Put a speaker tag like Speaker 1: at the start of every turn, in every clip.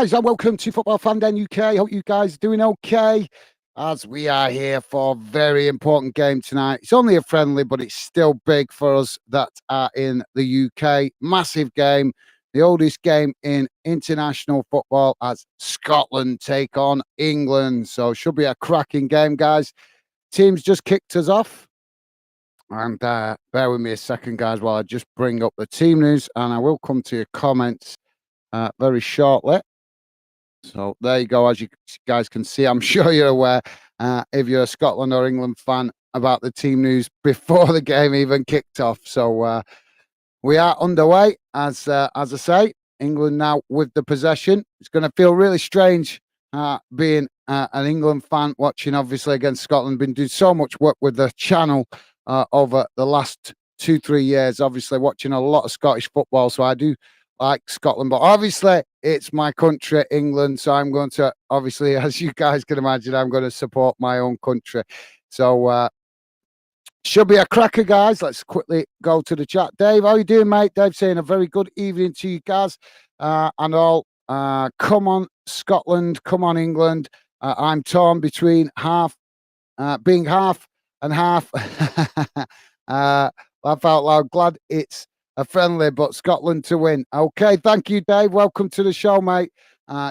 Speaker 1: guys, and welcome to Football Fan Den UK. Hope you guys are doing okay, as we are here for a very important game tonight. It's only a friendly, but it's still big for us that are in the UK. Massive game, the oldest game in international football, as Scotland take on England. So it should be a cracking game, guys. Teams just kicked us off. And bear with me a second, guys, while I just bring up the team news, and I will come to your comments very shortly. So there you go. As you guys can see, I'm sure you're aware, if you're a Scotland or England fan, about the team news before the game even kicked off. So we are underway, as I say. England now with the possession. It's going to feel really strange being an England fan watching, obviously, against Scotland. Been doing so much work with the channel over the last 2-3 years, obviously watching a lot of Scottish football. So I do like Scotland, but obviously it's my country, England. So I'm going to, obviously, as you guys can imagine, I'm going to support my own country. So should be a cracker, guys. Let's quickly go to the chat. Dave, how you doing, mate? Dave saying a very good evening to you guys and all. Come on, Scotland. Come on, England. I'm torn between being half and half. Laugh out loud. Glad it's a friendly, but Scotland to win. Okay, thank you, Dave. Welcome to the show, mate.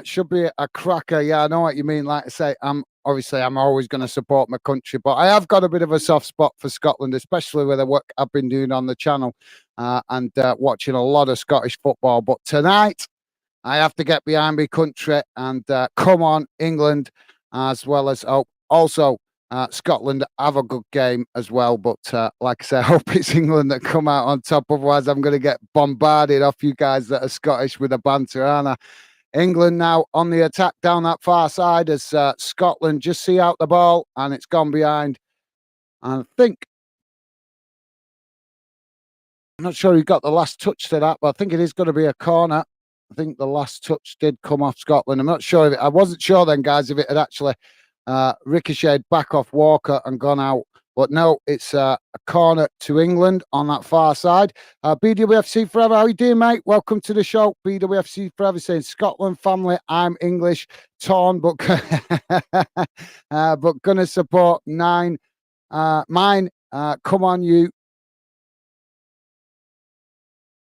Speaker 1: Should be a cracker. Yeah, I know what you mean. Like I say, I'm always going to support my country, but I have got a bit of a soft spot for Scotland, especially with the work I've been doing on the channel and watching a lot of Scottish football. But tonight, I have to get behind my country and come on, England, as well as also Scotland have a good game as well. But like I said, I hope it's England that come out on top. Otherwise, I'm going to get bombarded off you guys that are Scottish with a banter, aren't I? England now on the attack down that far side as Scotland just see out the ball and it's gone behind. And I'm not sure who got the last touch to that, but I think it is going to be a corner. I think the last touch did come off Scotland. I'm not sure I wasn't sure then, guys, if it had actually ricocheted back off Walker and gone out. But no, it's a corner to England on that far side. BWFC Forever, how you doing, mate? Welcome to the show. BWFC Forever saying, Scotland family, I'm English, torn, but but gonna support mine. Come on, you.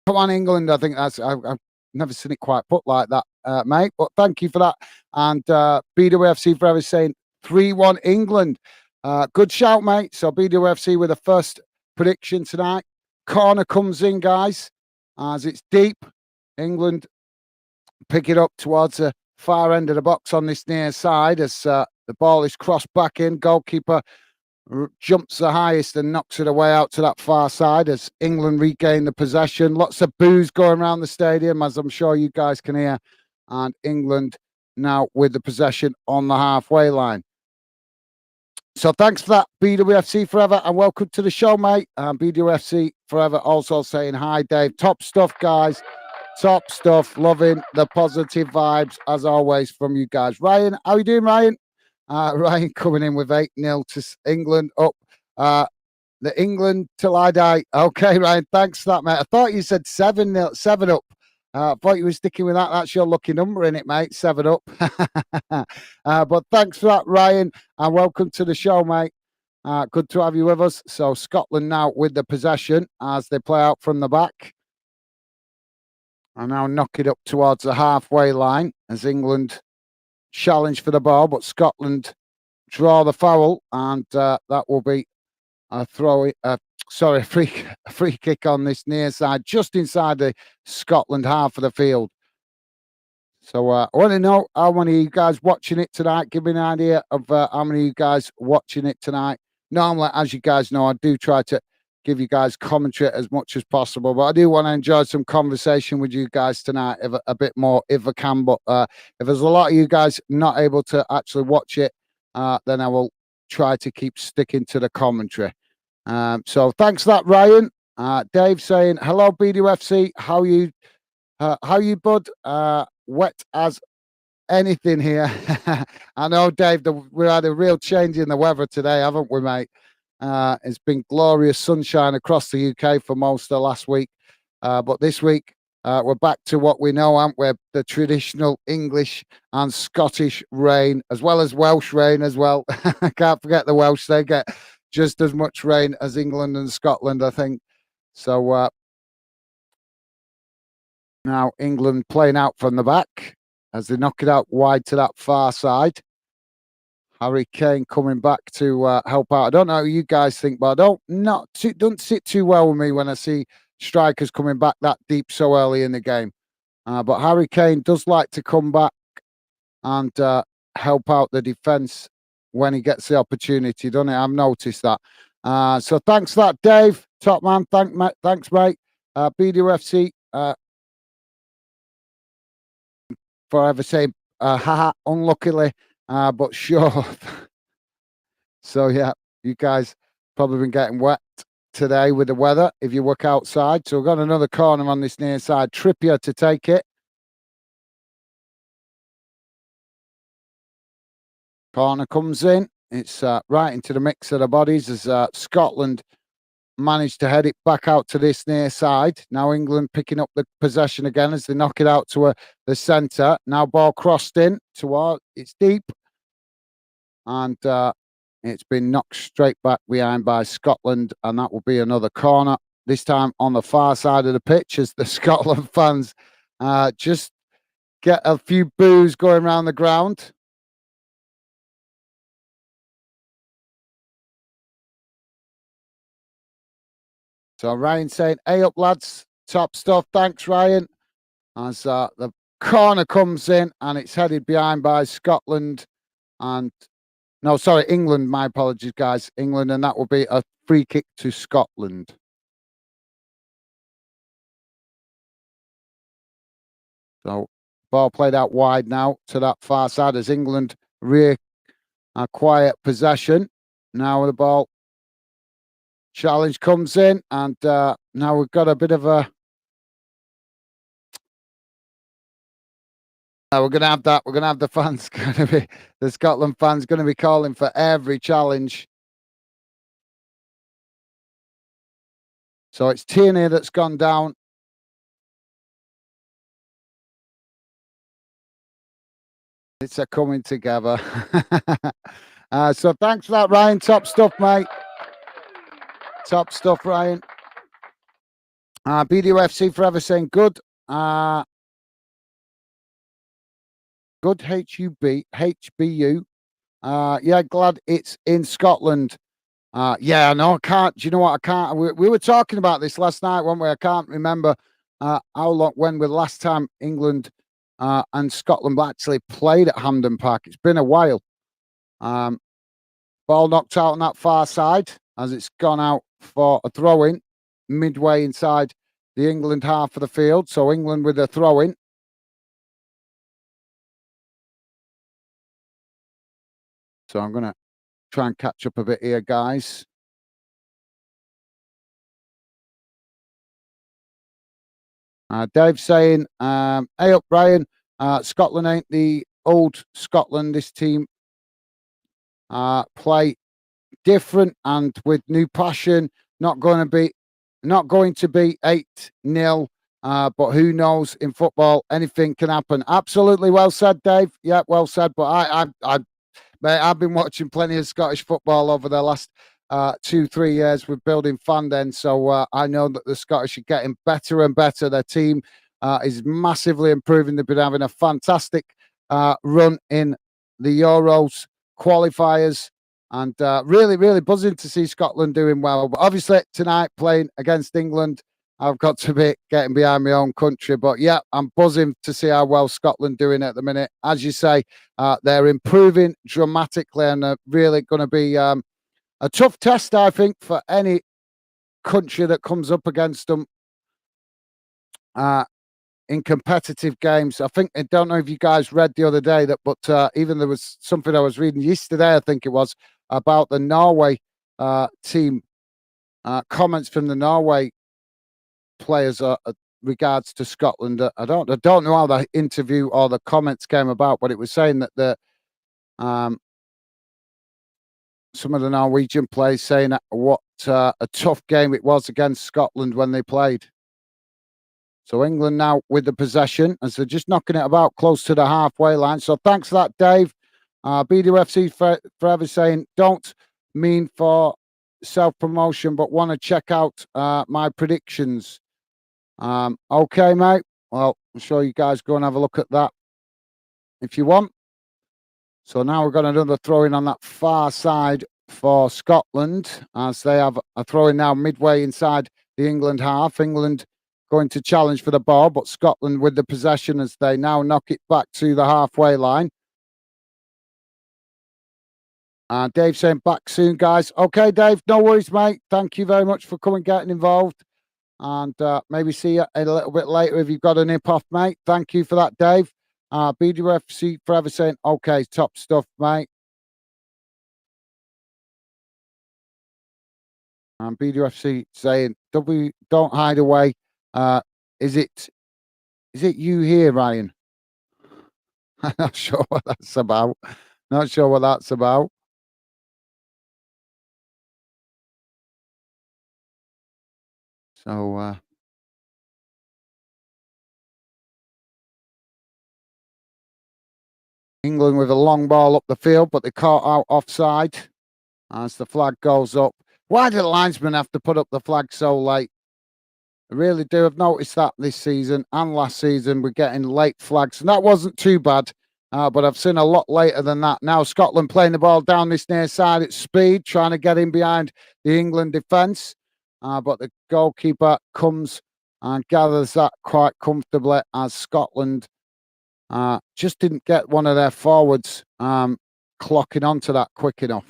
Speaker 1: Come on, England. I think I've never seen it quite put like that, mate. But thank you for that. And BWFC Forever saying 3-1 England. Good shout, mate. So BWFC with the first prediction tonight. Corner comes in, guys, as it's deep. England pick it up towards the far end of the box on this near side as the ball is crossed back in. Goalkeeper jumps the highest and knocks it away out to that far side as England regain the possession. Lots of boos going around the stadium, as I'm sure you guys can hear. And England now with the possession on the halfway line. So thanks for that, BWFC Forever, and welcome to the show, mate. BWFC Forever also saying hi, Dave. Top stuff, guys. Top stuff. Loving the positive vibes, as always, from you guys. Ryan, how you doing, Ryan? Ryan coming in with 8-0 to England up. The England till I die. Okay, Ryan, thanks for that, mate. I thought you said 7-0, 7 up. I thought you were sticking with that. That's your lucky number in it, mate. 7 up. But thanks for that, Ryan, and welcome to the show, mate. Good to have you with us. So Scotland now with the possession as they play out from the back. And now knock it up towards the halfway line as England challenge for the ball, but Scotland draw the foul, and that will be a free kick on this near side, just inside the Scotland half of the field. So I want to know how many of you guys watching it tonight. Give me an idea of how many of you guys watching it tonight. Normally, as you guys know, I do try to give you guys commentary as much as possible, but I do want to enjoy some conversation with you guys tonight a bit more if I can. But if there's a lot of you guys not able to actually watch it, then I will try to keep sticking to the commentary. So thanks for that, Ryan. Dave saying hello, BDUFC. How you, bud? Wet as anything here. I know, Dave. We had a real change in the weather today, haven't we, mate? It's been glorious sunshine across the UK for most of last week, but this week We're back to what we know, aren't we? The traditional English and Scottish rain, as well as Welsh rain as well. I can't forget the Welsh. They get just as much rain as England and Scotland, I think. So now England playing out from the back as they knock it out wide to that far side. Harry Kane coming back to help out. I don't know how you guys think, but don't sit too well with me when I see strikers coming back that deep so early in the game. But Harry Kane does like to come back and help out the defence when he gets the opportunity, doesn't he? I've noticed that. So thanks for that, Dave. Top man. Thanks, mate. BDUFC forever saying, haha, unluckily, but sure. So yeah, you guys probably been getting wet today with the weather if you work outside. So we've got another corner on this near side. Trippier to take it. Corner comes in. It's right into the mix of the bodies as Scotland managed to head it back out to this near side. Now England picking up the possession again as they knock it out to the centre. Now ball crossed in toward, it's deep. And it's been knocked straight back behind by Scotland, and that will be another corner, this time on the far side of the pitch as the Scotland fans just get a few boos going around the ground. So Ryan saying, hey up lads, top stuff, thanks Ryan. As the corner comes in and it's headed behind by Scotland and no, sorry, England. My apologies, guys. England, and that will be a free kick to Scotland. So, ball played out wide now to that far side as England quiet possession. Now the ball challenge comes in, and now we've got a bit of a. We're going to have that. We're going to have the fans going to be the Scotland fans going to be calling for every challenge. So it's Tierney that's gone down. It's a coming together. So thanks for that, Ryan. Top stuff, mate. Top stuff, Ryan. BDUFC forever saying good. Good HBU. Yeah, glad it's in Scotland. Yeah, no, I can't. Do you know what? I can't. We were talking about this last night, weren't we? I can't remember when the last time England and Scotland actually played at Hampden Park. It's been a while. Ball knocked out on that far side as it's gone out for a throw-in midway inside the England half of the field. So England with a throw-in. So I'm going to try and catch up a bit here, guys. Dave saying, hey up, Brian. Scotland ain't the old Scotland. This team play different and with new passion. Not going to be 8-0. But who knows? In football, anything can happen. Absolutely, well said, Dave. Yeah, well said. But mate, I've been watching plenty of Scottish football over the last 2-3 years with building Fandom, so I know that the Scottish are getting better and better. Their team is massively improving. They've been having a fantastic run in the Euros qualifiers, and really, really buzzing to see Scotland doing well. But obviously tonight playing against England, I've got to be getting behind my own country. But yeah, I'm buzzing to see how well Scotland doing at the minute. As you say, they're improving dramatically and are really going to be a tough test, I think, for any country that comes up against them in competitive games. I don't know if you guys read the other day but even there was something I was reading yesterday, I think it was, about the Norway team, comments from the Norway players regards to Scotland. I don't know how the interview or the comments came about, but it was saying that some of the Norwegian players saying what a tough game it was against Scotland when they played. So England now with the possession as they're just knocking it about close to the halfway line. So thanks for that, Dave. BDFC forever saying, don't mean for self-promotion, but want to check out my predictions. Okay, mate. Well, I'm sure you guys go and have a look at that if you want. So now we've got another throw-in on that far side for Scotland as they have a throw-in now midway inside the England half. England going to challenge for the ball, but Scotland with the possession as they now knock it back to the halfway line. Dave saying back soon, guys. Okay, Dave, no worries, mate. Thank you very much for coming, getting involved. And maybe see you a little bit later if you've got a nip off, mate. Thank you for that, Dave. BDFC forever saying, okay, top stuff, mate. And BDFC saying, don't hide away. Is it you here, Ryan? I'm not sure what that's about. Not sure what that's about. So England with a long ball up the field, but they caught out offside as the flag goes up. Why did the linesman have to put up the flag so late? I really do. I've noticed that this season and last season we're getting late flags, and that wasn't too bad. But I've seen a lot later than that. Now Scotland playing the ball down this near side at speed, trying to get in behind the England defence. But the goalkeeper comes and gathers that quite comfortably as Scotland just didn't get one of their forwards clocking onto that quick enough.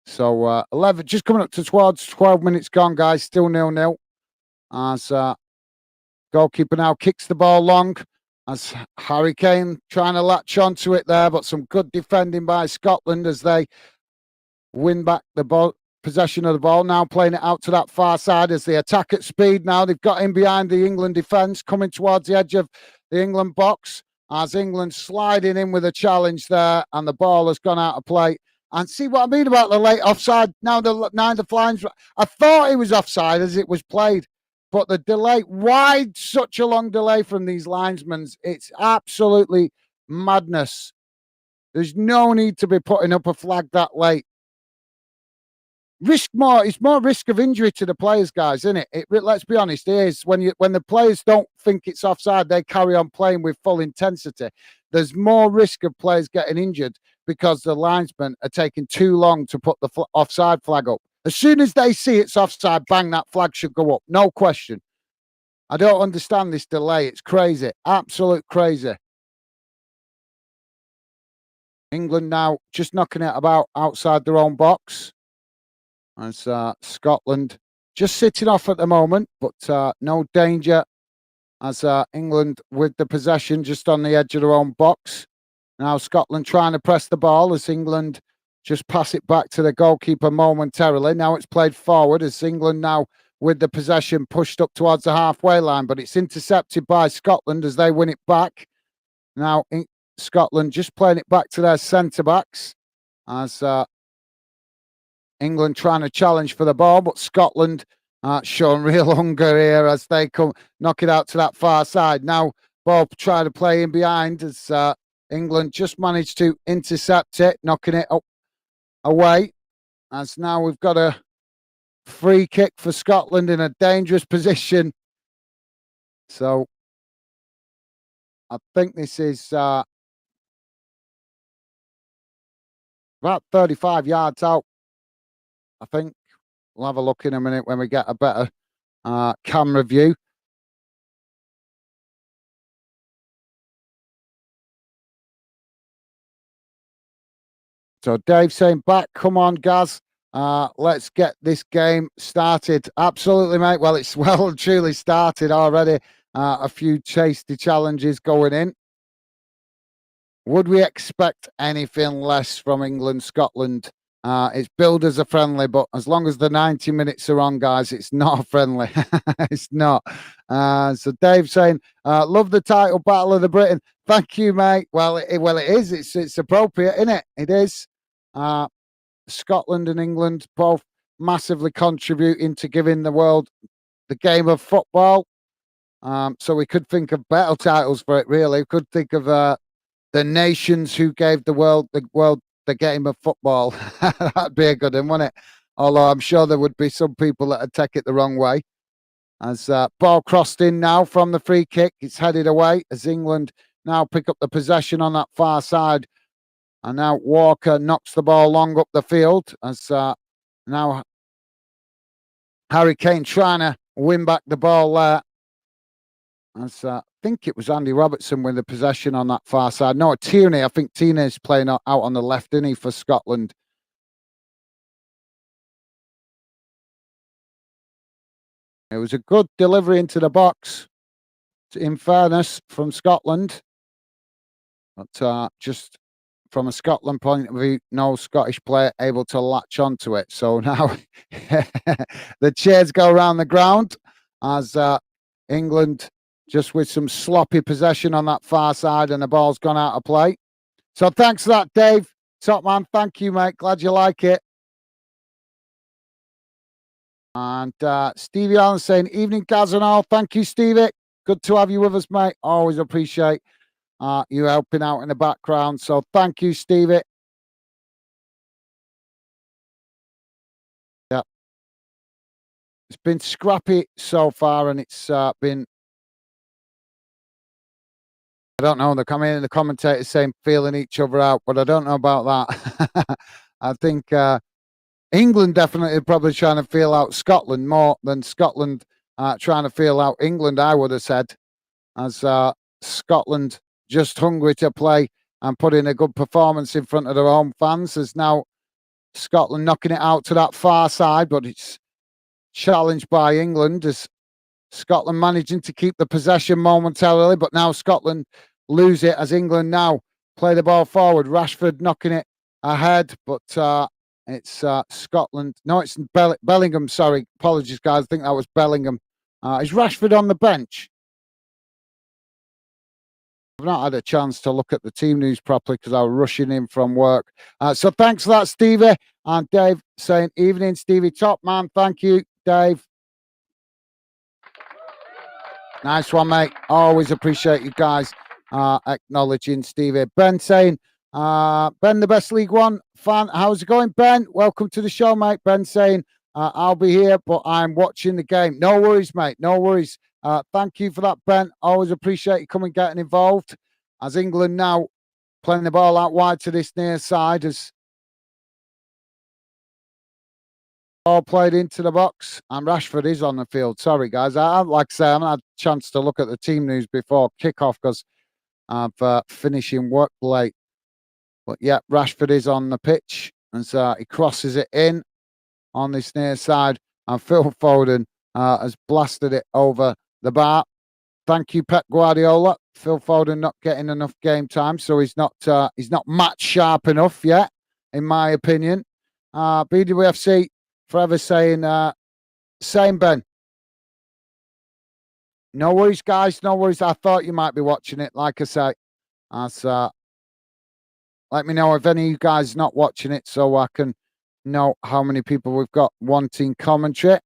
Speaker 1: So 11, just coming up to towards 12 minutes gone, guys. Still 0-0. As goalkeeper now kicks the ball long as Harry Kane trying to latch onto it there, but some good defending by Scotland as they win back the ball, possession of the ball. Now playing it out to that far side as they attack at speed. Now they've got in behind the England defence, coming towards the edge of the England box as England sliding in with a challenge there, and the ball has gone out of play. And see what I mean about the late offside. Now the flying's. I thought it was offside as it was played. But the delay, why such a long delay from these linesmen? It's absolutely madness. There's no need to be putting up a flag that late. It's more risk of injury to the players, guys, isn't it? Let's be honest, it is. When the players don't think it's offside, they carry on playing with full intensity. There's more risk of players getting injured because the linesmen are taking too long to put the offside flag up. As soon as they see it's offside, bang, that flag should go up. No question. I don't understand this delay. It's crazy. Absolute crazy. England now just knocking it about outside their own box. As Scotland just sitting off at the moment, but no danger as England with the possession just on the edge of their own box. Now Scotland trying to press the ball as England just pass it back to the goalkeeper momentarily. Now it's played forward as England now with the possession pushed up towards the halfway line, but it's intercepted by Scotland as they win it back. Now Scotland just playing it back to their centre-backs as England trying to challenge for the ball, but Scotland showing real hunger here as they come knock it out to that far side. Now ball try to play in behind as England just managed to intercept it, knocking it up away. As now we've got a free kick for Scotland in a dangerous position. So I think this is about 35 yards out. I think we'll have a look in a minute when we get a better camera view. So Dave saying back, come on, Gaz. Let's get this game started. Absolutely, mate. Well, it's well and truly started already. A few tasty challenges going in. Would we expect anything less from England, Scotland? It's billed as a friendly, but as long as the 90 minutes are on, guys, it's not a friendly. It's not. So Dave saying, love the title, Battle of the Britain. Thank you, mate. Well, it is. It's appropriate, isn't it? It is. Scotland and England both massively contributing to giving the world the game of football. So we could think of better titles for it. Really, we could think of the nations who gave the world the game of football. That'd be a good one, wouldn't it? Although I'm sure there would be some people that would take it the wrong way. As ball crossed in now from the free kick, it's headed away as England now pick up the possession on that far side. And now Walker knocks the ball long up the field as now Harry Kane trying to win back the ball there. As I think it was Andy Robertson with the possession on that far side. No, Tierney. I think Tierney's playing out on the left, isn't he, for Scotland? It was a good delivery into the box, in fairness, from Scotland. But just from a Scotland point of view, no Scottish player able to latch onto it. So now the cheers go around the ground as England just with some sloppy possession on that far side and the ball's gone out of play. So thanks for that, Dave. Top man, thank you, mate. Glad you like it. And Stevie Allen saying, evening, Gaz and all. Thank you, Stevie. Good to have you with us, mate. Always appreciate you helping out in the background. So thank you, Stevie. Yeah. It's been scrappy so far, and it's been, I don't know, they're coming in, the commentators saying feeling each other out, but I don't know about that. I think England definitely probably trying to feel out Scotland more than Scotland trying to feel out England, I would have said, as Scotland just hungry to play and put in a good performance in front of their own fans. As now Scotland knocking it out to that far side, but it's challenged by England as Scotland managing to keep the possession momentarily, but now Scotland lose it as England now play the ball forward. Rashford knocking it ahead, but it's Scotland. No, it's Bellingham. Sorry, apologies, guys. I think that was Bellingham. Is Rashford on the bench? I've not had a chance to look at the team news properly because I was rushing in from work. So thanks for that, Stevie. And Dave saying, evening, Stevie. Top man. Thank you, Dave. Nice one, mate. Always appreciate you guys acknowledging Stevie. Ben saying, Ben, the best League One fan. How's it going, Ben? Welcome to the show, mate. Ben saying, I'll be here, but I'm watching the game. No worries, mate. No worries. Thank you for that, Ben. Always appreciate you coming getting involved. As England now playing the ball out wide to this near side as all played into the box, and Rashford is on the field. Sorry, guys. Like I say, I haven't had a chance to look at the team news before kickoff because I'm finishing work late. But yeah, Rashford is on the pitch, and so he crosses it in on this near side, and Phil Foden has blasted it over the bar. Thank you, Pep Guardiola. Phil Foden not getting enough game time, so he's not match sharp enough yet, in my opinion. BWFC forever saying, same, Ben. No worries, guys. No worries. I thought you might be watching it. Like I say, let me know if any of you guys not watching it so I can know how many people we've got wanting commentary.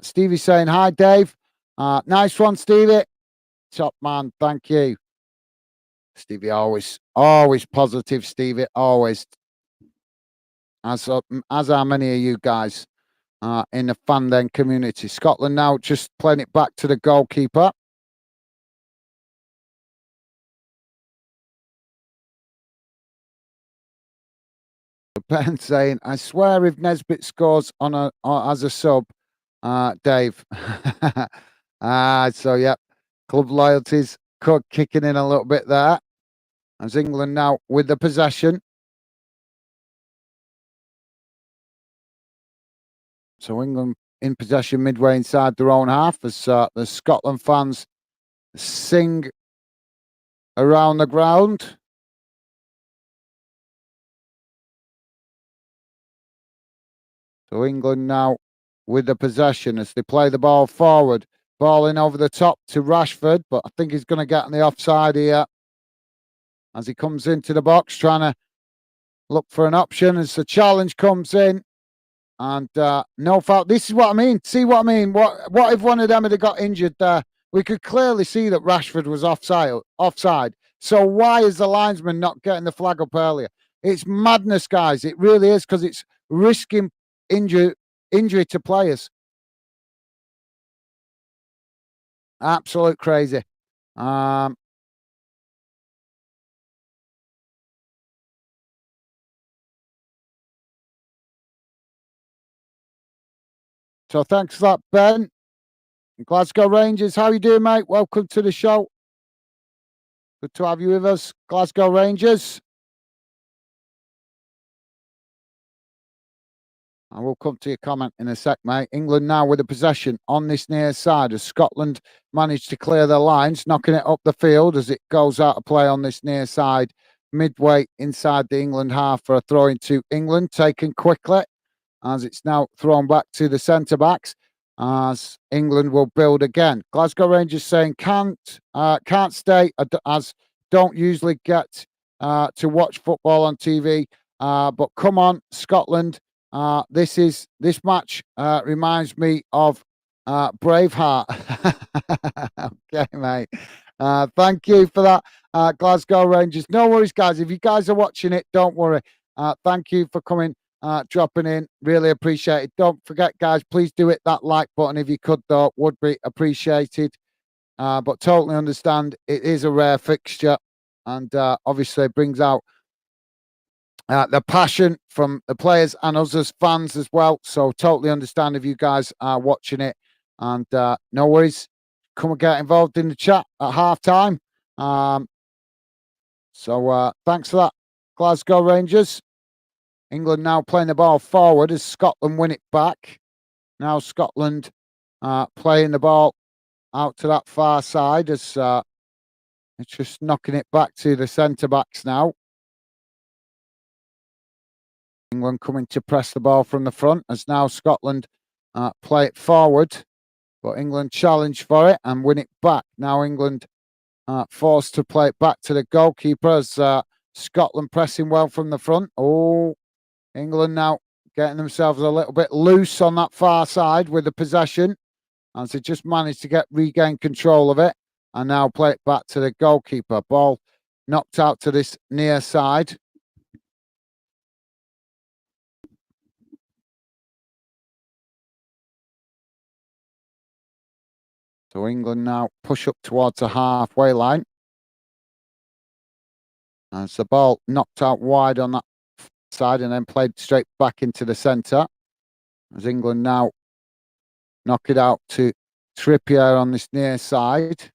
Speaker 1: Stevie saying, hi, Dave. Nice one, Stevie. Top man. Thank you. Stevie, always positive, Stevie. Always. As are many of you guys in the fan then community. Scotland now just playing it back to the goalkeeper. Ben saying, I swear if Nesbitt scores on as a sub, Dave. So yeah, club loyalties kicking in a little bit there. As England now with the possession. So England in possession midway inside their own half as the Scotland fans sing around the ground. So England now with the possession as they play the ball forward. Ball in over the top to Rashford, but I think he's going to get on the offside here as he comes into the box trying to look for an option as the challenge comes in. And no foul. This is what I mean. See what I mean? What if one of them had got injured there? we could clearly see that Rashford was offside. So why is the linesman not getting the flag up earlier? It's madness, guys. It really is, because it's risking injury to players. Absolute crazy. So thanks for that, Ben. Glasgow Rangers, how you doing, mate? Welcome to the show. Good to have you with us, Glasgow Rangers. I will come to your comment in a sec, mate. England now with the possession on this near side as Scotland managed to clear their lines, knocking it up the field as it goes out of play on this near side, midway inside the England half for a throw into England, taken quickly as it's now thrown back to the centre backs as England will build again. Glasgow Rangers saying can't stay as don't usually get to watch football on TV, but come on, Scotland. This match reminds me of Braveheart. Okay, mate. Thank you for that, Glasgow Rangers. No worries, guys. If you guys are watching it, don't worry. Thank you for coming, dropping in. Really appreciate it. Don't forget, guys, please do hit that like button if you could, though. Would be appreciated. But totally understand it is a rare fixture and obviously brings out the passion from the players and us as fans as well. So totally understand if you guys are watching it. And no worries, come and get involved in the chat at half time. So thanks for that, Glasgow Rangers. England now playing the ball forward as Scotland win it back. Now Scotland playing the ball out to that far side as it's just knocking it back to the centre backs now. England coming to press the ball from the front as now Scotland play it forward, but England challenge for it and win it back. Now England forced to play it back to the goalkeeper as Scotland pressing well from the front. Oh, England now getting themselves a little bit loose on that far side with the possession as they just managed to regain control of it and now play it back to the goalkeeper. Ball knocked out to this near side. So England now push up towards the halfway line. As the ball knocked out wide on that side and then played straight back into the centre. As England now knock it out to Trippier on this near side.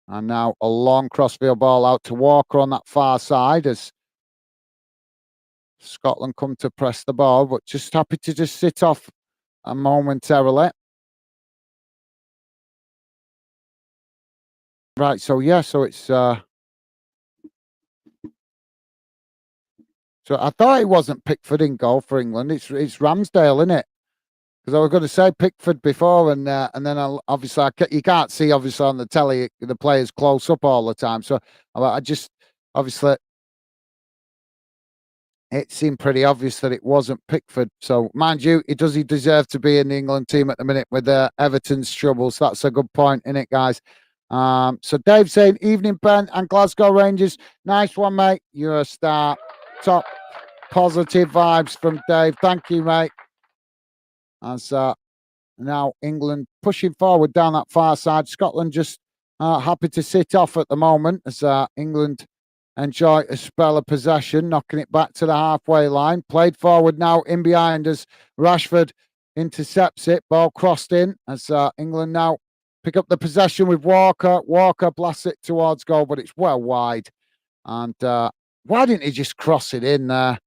Speaker 1: And now a long crossfield ball out to Walker on that far side as Scotland come to press the ball, but just happy to just sit off momentarily. Right, so yeah, so it's so I thought it wasn't Pickford in goal for England. It's Ramsdale, isn't it? Because I was going to say Pickford before, and then obviously you can't see obviously on the telly the players close up all the time. So I just obviously it seemed pretty obvious that it wasn't Pickford. So mind you, does he deserve to be in the England team at the minute with Everton's troubles? That's a good point, isn't it, guys? So Dave saying, evening, Ben and Glasgow Rangers. Nice one, mate. You're a star. Top positive vibes from Dave. Thank you, mate. As now England pushing forward down that far side. Scotland just happy to sit off at the moment as England enjoy a spell of possession, knocking it back to the halfway line. Played forward now in behind as Rashford intercepts it. Ball crossed in as England now pick up the possession with Walker. Walker blasts it towards goal, but it's well wide. And why didn't he just cross it in there?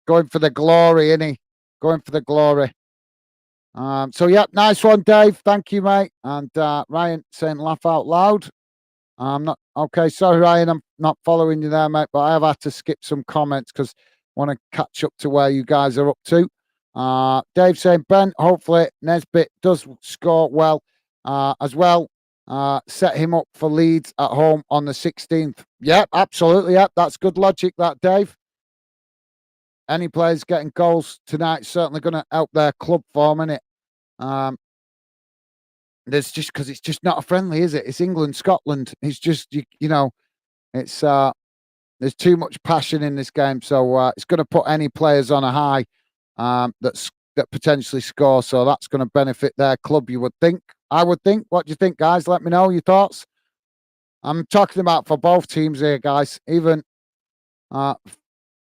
Speaker 1: Going for the glory, isn't he? Going for the glory. So yeah, nice one, Dave. Thank you, mate. And Ryan saying laugh out loud. I'm not okay. Sorry, Ryan, I'm not following you there, mate. But I have had to skip some comments because I want to catch up to where you guys are up to. Dave saying Ben, hopefully Nesbitt does score well as well. Set him up for Leeds at home on the 16th. Yep, absolutely. Yep, that's good logic, that Dave. Any players getting goals tonight certainly going to help their club form, isn't it? Um, there's just because it's just not a friendly, is it? It's England, Scotland. It's just you know, it's there's too much passion in this game, so it's going to put any players on a high that potentially score. So that's going to benefit their club. You would think. I would think. What do you think, guys? Let me know your thoughts. I'm talking about for both teams here, guys. Even uh,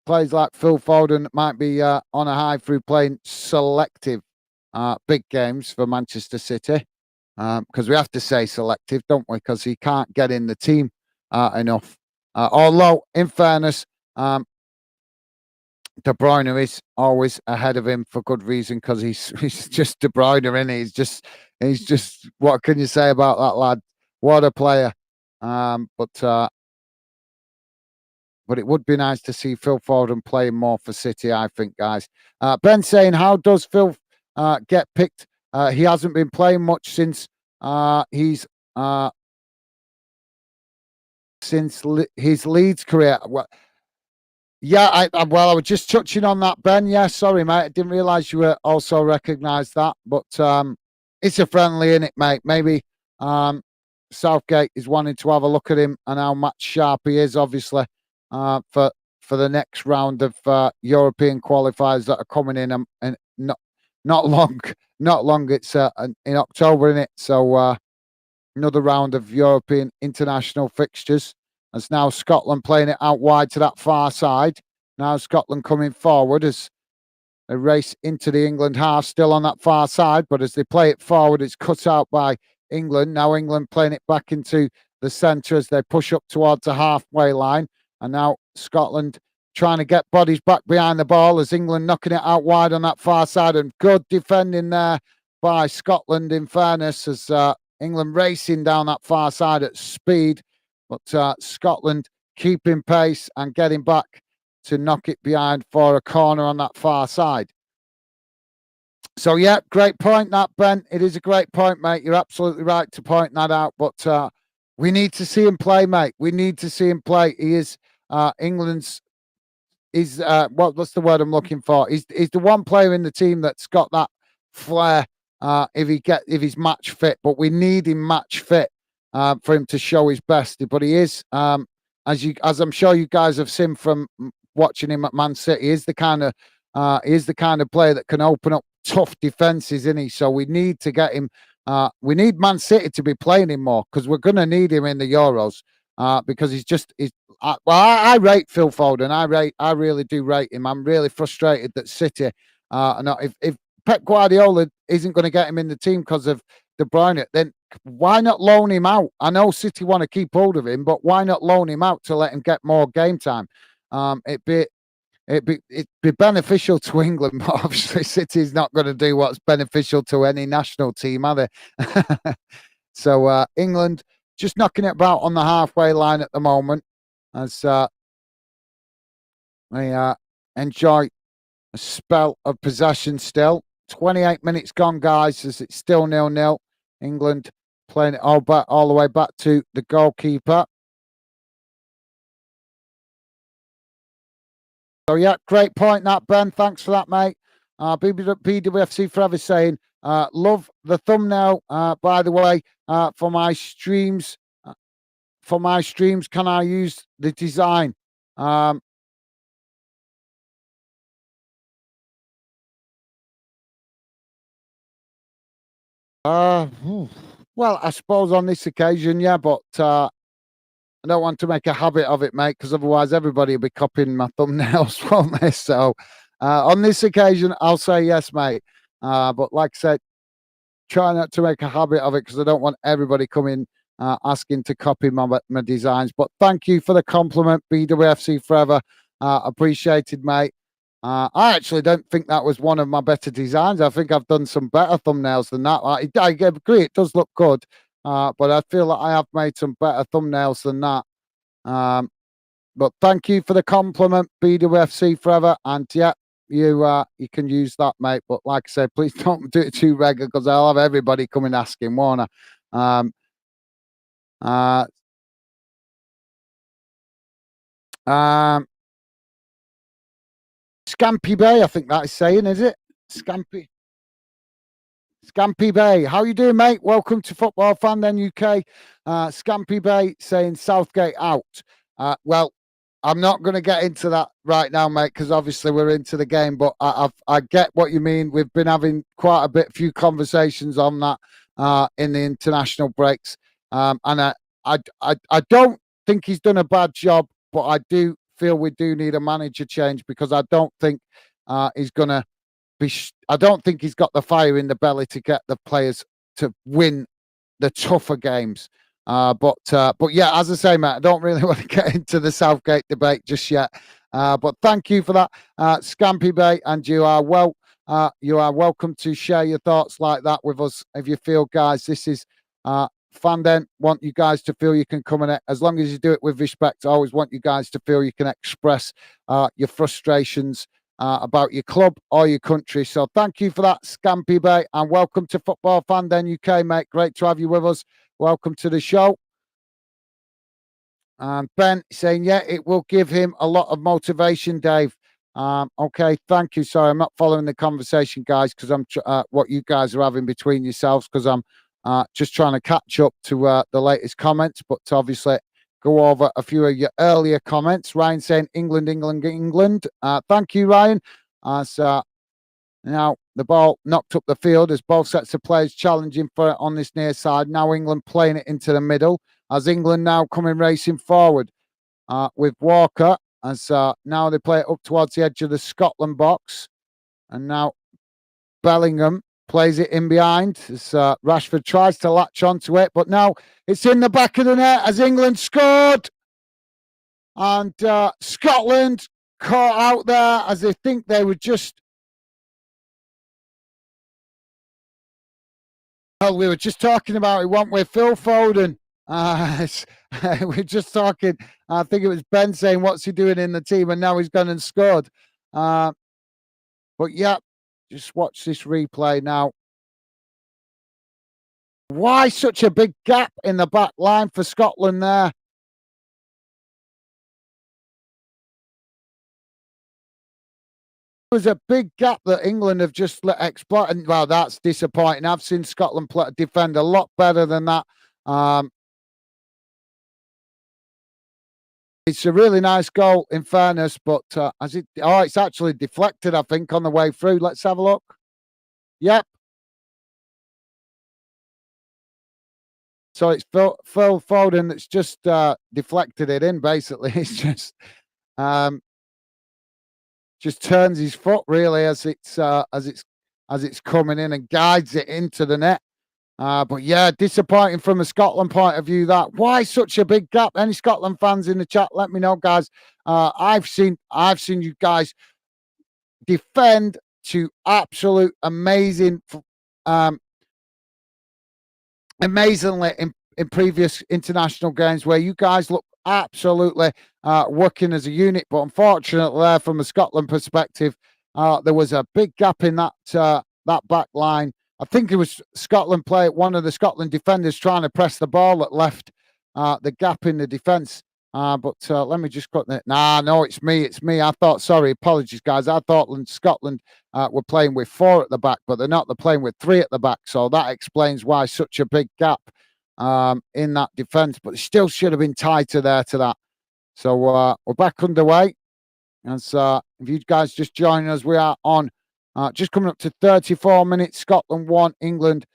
Speaker 1: players like Phil Foden might be on a high through playing selective big games for Manchester City. Because we have to say selective, don't we? Because he can't get in the team enough. Although, in fairness, De Bruyne is always ahead of him for good reason because he's just De Bruyne, isn't he? He's just what can you say about that lad? What a player! But it would be nice to see Phil Foden playing more for City, I think, guys. Ben saying, how does Phil get picked? He hasn't been playing much since he's his Leeds career. Well, yeah, well, I was just touching on that, Ben. Yeah, sorry, mate. I didn't realise you were also recognised that. But it's a friendly, in it, mate. Maybe Southgate is wanting to have a look at him and how much sharp he is, obviously, for the next round of European qualifiers that are coming in, and not long, not long. It's in October, isn't it? So another round of European international fixtures. As now Scotland playing it out wide to that far side. Now Scotland coming forward as a race into the England half, still on that far side. But as they play it forward, it's cut out by England. Now England playing it back into the centre as they push up towards the halfway line. And now Scotland trying to get bodies back behind the ball as England knocking it out wide on that far side. And good defending there by Scotland, in fairness, as England racing down that far side at speed. But Scotland keeping pace and getting back to knock it behind for a corner on that far side. So, yeah, great point, that, Ben. It is a great point, mate. You're absolutely right to point that out. But we need to see him play, mate. We need to see him play. He is England's. What's the word I'm looking for? He's the one player in the team that's got that flair. If he's match fit, but we need him match fit for him to show his best. But he is, as I'm sure you guys have seen from watching him at Man City, he is the kind of player that can open up tough defenses, isn't he? So we need to get him. We need Man City to be playing him more because we're going to need him in the Euros. Because I rate Phil Foden. I really do rate him. I'm really frustrated that City, if Pep Guardiola isn't going to get him in the team because of De Bruyne, then why not loan him out? I know City want to keep hold of him, but why not loan him out to let him get more game time? It'd be beneficial to England, but obviously City's not going to do what's beneficial to any national team, are they? So England just knocking it about on the halfway line at the moment as they enjoy a spell of possession still. 28 minutes gone, guys, as it's still 0-0. England playing it all the way back to the goalkeeper. So, yeah, great point, that, Ben. Thanks for that, mate. BWFC Forever saying, love the thumbnail, by the way, for my streams. Can I use the design? Well, I suppose on this occasion, yeah, but I don't want to make a habit of it, mate, because otherwise everybody will be copying my thumbnails, won't they? So on this occasion, I'll say yes, mate. But like I said, try not to make a habit of it because I don't want everybody coming asking to copy my designs. But thank you for the compliment, BWFC Forever. Appreciated, mate. I actually don't think that was one of my better designs. I think I've done some better thumbnails than that. I agree, it does look good, but I feel like I have made some better thumbnails than that. But thank you for the compliment, BWFC Forever. And yeah, you can use that, mate. But like I said, please don't do it too regular because I'll have everybody coming asking, won't I? Uh, um, Scampy Bay, I think that is saying, is it? Scampy. Scampy Bay, how you doing, mate? Welcome to Football Fan Then UK. Scampy Bay saying Southgate out. Well, I'm not going to get into that right now, mate, because obviously we're into the game. But I get what you mean. We've been having quite a few conversations on that in the international breaks, and I don't think he's done a bad job, but I do feel we do need a manager change because I don't think he's going to I don't think he's got the fire in the belly to get the players to win the tougher games. But yeah, as I say, Matt, I don't really want to get into the Southgate debate just yet. But thank you for that, Scampy Bay, and you are welcome to share your thoughts like that with us if you feel, guys. This is Fan Den. Want you guys to feel you can come in it as long as you do it with respect. I always want you guys to feel you can express your frustrations about your club or your country. So thank you for that, Scampy Bay, and welcome to Football Fan Den UK, mate. Great to have you with us. Welcome to the show. And Ben saying, yeah, it will give him a lot of motivation, Dave. Okay, thank you. Sorry, I'm not following the conversation, guys, because I'm what you guys are having between yourselves, because I'm just trying to catch up to the latest comments, but obviously go over a few of your earlier comments. Ryan saying England, England, England. Thank you, Ryan. Now the ball knocked up the field as both sets of players challenging for it on this near side. Now England playing it into the middle as England now coming racing forward with Walker as now they play it up towards the edge of the Scotland box. And now Bellingham plays it in behind as Rashford tries to latch onto it, but now it's in the back of the net as England scored. And Scotland caught out there as they think they were just... Well, we were just talking about it, weren't we? Phil Foden. We're just talking. I think it was Ben saying, what's he doing in the team? And now he's gone and scored. But yeah, just watch this replay now. Why such a big gap in the back line for Scotland there? Was a big gap that England have just exploited. Well, that's disappointing. I've seen Scotland defend a lot better than that. It's a really nice goal, in fairness, but it's actually deflected, I think, on the way through. Let's have a look. Yep. So it's Phil Foden that's just deflected it in, basically. It's just turns his foot really as it's coming in and guides it into the net. But yeah, disappointing from a Scotland point of view. That why such a big gap? Any Scotland fans in the chat? Let me know, guys. I've seen you guys defend to absolute amazingly in previous international games where you guys look absolutely working as a unit. But unfortunately, there from a Scotland perspective, there was a big gap in that back line. I think it was one of the Scotland defenders trying to press the ball that left the gap in the defence. But let me just cut that. No, it's me. Sorry, apologies, guys. I thought Scotland were playing with 4 at the back, but they're not. They're playing with 3 at the back. So that explains why such a big gap in that defence. But it still should have been tighter there to that. So we're back underway. As if you guys just join us, we are on just coming up to 34 minutes. Scotland 1, England.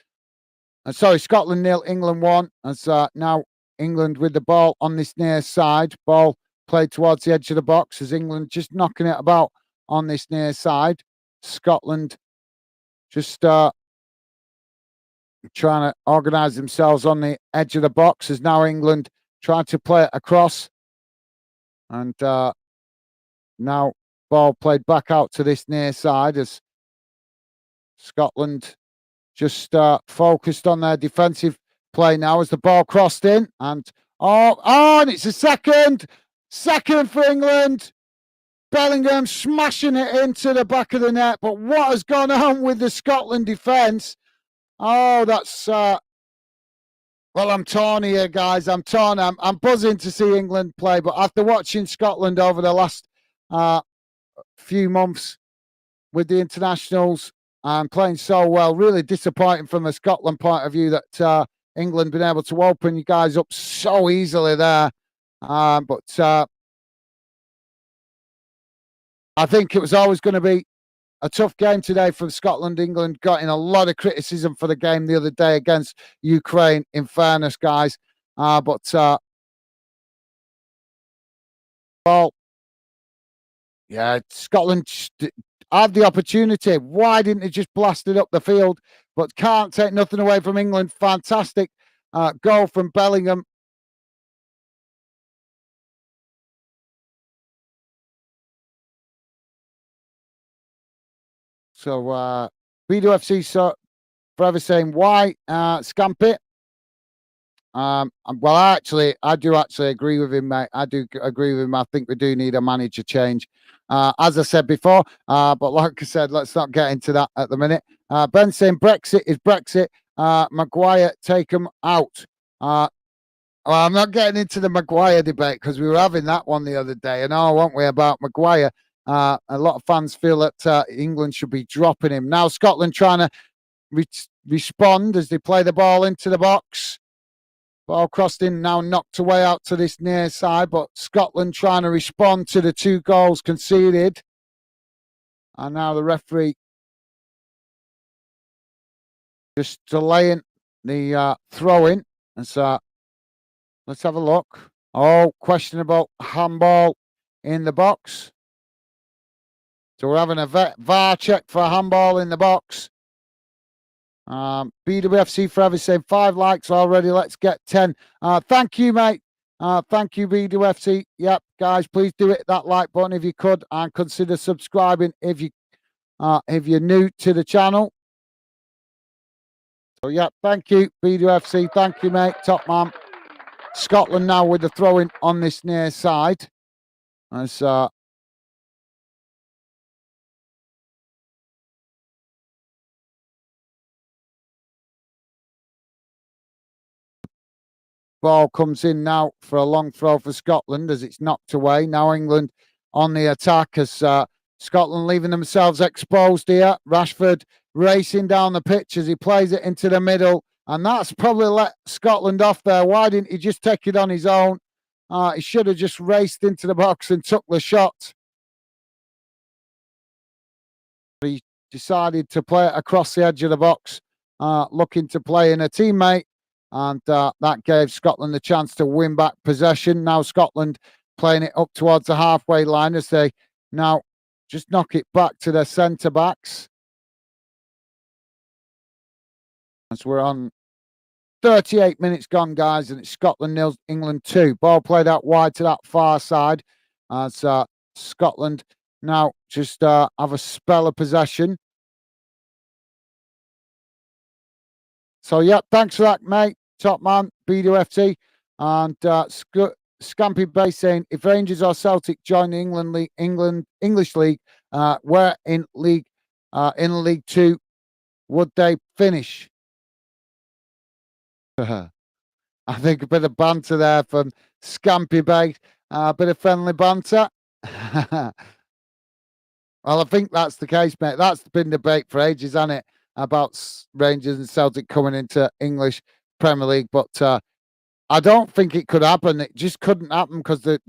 Speaker 1: Scotland 0, England 1. As now England with the ball on this near side. Ball played towards the edge of the box as England just knocking it about on this near side. Scotland just trying to organise themselves on the edge of the box as now England trying to play it across. And now ball played back out to this near side as Scotland just focused on their defensive play now as the ball crossed in. And and it's a second for England. Bellingham smashing it into the back of the net. But what has gone on with the Scotland defence? Oh, that's... well, I'm torn here, guys. I'm torn. I'm buzzing to see England play. But after watching Scotland over the last few months with the internationals, and playing so well. Really disappointing from a Scotland point of view that England been able to open you guys up so easily there. But I think it was always going to be a tough game today from Scotland. England got in a lot of criticism for the game the other day against Ukraine, in fairness, guys. But well, yeah, Scotland had the opportunity. Why didn't they just blast it up the field? But can't take nothing away from England. Fantastic goal from Bellingham. So BWFC so forever saying why Scampi. Well, I do actually agree with him, mate. I do agree with him. I think we do need a manager change, as I said before. But like I said, let's not get into that at the minute. Ben saying Brexit is Brexit. Maguire, take him out. Well, I'm not getting into the Maguire debate because we were having that one the other day, and weren't we, about Maguire? A lot of fans feel that England should be dropping him. Now Scotland trying to respond as they play the ball into the box. Ball crossed in, now knocked away out to this near side, but Scotland trying to respond to the 2 goals conceded. And now the referee just delaying the throw-in. And so let's have a look. Oh, questionable handball in the box. So we're having a VAR check for a handball in the box. BWFC Forever saying 5 likes already. Let's get 10. Thank you, mate. Thank you, BWFC. Yep, guys, please do hit that like button if you could, and consider subscribing if you're new to the channel. So yeah, thank you, BWFC. Thank you, mate. Top man. Scotland now with the throw-in on this near side. As ball comes in now for a long throw for Scotland as it's knocked away. Now England on the attack as Scotland leaving themselves exposed here. Rashford racing down the pitch as he plays it into the middle. And that's probably let Scotland off there. Why didn't he just take it on his own? He should have just raced into the box and took the shot. He decided to play it across the edge of the box, looking to play in a teammate. And that gave Scotland the chance to win back possession. Now Scotland playing it up towards the halfway line as they now just knock it back to their centre backs. As we're on 38 minutes gone, guys, and it's Scotland 0, England 2. Ball played out wide to that far side as Scotland now just have a spell of possession. So, yeah, thanks for that, mate. Top man, BWFT. And Scampy Bay saying, if Rangers or Celtic join the English League, we're in League 2, would they finish? I think a bit of banter there from Scampy Bay. A bit of friendly banter. Well, I think that's the case, mate. That's been debate for ages, hasn't it? About Rangers and Celtic coming into English Premier League. But I don't think it could happen. It just couldn't happen because there'd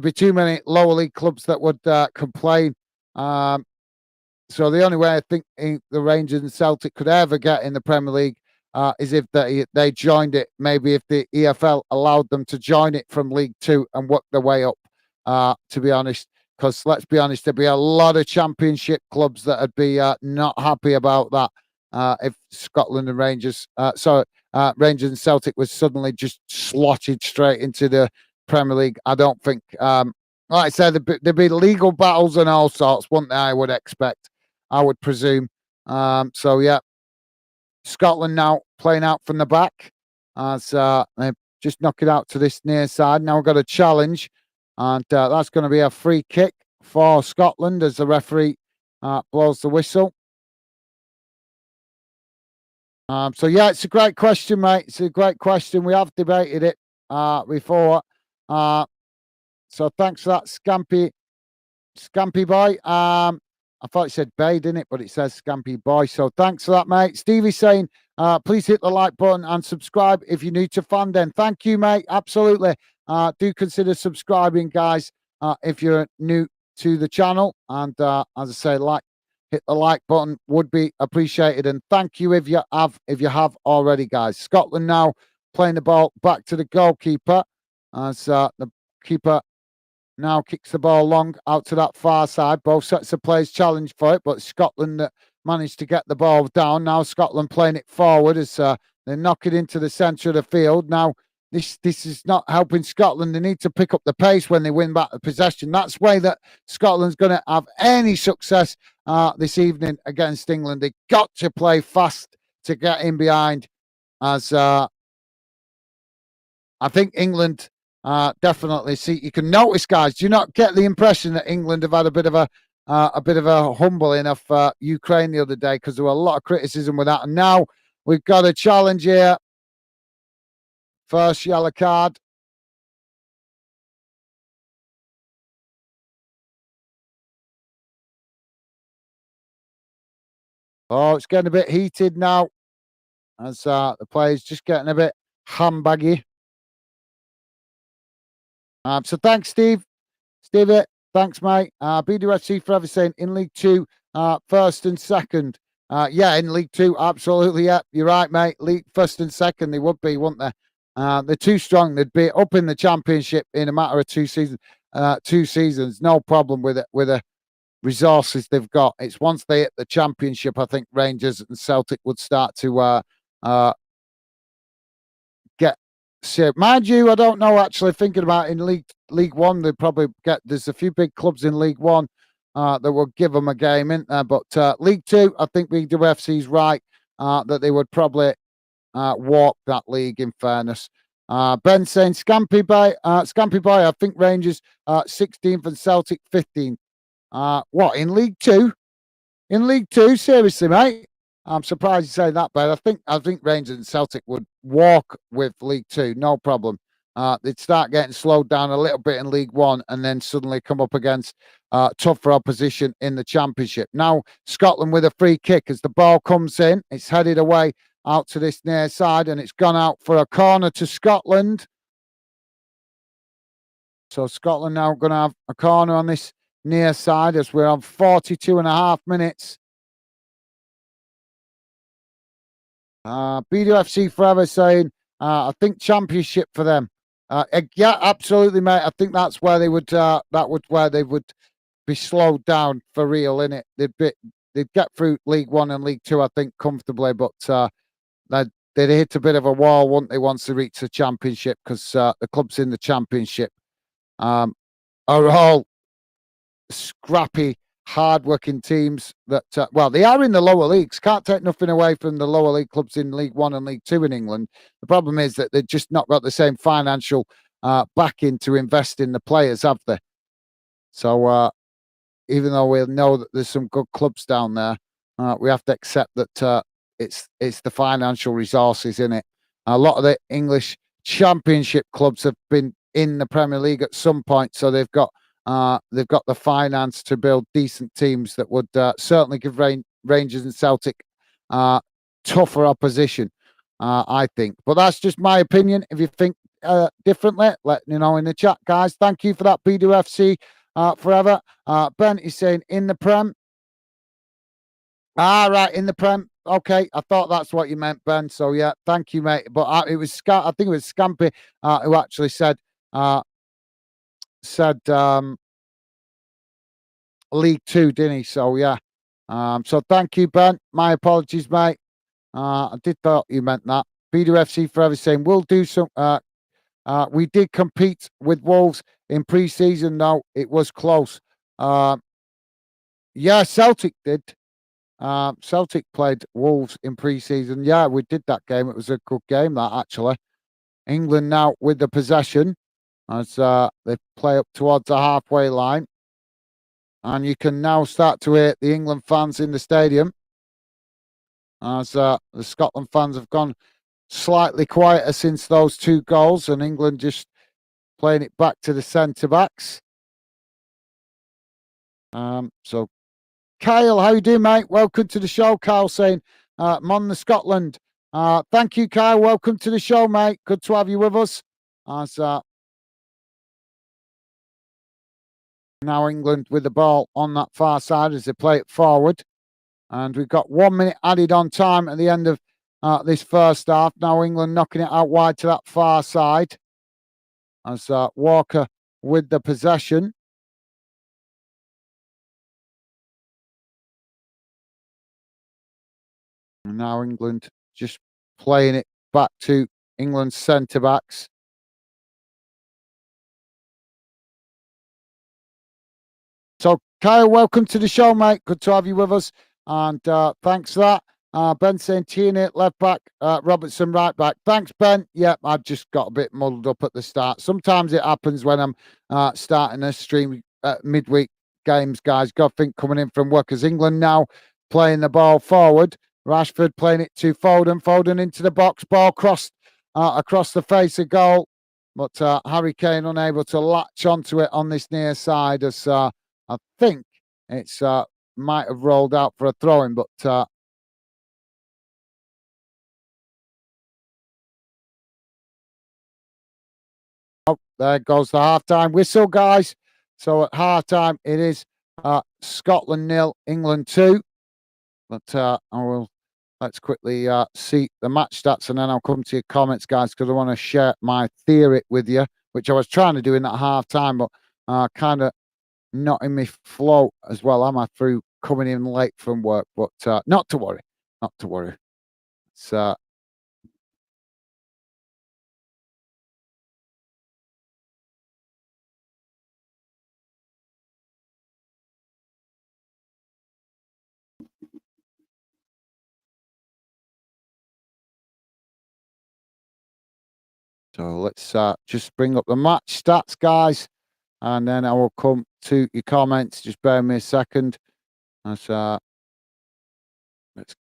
Speaker 1: be too many lower league clubs that would complain. So the only way I think the Rangers and Celtic could ever get in the Premier League is if they joined it. Maybe if the EFL allowed them to join it from League 2 and work their way up, to be honest. Because let's be honest, there'd be a lot of Championship clubs that would be not happy about that if Scotland and Rangers, Rangers and Celtic was suddenly just slotted straight into the Premier League. I don't think, like I said, there'd be legal battles and all sorts, wouldn't there? I would expect, I would presume. So yeah, Scotland now playing out from the back as they just knock it out to this near side. Now we've got a challenge. And that's going to be a free kick for Scotland as the referee blows the whistle. So, yeah, it's a great question, mate. It's a great question. We have debated it before. So thanks for that, Scampy boy. I thought it said Bay, didn't it? But it says Scampy Boy. So thanks for that, mate. Stevie's saying, please hit the like button and subscribe if you're new to Fandom. Thank you, mate. Absolutely. Do consider subscribing, guys, if you're new to the channel. And as I say, hit the like button would be appreciated. And thank you if you have already, guys. Scotland now playing the ball back to the goalkeeper as the keeper now kicks the ball long out to that far side. Both sets of players challenge for it, but Scotland managed to get the ball down. Now Scotland playing it forward as they knock it into the centre of the field. Now this is not helping Scotland. They need to pick up the pace when they win back the possession. That's the way that Scotland's going to have any success this evening against England. They got to play fast to get in behind as I think England definitely see. You can notice, guys. Do you not get the impression that England have had a bit of a humbling of Ukraine the other day because there were a lot of criticism with that, and now we've got a challenge here. First yellow card. Oh, it's getting a bit heated now as the players just getting a bit handbaggy. So thanks, Steve. Stevie, thanks, mate. BDFC Forever saying in League Two, first and second. Yeah, in League Two, absolutely. Yeah, you're right, mate. League first and second, they would be, wouldn't they? They're too strong. They'd be up in the Championship in a matter of 2 seasons. 2 seasons, no problem with it. With the resources they've got, it's once they hit the Championship, I think Rangers and Celtic would start to get. So, mind you, I don't know. Actually, thinking about in League One, they probably get. There's a few big clubs in League One that will give them a game in there. But League Two, I think BWFC's right that they would probably walk that league. In fairness, Ben saying Scampy Boy. I think Rangers 16th and Celtic 15th. What in League Two? In League Two, seriously, mate. I'm surprised you say that, but I think Rangers and Celtic would walk with League Two, no problem. They'd start getting slowed down a little bit in League One, and then suddenly come up against tougher opposition in the Championship. Now Scotland with a free kick as the ball comes in, it's headed away out to this near side, and it's gone out for a corner to Scotland. So Scotland now going to have a corner on this near side as we're on 42.5 minutes. BDFC Forever saying, I think Championship for them. Yeah, absolutely, mate. I think that's where they would. Where they would be slowed down for real, innit? They'd get through League One and League Two, I think, comfortably, but they'd hit a bit of a wall, wouldn't they, once they reach the Championship? Because the clubs in the Championship are all scrappy, hard-working teams that, well, they are in the lower leagues. Can't take nothing away from the lower league clubs in League One and League Two in England. The problem is that they've just not got the same financial backing to invest in the players, have they? So even though we know that there's some good clubs down there, we have to accept that it's the financial resources in it. A lot of the English Championship clubs have been in the Premier League at some point, so they've got the finance to build decent teams that would certainly give Rangers and Celtic tougher opposition, I think. But that's just my opinion. If you think differently, let me know in the chat, guys. Thank you for that, BDFC Forever. Ben is saying in the Prem. Right, in the Prem. Okay, I thought that's what you meant, Ben. So yeah, thank you, mate. But I think it was Scampy who actually said League Two, didn't he? So yeah. So thank you, Ben. My apologies, mate. I did thought you meant that. BDFC Forever saying we'll do some. We did compete with Wolves in pre-season. No, it was close. Yeah, Celtic did. Celtic played Wolves in pre-season. Yeah, we did that game. It was a good game, that actually. England now with the possession as they play up towards the halfway line. And you can now start to hear the England fans in the stadium as the Scotland fans have gone slightly quieter since those 2 goals, and England just playing it back to the centre-backs. So Kyle, how you doing, mate? Welcome to the show. Kyle saying, Mon the Scotland. Thank you, Kyle. Welcome to the show, mate. Good to have you with us. As now England with the ball on that far side as they play it forward. And we've got 1 minute added on time at the end of this first half. Now England knocking it out wide to that far side. As Walker with the possession. And now England just playing it back to England's centre-backs. So, Kyle, welcome to the show, mate. Good to have you with us. And thanks for that. Ben saying Tierney left back, Robertson right back. Thanks, Ben. Yep, I just got a bit muddled up at the start. Sometimes it happens when I'm starting a stream midweek games, guys. Got to think coming in from work as England now playing the ball forward. Rashford playing it to Foden. Foden into the box. Ball crossed across the face of goal. But Harry Kane unable to latch onto it on this near side as I think it's might have rolled out for a throw-in, but oh, there goes the half-time whistle, guys. So at half-time, it is Scotland 0, England 2. But let's quickly see the match stats, and then I'll come to your comments, guys, because I want to share my theory with you, which I was trying to do in that half-time, but kind of not in my flow as well, am I, through coming in late from work? But not to worry, not to worry. It's so let's just bring up the match stats, guys, and then I will come to your comments. Just bear me a second. Let's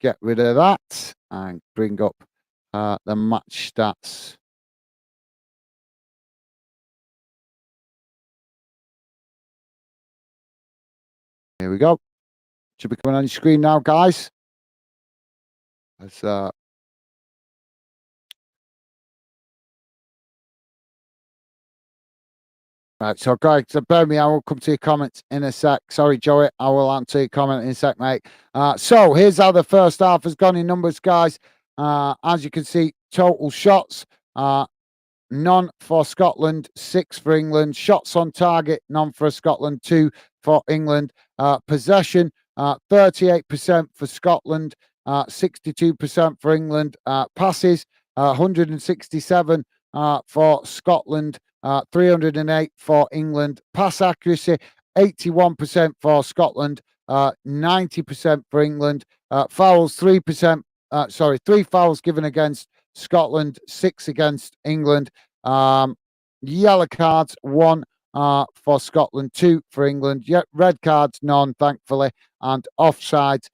Speaker 1: get rid of that and bring up the match stats. Here we go. Should be coming on your screen now, guys. Let's right, so guys, so bear me, I will come to your comments in a sec. Sorry, Joey, I will answer your comment in a sec, mate. So here's how the first half has gone in numbers, guys. As you can see, total shots, none for Scotland, 6 for England. Shots on target, none for Scotland, 2 for England. Possession, 38% for Scotland, 62% for England. Passes, 167 for Scotland, 308 for England. Pass accuracy, 81% for Scotland, 90% for England. Fouls, 3%. 3 fouls given against Scotland, 6 against England. Yellow cards, 1 for Scotland, 2 for England. Red cards, none, thankfully. And offsides,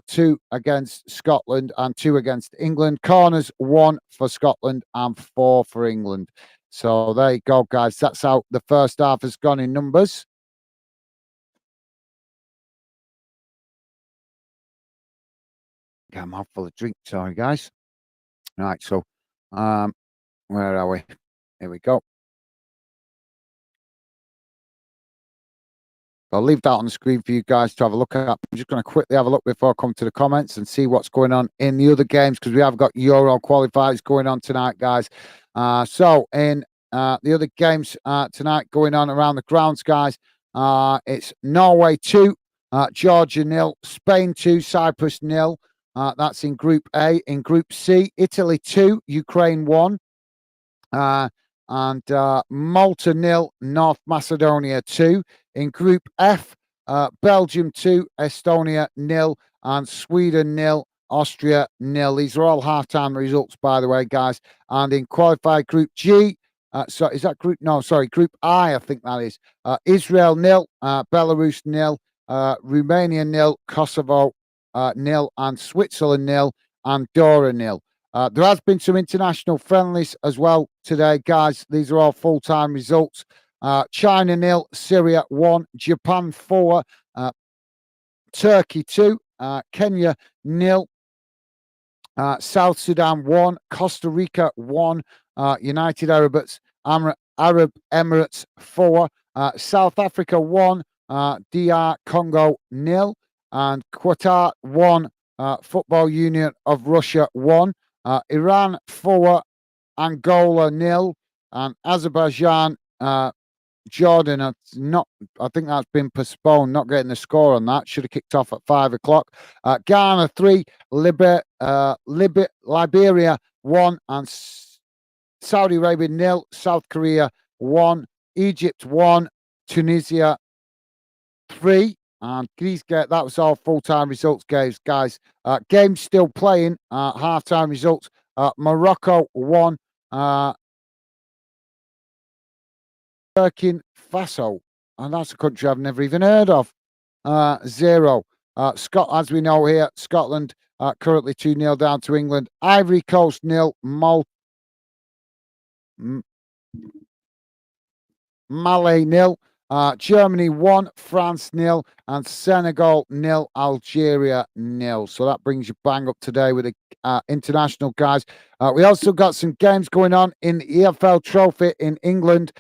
Speaker 1: 2 against Scotland and 2 against England. Corners, 1 for Scotland and 4 for England. So there you go, guys. That's how the first half has gone in numbers. Got a mouthful of drink, sorry, guys. Right, so where are we? Here we go. I'll leave that on the screen for you guys to have a look at. I'm just going to quickly have a look before I come to the comments and see what's going on in the other games, because we have got Euro qualifiers going on tonight, guys. So in the other games tonight going on around the grounds, guys, it's Norway 2, Georgia 0, Spain 2, Cyprus 0. That's in Group A. In Group C, Italy 2, Ukraine 1. And Malta 0, North Macedonia 2. In Group F, Belgium 2, Estonia 0, and Sweden 0, Austria 0. These are all half-time results, by the way, guys. And in qualified Group G, so is that Group? No, sorry, Group I think that is. Israel 0, Belarus 0, Romania 0, Kosovo 0, and Switzerland 0, Andorra 0. There has been some international friendlies as well today, guys. These are all full-time results. China 0, Syria 1, Japan 4, Turkey 2, Kenya 0, South Sudan 1, Costa Rica 1, United Arab Emirates 4, South Africa 1, DR Congo 0, and Qatar 1, Football Union of Russia 1, Iran 4, Angola 0, and Azerbaijan Jordan, I think that's been postponed, not getting the score on that. Should have kicked off at 5 o'clock. Ghana 3, Liberia 1, and Saudi Arabia 0, South Korea 1, Egypt 1, Tunisia 3. And that was all full-time results, guys. Games still playing, half-time results. Morocco 1, Burkina Faso, and that's a country I've never even heard of. 0. As we know here, Scotland currently 2-0 down to England. Ivory Coast 0, Mali 0, Germany 1, France 0, and Senegal 0, Algeria 0. So that brings you bang up today with the international guys. We also got some games going on in the EFL Trophy in England.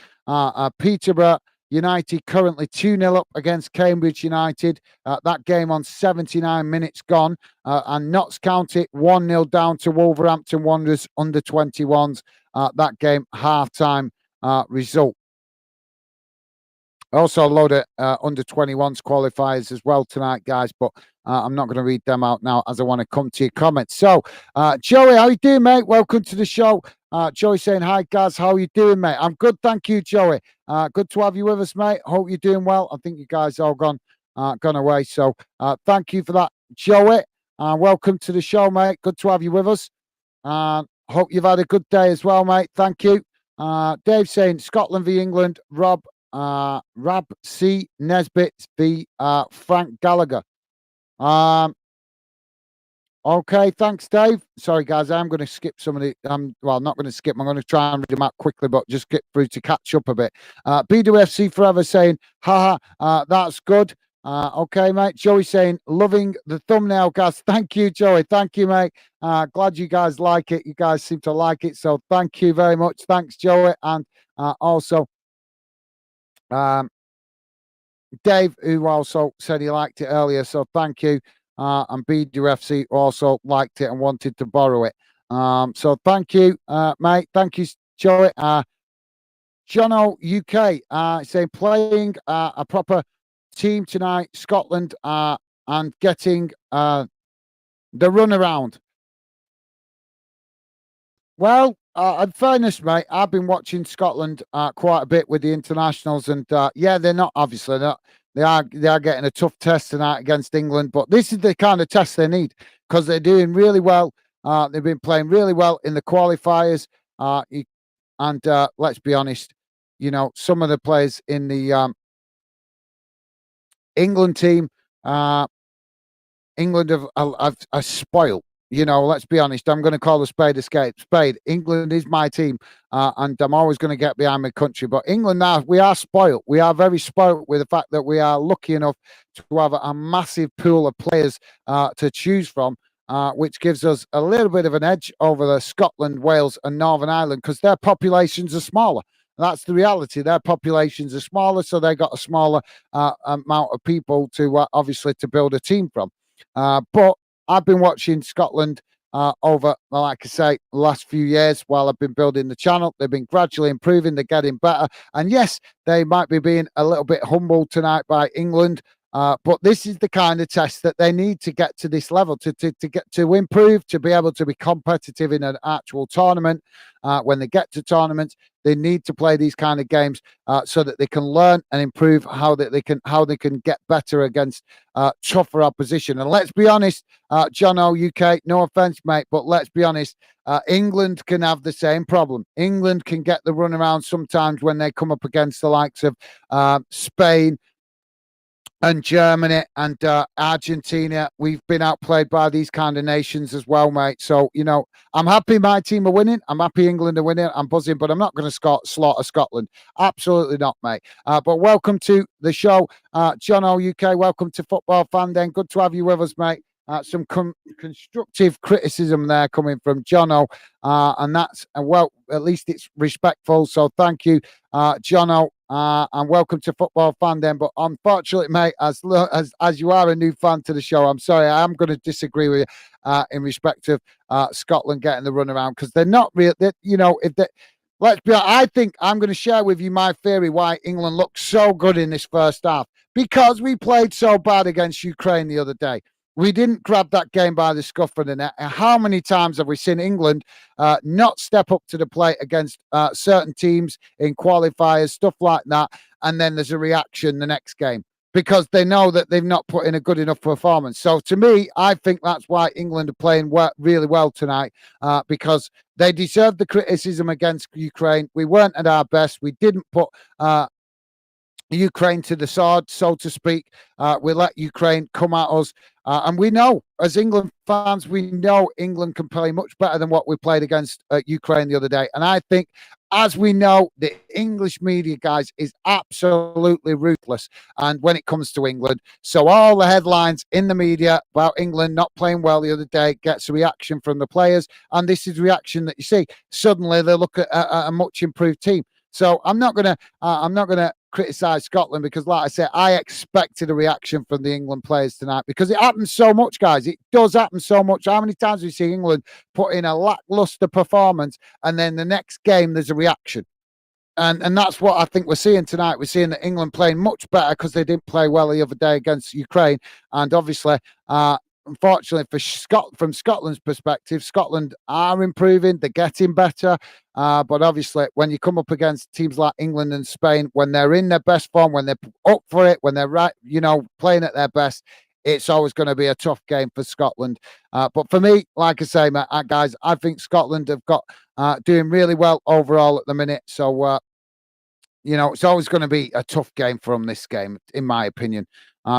Speaker 1: Peterborough United currently 2-0 up against Cambridge United. That game on 79 minutes gone. And Notts County 1-0 down to Wolverhampton Wanderers under 21s. That game half-time result. Also, a load of under 21s qualifiers as well tonight, guys, but I'm not going to read them out now as I want to come to your comments. So, Joey, how you doing, mate? Welcome to the show. Joey saying, hi, guys. How are you doing, mate? I'm good, thank you, Joey. Good to have you with us, mate. Hope you're doing well. I think you guys all gone away. So, thank you for that, Joey. Welcome to the show, mate. Good to have you with us. Hope you've had a good day as well, mate. Thank you. Dave saying, Scotland v England, Rab C. Nesbitt v Frank Gallagher. Okay, thanks, Dave. Sorry, guys, I'm going to skip some of the. Well, not going to skip. I'm going to try and read them out quickly, but just get through to catch up a bit. BWFC Forever saying, haha, that's good. Okay, mate. Joey saying, loving the thumbnail, guys. Thank you, Joey. Thank you, mate. Glad you guys like it. You guys seem to like it. So thank you very much. Thanks, Joey. And also, Dave, who also said he liked it earlier, so thank you. And BWFC also liked it and wanted to borrow it. So thank you, mate. Thank you, Joey. Jono UK saying playing a proper team tonight, Scotland, and getting the runaround. Well, in fairness, mate, I've been watching Scotland quite a bit with the internationals, and yeah, they're not obviously not. They are getting a tough test tonight against England, but this is the kind of test they need because they're doing really well. They've been playing really well in the qualifiers, and let's be honest, you know, some of the players in the England team, England have spoiled. You know, let's be honest. I'm going to call a spade a spade. England is my team, and I'm always going to get behind my country. But England now, we are spoiled. We are very spoiled with the fact that we are lucky enough to have a massive pool of players to choose from, which gives us a little bit of an edge over the Scotland, Wales, and Northern Ireland because their populations are smaller. That's the reality. Their populations are smaller, so they got a smaller amount of people to obviously to build a team from. But I've been watching Scotland over, like I say, the last few years while I've been building the channel. They've been gradually improving. They're getting better. And yes, they might be being a little bit humbled tonight by England. But this is the kind of test that they need to get to this level, to get to improve, to be able to be competitive in an actual tournament. When they get to tournaments, they need to play these kind of games so that they can learn and improve how they can get better against tougher opposition. And let's be honest, Jono UK, no offense, mate, but let's be honest, England can have the same problem. England can get the runaround sometimes when they come up against the likes of Spain, and Germany and Argentina. We've been outplayed by these kind of nations as well, mate. So, I'm happy my team are winning. I'm happy England are winning. I'm buzzing, but I'm not going to slaughter Scotland. Absolutely not, mate. But welcome to the show, John O UK. Welcome to Football Fan Den. Good to have you with us, mate. Some constructive criticism there coming from Jono, and that's well, at least it's respectful. So thank you, Jono, and welcome to Football Fan Den. But unfortunately, mate, as you are a new fan to the show, I'm sorry, I am going to disagree with you in respect of Scotland getting the runaround because they're not real. If they let's be honest, I think I'm going to share with you my theory why England looked so good in this first half because we played so bad against Ukraine the other day. We didn't grab that game by the scruff of the neck. And how many times have we seen England not step up to the plate against certain teams in qualifiers, stuff like that, and then there's a reaction the next game because they know that they've not put in a good enough performance. So to me, I think that's why England are playing really well tonight because they deserved the criticism against Ukraine. We weren't at our best. We didn't put Ukraine to the sword, so to speak. We let Ukraine come at us. And we know, as England fans, we know England can play much better than what we played against Ukraine the other day. And I think, as we know, the English media, guys, is absolutely ruthless. And when it comes to England, so all the headlines in the media about England not playing well the other day gets a reaction from the players. And this is the reaction that you see. Suddenly they look at a much improved team. So I'm not gonna criticize Scotland because, like I said, I expected a reaction from the England players tonight because it happens so much, guys. It does happen so much. How many times we see England put in a lackluster performance and then the next game there's a reaction? And that's what I think we're seeing tonight. We're seeing that England playing much better because they didn't play well the other day against Ukraine. And obviously, unfortunately, from Scotland's perspective, Scotland are improving. They're getting better. But obviously, when you come up against teams like England and Spain, when they're in their best form, when they're up for it, when they're playing at their best, it's always going to be a tough game for Scotland. But for me, like I say, guys, I think Scotland have got doing really well overall at the minute. So it's always going to be a tough game for them, this game, in my opinion.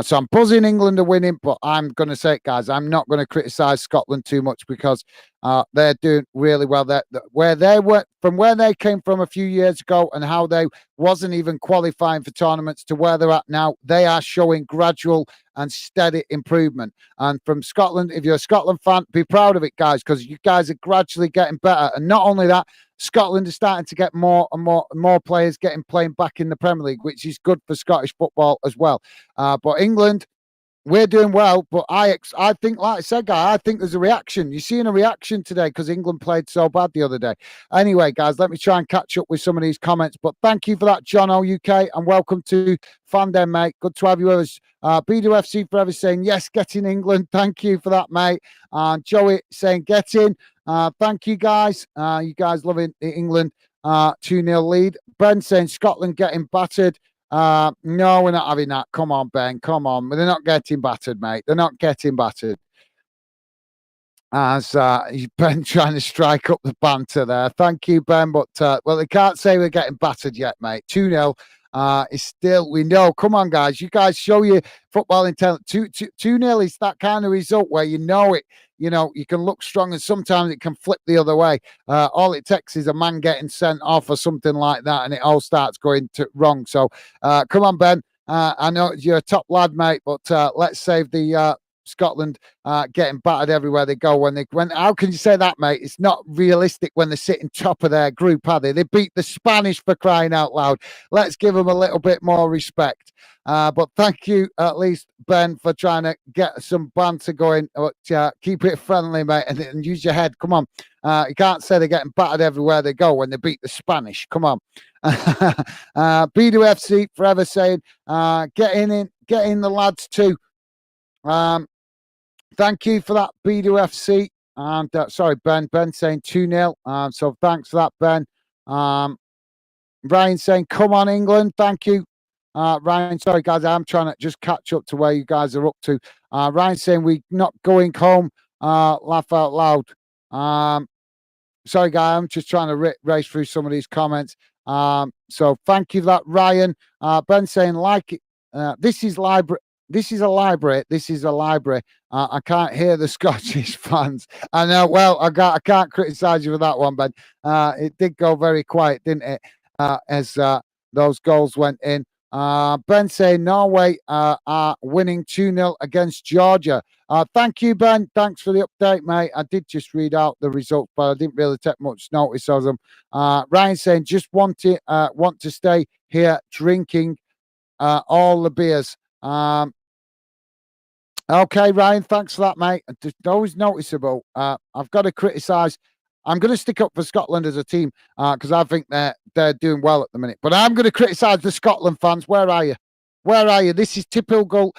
Speaker 1: So I'm buzzing England are winning, but I'm going to say it, guys, I'm not going to criticise Scotland too much because they're doing really well. Where they came from a few years ago and how they wasn't even qualifying for tournaments to where they're at now, they are showing gradual and steady improvement. And from Scotland, if you're a Scotland fan, be proud of it, guys, because you guys are gradually getting better. And not only that, Scotland is starting to get more and more players playing back in the Premier League, which is good for Scottish football as well. But England, we're doing well, but I think, like I said, guys, I think there's a reaction. You're seeing a reaction today because England played so bad the other day. Anyway, guys, let me try and catch up with some of these comments. But thank you for that, John O UK, and welcome to Fan Den, mate. Good to have you with us. BWFC Forever saying, yes, get in England. Thank you for that, mate. And Joey saying, get in. Thank you, guys. You guys loving England 2-0 lead. Ben saying, Scotland getting battered. No, we're not having that. Come on, Ben. Come on. They're not getting battered, mate. They're not getting battered. As Ben trying to strike up the banter there. Thank you, Ben. But, well, they can't say we're getting battered yet, mate. 2-0 is still, we know. Come on, guys. You guys show your football intelligence. 2-0 is that kind of result where you know it. You can look strong and sometimes it can flip the other way. All it takes is a man getting sent off or something like that and it all starts going wrong. So come on, Ben. I know you're a top lad, mate, but let's save the Scotland getting battered everywhere they go. How can you say that, mate? It's not realistic when they're sitting top of their group, are they? They beat the Spanish, for crying out loud. Let's give them a little bit more respect. But thank you, at least, Ben, for trying to get some banter going. But keep it friendly, mate, and use your head. Come on. You can't say they're getting battered everywhere they go when they beat the Spanish. Come on. BWFC forever saying, get in the lads too. Thank you for that, BWFC. And sorry, Ben saying 2-0. So thanks for that, Ben. Ryan saying, come on, England. Thank you. Ryan, sorry, guys, I'm trying to just catch up to where you guys are up to. Ryan saying, we're not going home. Laugh out loud. Sorry, guys, I'm just trying to race through some of these comments. So thank you for that, Ryan. Ben saying, like it. This is library. this is a library. This is a library. I can't hear the Scottish fans. I know. Well, I can't criticise you for that one, but it did go very quiet, didn't it? As those goals went in. Ben saying Norway are winning 2-0 against Georgia. Thank you, Ben. Thanks for the update, mate. I did just read out the results, but I didn't really take much notice of them. Ryan saying just want to stay here drinking all the beers. Okay, Ryan, thanks for that, mate. It's always noticeable. I've got to criticise. I'm going to stick up for Scotland as a team because I think they're doing well at the minute. But I'm going to criticise the Scotland fans. Where are you? Where are you? This is typical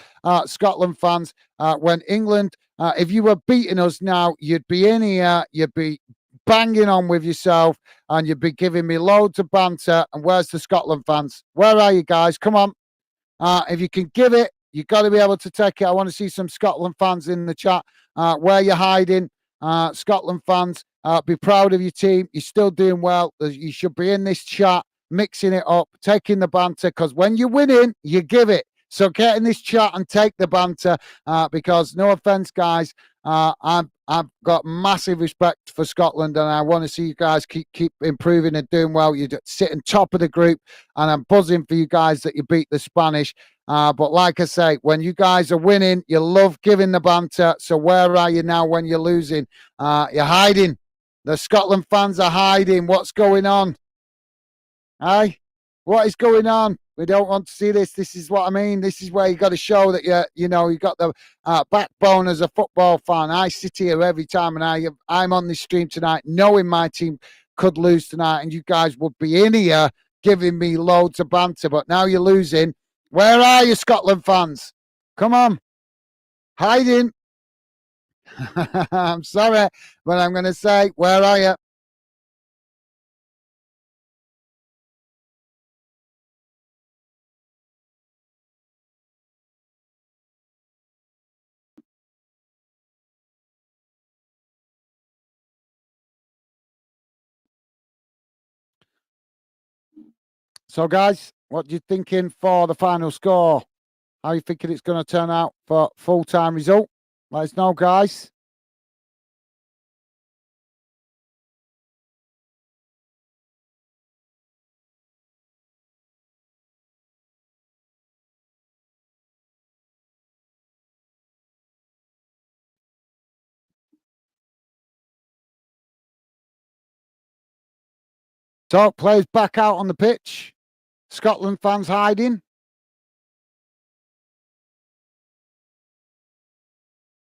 Speaker 1: Scotland fans. When England, if you were beating us now, you'd be in here, you'd be banging on with yourself, and you'd be giving me loads of banter. And where's the Scotland fans? Where are you guys? Come on. If you can give it, you've got to be able to take it. I want to see some Scotland fans in the chat. Where you're hiding, Scotland fans, be proud of your team. You're still doing well. You should be in this chat, mixing it up, taking the banter, because when you're winning, you give it. So get in this chat and take the banter because, no offense, guys, I've got massive respect for Scotland, and I want to see you guys keep improving and doing well. You're sitting top of the group, and I'm buzzing for you guys that you beat the Spanish. But like I say, when you guys are winning, you love giving the banter. So where are you now when you're losing? You're hiding. The Scotland fans are hiding. What's going on? Aye? What is going on? We don't want to see this. This is what I mean. This is where you got to show that you got the backbone as a football fan. I sit here every time, and I'm on this stream tonight, knowing my team could lose tonight, and you guys would be in here giving me loads of banter. But now you're losing. Where are you, Scotland fans? Come on, hiding. I'm sorry, but I'm going to say, where are you? So, guys, what are you thinking for the final score? How are you thinking it's going to turn out for full-time result? Let us know, guys. So, players back out on the pitch. Scotland fans hiding.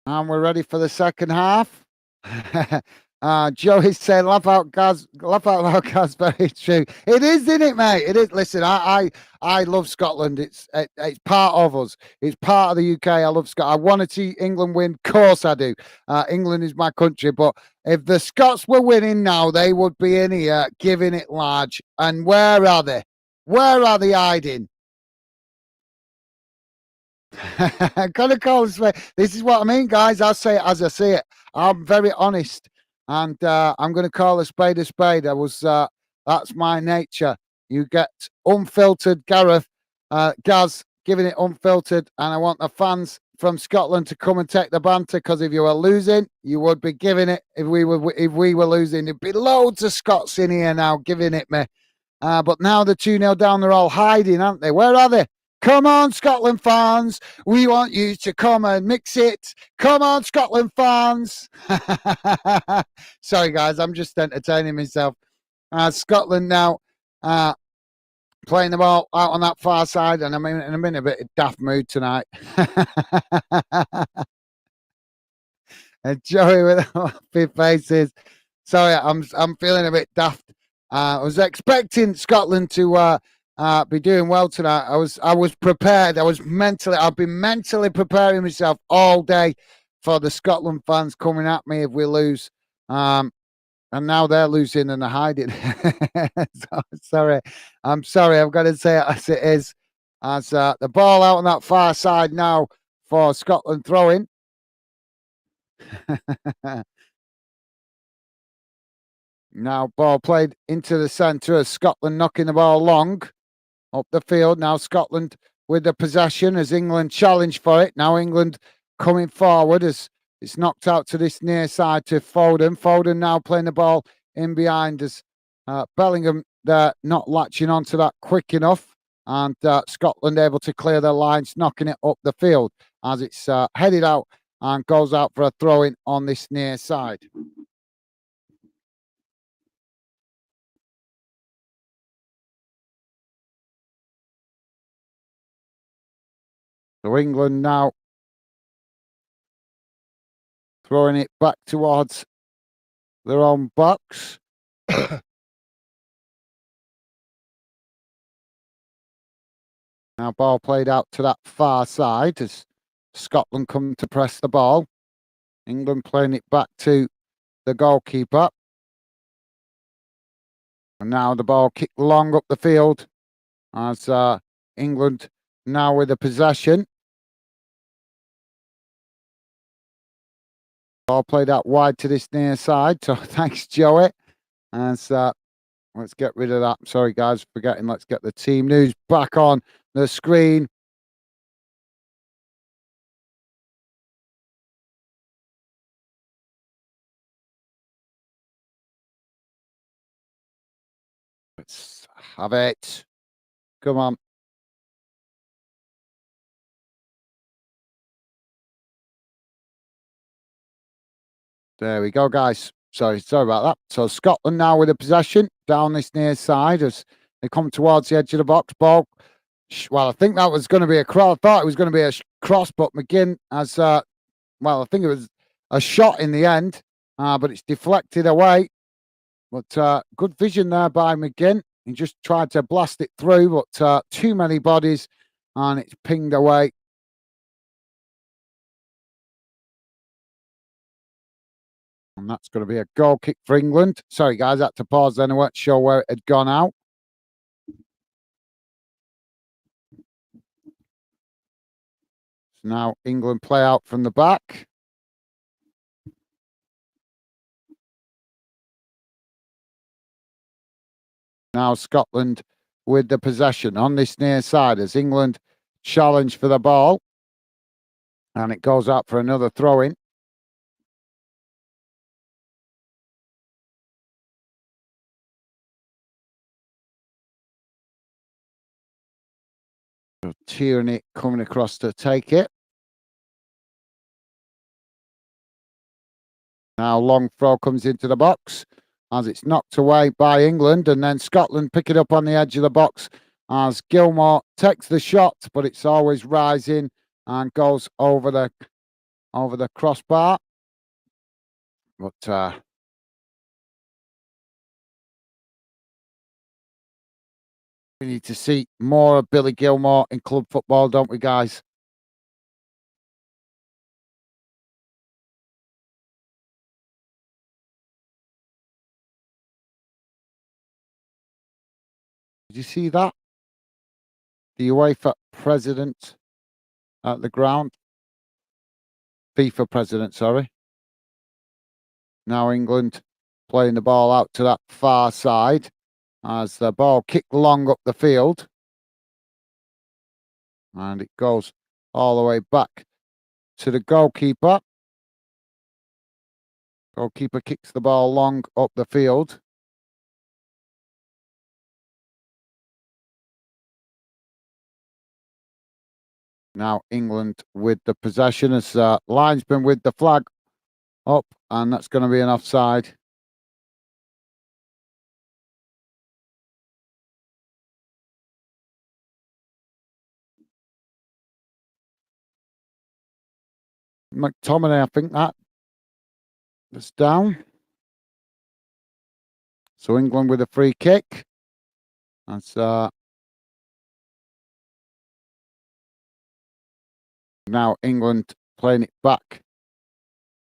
Speaker 1: And we're ready for the second half. Joey said, "Laugh out, Gaz. Laugh out loud, Gaz." Very true. It is, isn't it, mate? It is. Listen, I love Scotland. It's part of us. It's part of the UK. I love Scotland. I want to see England win. Of course, I do. England is my country. But if the Scots were winning now, they would be in here giving it large. And where are they? Where are they hiding? Gotta call this. This is what I mean, guys. I'll say it as I see it. I'm very honest, and I'm going to call a spade a spade. That's my nature. You get unfiltered, Gareth, Gaz, giving it unfiltered, and I want the fans from Scotland to come and take the banter. Because if you were losing, you would be giving it. If we were losing, there'd be loads of Scots in here now giving it me. But now the 2-0 down, they're all hiding, aren't they? Where are they? Come on, Scotland fans. We want you to come and mix it. Come on, Scotland fans. Sorry, guys. I'm just entertaining myself. Scotland now playing the ball out on that far side, and I'm in a bit of daft mood tonight. And Joey with happy faces. Sorry, I'm feeling a bit daft. I was expecting Scotland to be doing well tonight. I was prepared. I've been mentally preparing myself all day for the Scotland fans coming at me if we lose. And now they're losing and they're hiding. Sorry. I'm sorry. I've got to say it as it is. As the ball out on that far side now for Scotland throwing. Now ball played into the centre of Scotland, knocking the ball long up the field. Now Scotland with the possession as England challenge for it. Now England coming forward as it's knocked out to this near side to Foden. Foden now playing the ball in behind as Bellingham there not latching onto that quick enough. And Scotland able to clear their lines, knocking it up the field as it's headed out and goes out for a throw-in on this near side. So England now throwing it back towards their own box. Now ball played out to that far side as Scotland come to press the ball. England playing it back to the goalkeeper. And now the ball kicked long up the field as England now with the possession. Ball played out wide to this near side. So thanks, Joey. And let's get rid of that. Sorry, guys, forgetting. Let's get the team news back on the screen. Let's have it. Come on. There we go, guys. Sorry about that. So Scotland now with the possession down this near side as they come towards the edge of the box. Ball. Well, I think that was going to be a cross. I thought it was going to be a cross, but McGinn has, I think it was a shot in the end, but it's deflected away. But good vision there by McGinn. He just tried to blast it through, but too many bodies, and it's pinged away. And that's going to be a goal kick for England. Sorry, guys, I had to pause then. I weren't sure where it had gone out. So now England play out from the back. Now Scotland with the possession on this near side as England challenge for the ball. And it goes out for another throw-in. So Tierney coming across to take it. Now long throw comes into the box as it's knocked away by England, and then Scotland pick it up on the edge of the box as Gilmour takes the shot, but it's always rising and goes over the crossbar. But we need to see more of Billy Gilmour in club football, don't we, guys? Did you see that? The UEFA president at the ground. FIFA president, sorry. Now England playing the ball out to that far side as the ball kicked long up the field. And it goes all the way back to the goalkeeper. Goalkeeper kicks the ball long up the field. Now England with the possession as linesman with the flag up, and that's going to be an offside. McTominay, I think that's down. So England with a free kick. That's now England playing it back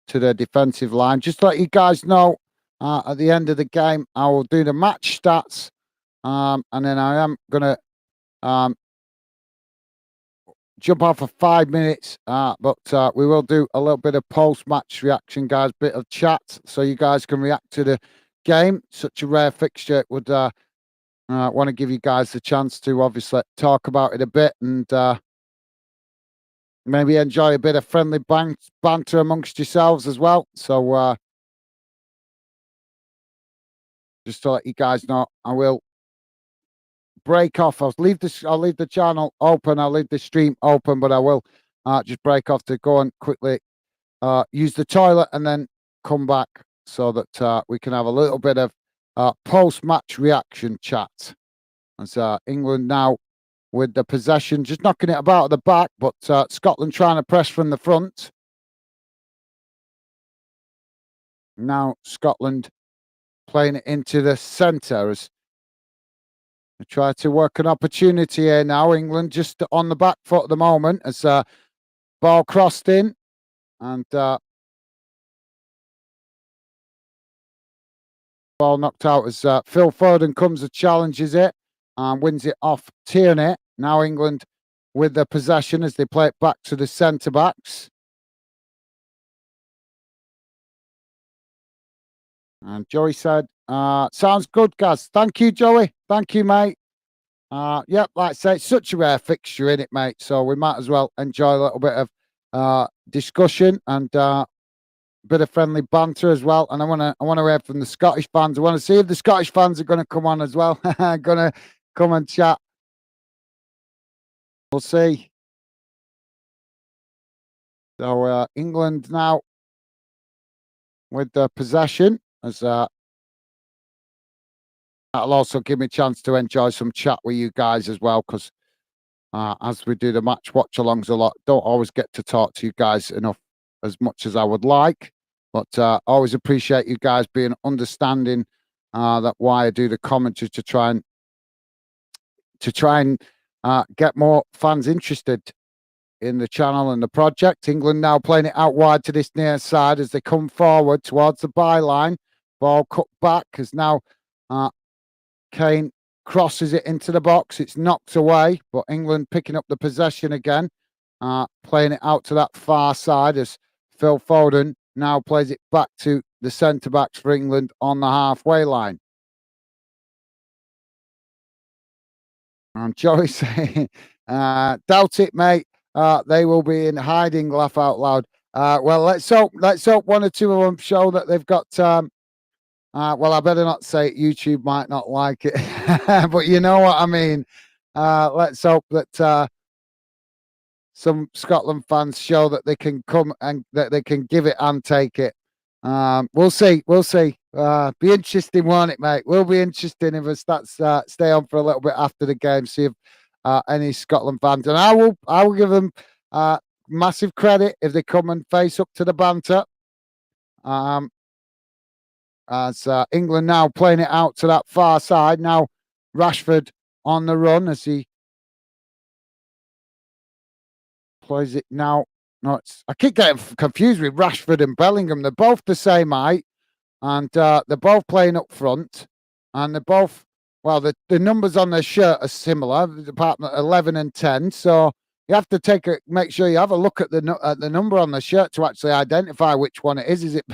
Speaker 1: to the defensive line. Just to let you guys know, at the end of the game, I will do the match stats, and then I am going to jump off for 5 minutes, but we will do a little bit of post-match reaction, guys, bit of chat, so you guys can react to the game. Such a rare fixture. It would I want to give you guys the chance to obviously talk about it a bit and maybe enjoy a bit of friendly banter amongst yourselves as well. So just to let you guys know, I will break off. I'll leave the channel open. I'll leave the stream open, but I will just break off to go and quickly use the toilet and then come back so that we can have a little bit of post-match reaction chat. As England now with the possession, just knocking it about at the back, but Scotland trying to press from the front. Now Scotland playing it into the centre as they try to work an opportunity here now. England just on the back foot at the moment as ball crossed in and ball knocked out as Phil Foden comes and challenges it and wins it off Tierney. Now England with the possession as they play it back to the centre backs. And Joey said, sounds good, Gaz. Thank you, Joey. Thank you, mate. Yep, like I say, it's such a rare fixture, in it, mate? So we might as well enjoy a little bit of discussion and bit of friendly banter as well. And I want to hear from the Scottish fans. I want to see if the Scottish fans are going to come on as well. Going to come and chat. We'll see. So England now with the possession as that'll also give me a chance to enjoy some chat with you guys as well, because as we do the match watch alongs a lot, don't always get to talk to you guys enough as much as I would like, but always appreciate you guys being understanding that why I do the commentary to try and get more fans interested in the channel and the project. England now playing it out wide to this near side as they come forward towards the byline. Ball cut back as now Kane crosses it into the box. It's knocked away, but England picking up the possession again, playing it out to that far side as Phil Foden now plays it back to the centre backs for England on the halfway line. And Joey saying, doubt it, mate. They will be in hiding, laugh out loud. Well, let's hope one or two of them show that they've got well, I better not say it. YouTube might not like it, but you know what I mean. Let's hope that some Scotland fans show that they can come and that they can give it and take it. We'll see. We'll see. Be interesting, won't it, mate? Will be interesting if us stay on for a little bit after the game. See if any Scotland fans, and I will give them massive credit if they come and face up to the banter. As England now playing it out to that far side. Now Rashford on the run as he plays it now. No, I keep getting confused with Rashford and Bellingham. They're both the same height, and they're both playing up front, and they're both, well, the numbers on their shirt are similar, apart from 11 and 10. So you have to make sure you have a look at the number on the shirt to actually identify which one it is. Is it?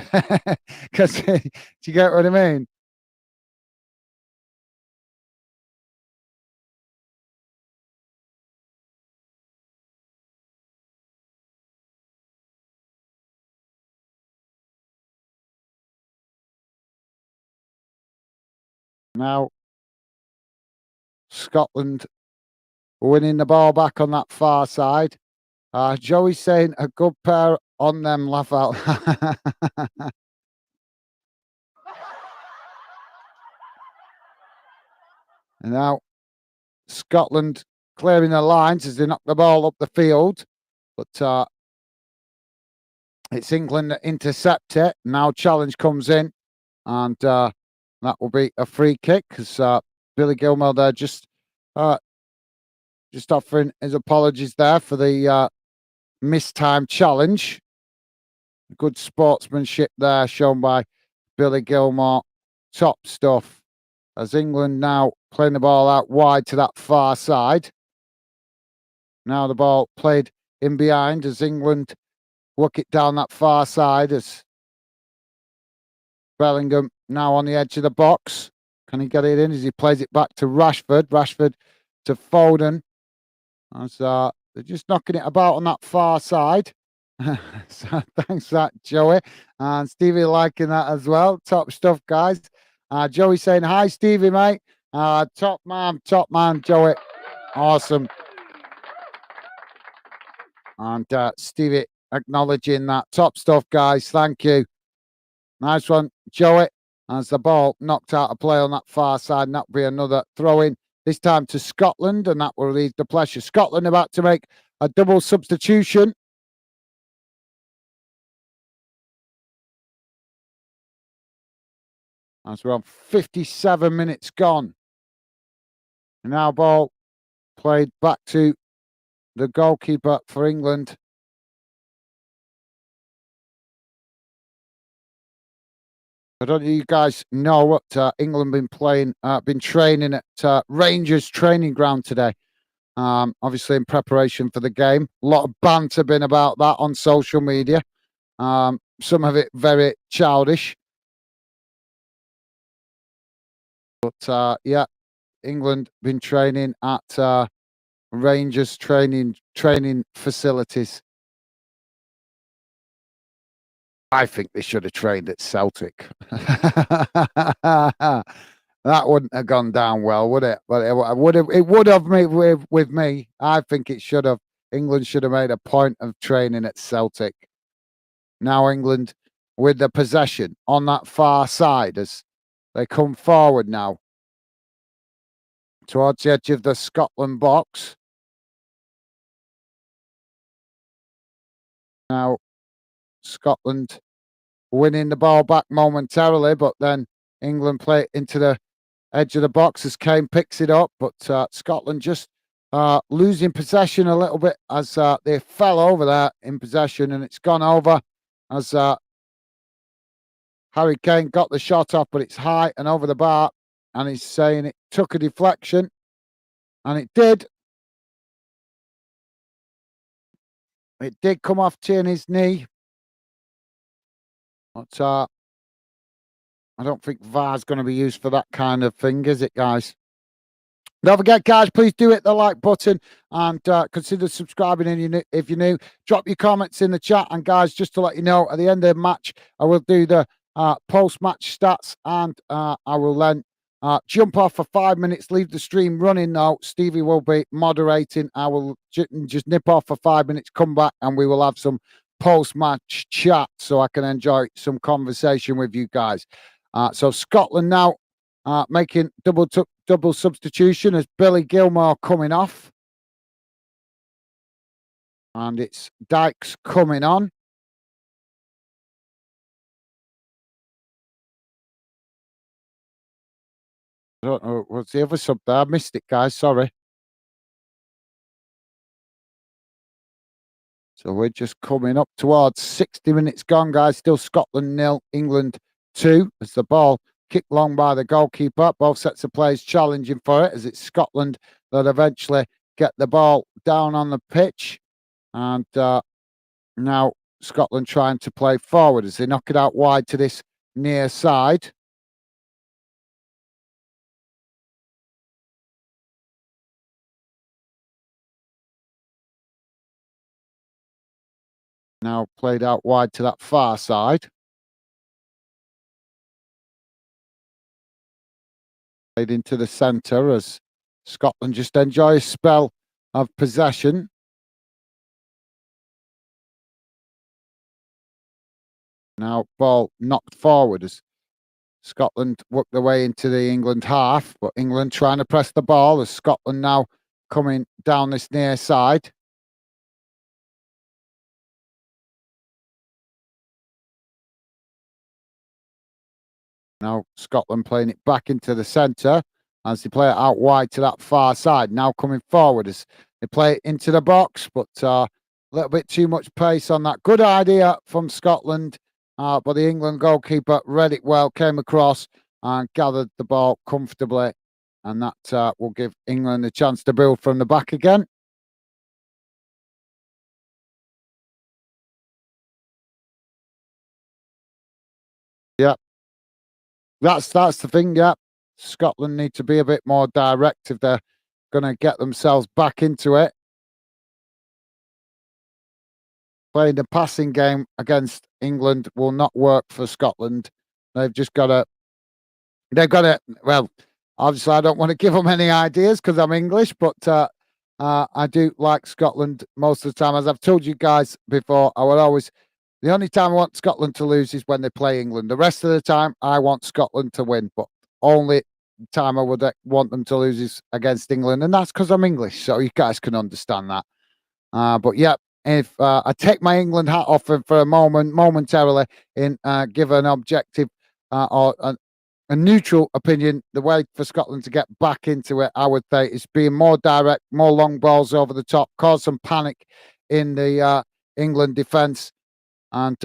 Speaker 1: Because do you get what I mean? Now Scotland winning the ball back on that far side. Joey's saying a good pair on them, laugh out. And now Scotland clearing the lines as they knock the ball up the field. But it's England that intercept it. Now challenge comes in. And that will be a free kick because Billy Gilmore there just offering his apologies there for the mistimed challenge. Good sportsmanship there shown by Billy Gilmore. Top stuff. As England now playing the ball out wide to that far side. Now the ball played in behind as England work it down that far side as Bellingham now on the edge of the box. Can he get it in as he plays it back to Rashford? Rashford to Foden. As they're just knocking it about on that far side. So thanks for that, Joey. And Stevie liking that as well. Top stuff, guys. Joey saying, hi, Stevie, mate. Top man, Joey. Awesome. And Stevie acknowledging that. Top stuff, guys. Thank you. Nice one, Joey. As the ball knocked out of play on that far side, and that'll be another throw in, this time to Scotland, and that will lead the pleasure. Scotland about to make a double substitution. As we're on 57 minutes gone. And now ball played back to the goalkeeper for England. I don't know if you guys know what England been training at Rangers training ground today. Obviously in preparation for the game. A lot of banter been about that on social media. Some of it very childish. But yeah, England been training at Rangers training facilities. I think they should have trained at Celtic. That wouldn't have gone down well, would it? But it would have. It would have with me. I think it should have. England should have made a point of training at Celtic. Now England with the possession on that far side as they come forward now towards the edge of the Scotland box. Now Scotland winning the ball back momentarily, but then England play it into the edge of the box as Kane picks it up. But Scotland just losing possession a little bit as they fell over there in possession, and it's gone over as Harry Kane got the shot off, but it's high and over the bar, and he's saying it took a deflection, and it did. It did come off Tierney's knee, but I don't think VAR's going to be used for that kind of thing, is it, guys? Don't forget, guys, please do hit the like button and consider subscribing if you're new. Drop your comments in the chat. And, guys, just to let you know, at the end of the match, I will do the post-match stats, and I will then jump off for 5 minutes, leave the stream running now. Stevie will be moderating. I will just nip off for 5 minutes, come back, and we will have some post-match chat so I can enjoy some conversation with you guys. So Scotland now making double substitution as Billy Gilmore coming off. And it's Dykes coming on. I don't know what's the other sub there. I missed it, guys. Sorry. So we're just coming up towards 60 minutes gone, guys. Still Scotland 0, England 2 as the ball kicked long by the goalkeeper. Both sets of players challenging for it as it's Scotland that eventually get the ball down on the pitch. And now Scotland trying to play forward as they knock it out wide to this near side. Now played out wide to that far side. Played into the centre as Scotland just enjoy a spell of possession. Now ball knocked forward as Scotland work their way into the England half, but England trying to press the ball as Scotland now coming down this near side. Now Scotland playing it back into the centre as they play it out wide to that far side. Now coming forward as they play it into the box, but a little bit too much pace on that. Good idea from Scotland, but the England goalkeeper read it well, came across and gathered the ball comfortably. And that will give England a chance to build from the back again. Yeah. That's the thing, yeah. Scotland need to be a bit more direct if they're going to get themselves back into it. Playing the passing game against England will not work for Scotland. They've just got to. They've got to. Well, obviously, I don't want to give them any ideas because I'm English, but I do like Scotland most of the time. As I've told you guys before, I would always. The only time I want Scotland to lose is when they play England. The rest of the time, I want Scotland to win, but only time I would want them to lose is against England, and that's because I'm English. So you guys can understand that. But yeah, if I take my England hat off for a moment, momentarily, and give an objective or a neutral opinion, the way for Scotland to get back into it, I would say, is being more direct, more long balls over the top, cause some panic in the England defence, and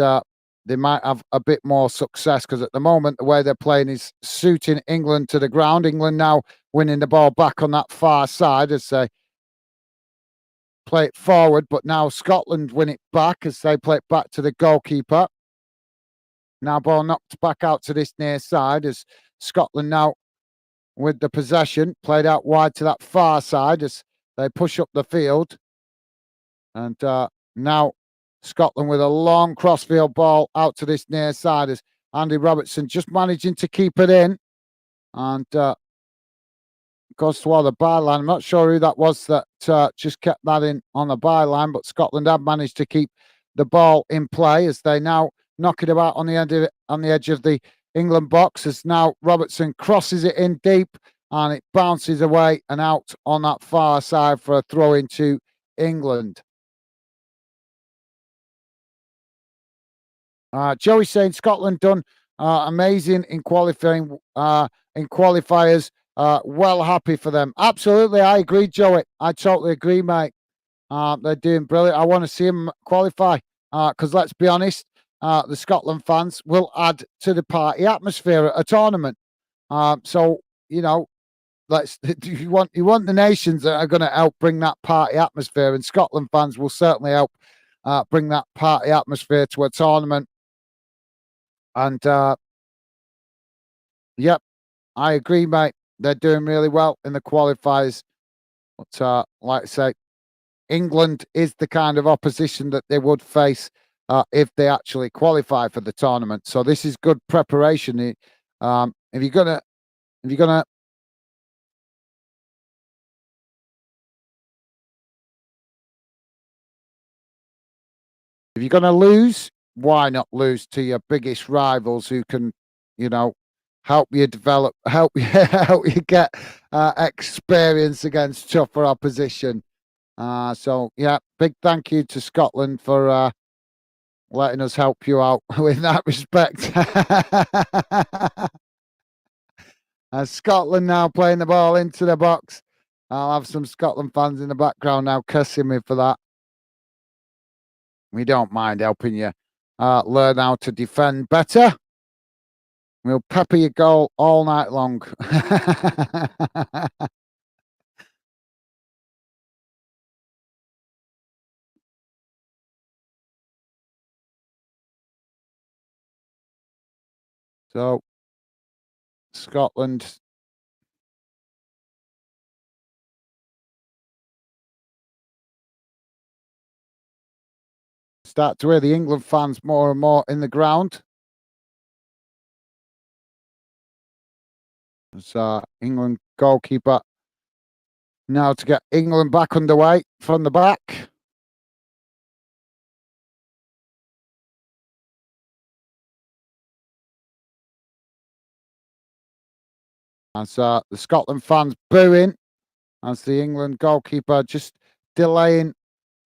Speaker 1: they might have a bit more success because at the moment, the way they're playing is suiting England to the ground. England now winning the ball back on that far side as they play it forward, but now Scotland win it back as they play it back to the goalkeeper. Now ball knocked back out to this near side as Scotland now with the possession, played out wide to that far side as they push up the field. And now Scotland with a long crossfield ball out to this near side as Andy Robertson just managing to keep it in. And goes toward the byline. I'm not sure who that was that just kept that in on the byline, but Scotland have managed to keep the ball in play as they now knock it about on the end of it, on the edge of the England box. As now Robertson crosses it in deep and it bounces away and out on that far side for a throw into England. Joey saying Scotland done amazing in qualifying in qualifiers. Well, happy for them. Absolutely, I agree, Joey. I totally agree, mate. They're doing brilliant. I want to see them qualify because let's be honest, the Scotland fans will add to the party atmosphere at a tournament. So you know, let's you want the nations that are going to help bring that party atmosphere, and Scotland fans will certainly help bring that party atmosphere to a tournament. And yep, I agree, mate. They're doing really well in the qualifiers. But like I say, England is the kind of opposition that they would face if they actually qualify for the tournament. So this is good preparation. If you're gonna lose, why not lose to your biggest rivals who can, you know, help you develop, help you help you get experience against tougher opposition. So yeah, big thank you to Scotland for letting us help you out with that respect. Scotland now playing the ball into the box. I'll have some Scotland fans in the background now cussing me for that. We don't mind helping you learn how to defend better. We'll pepper your goal all night long. So, Scotland. Start to hear the England fans more and more in the ground. It's England goalkeeper now to get England back underway from the back. As the Scotland fans booing as the England goalkeeper just delaying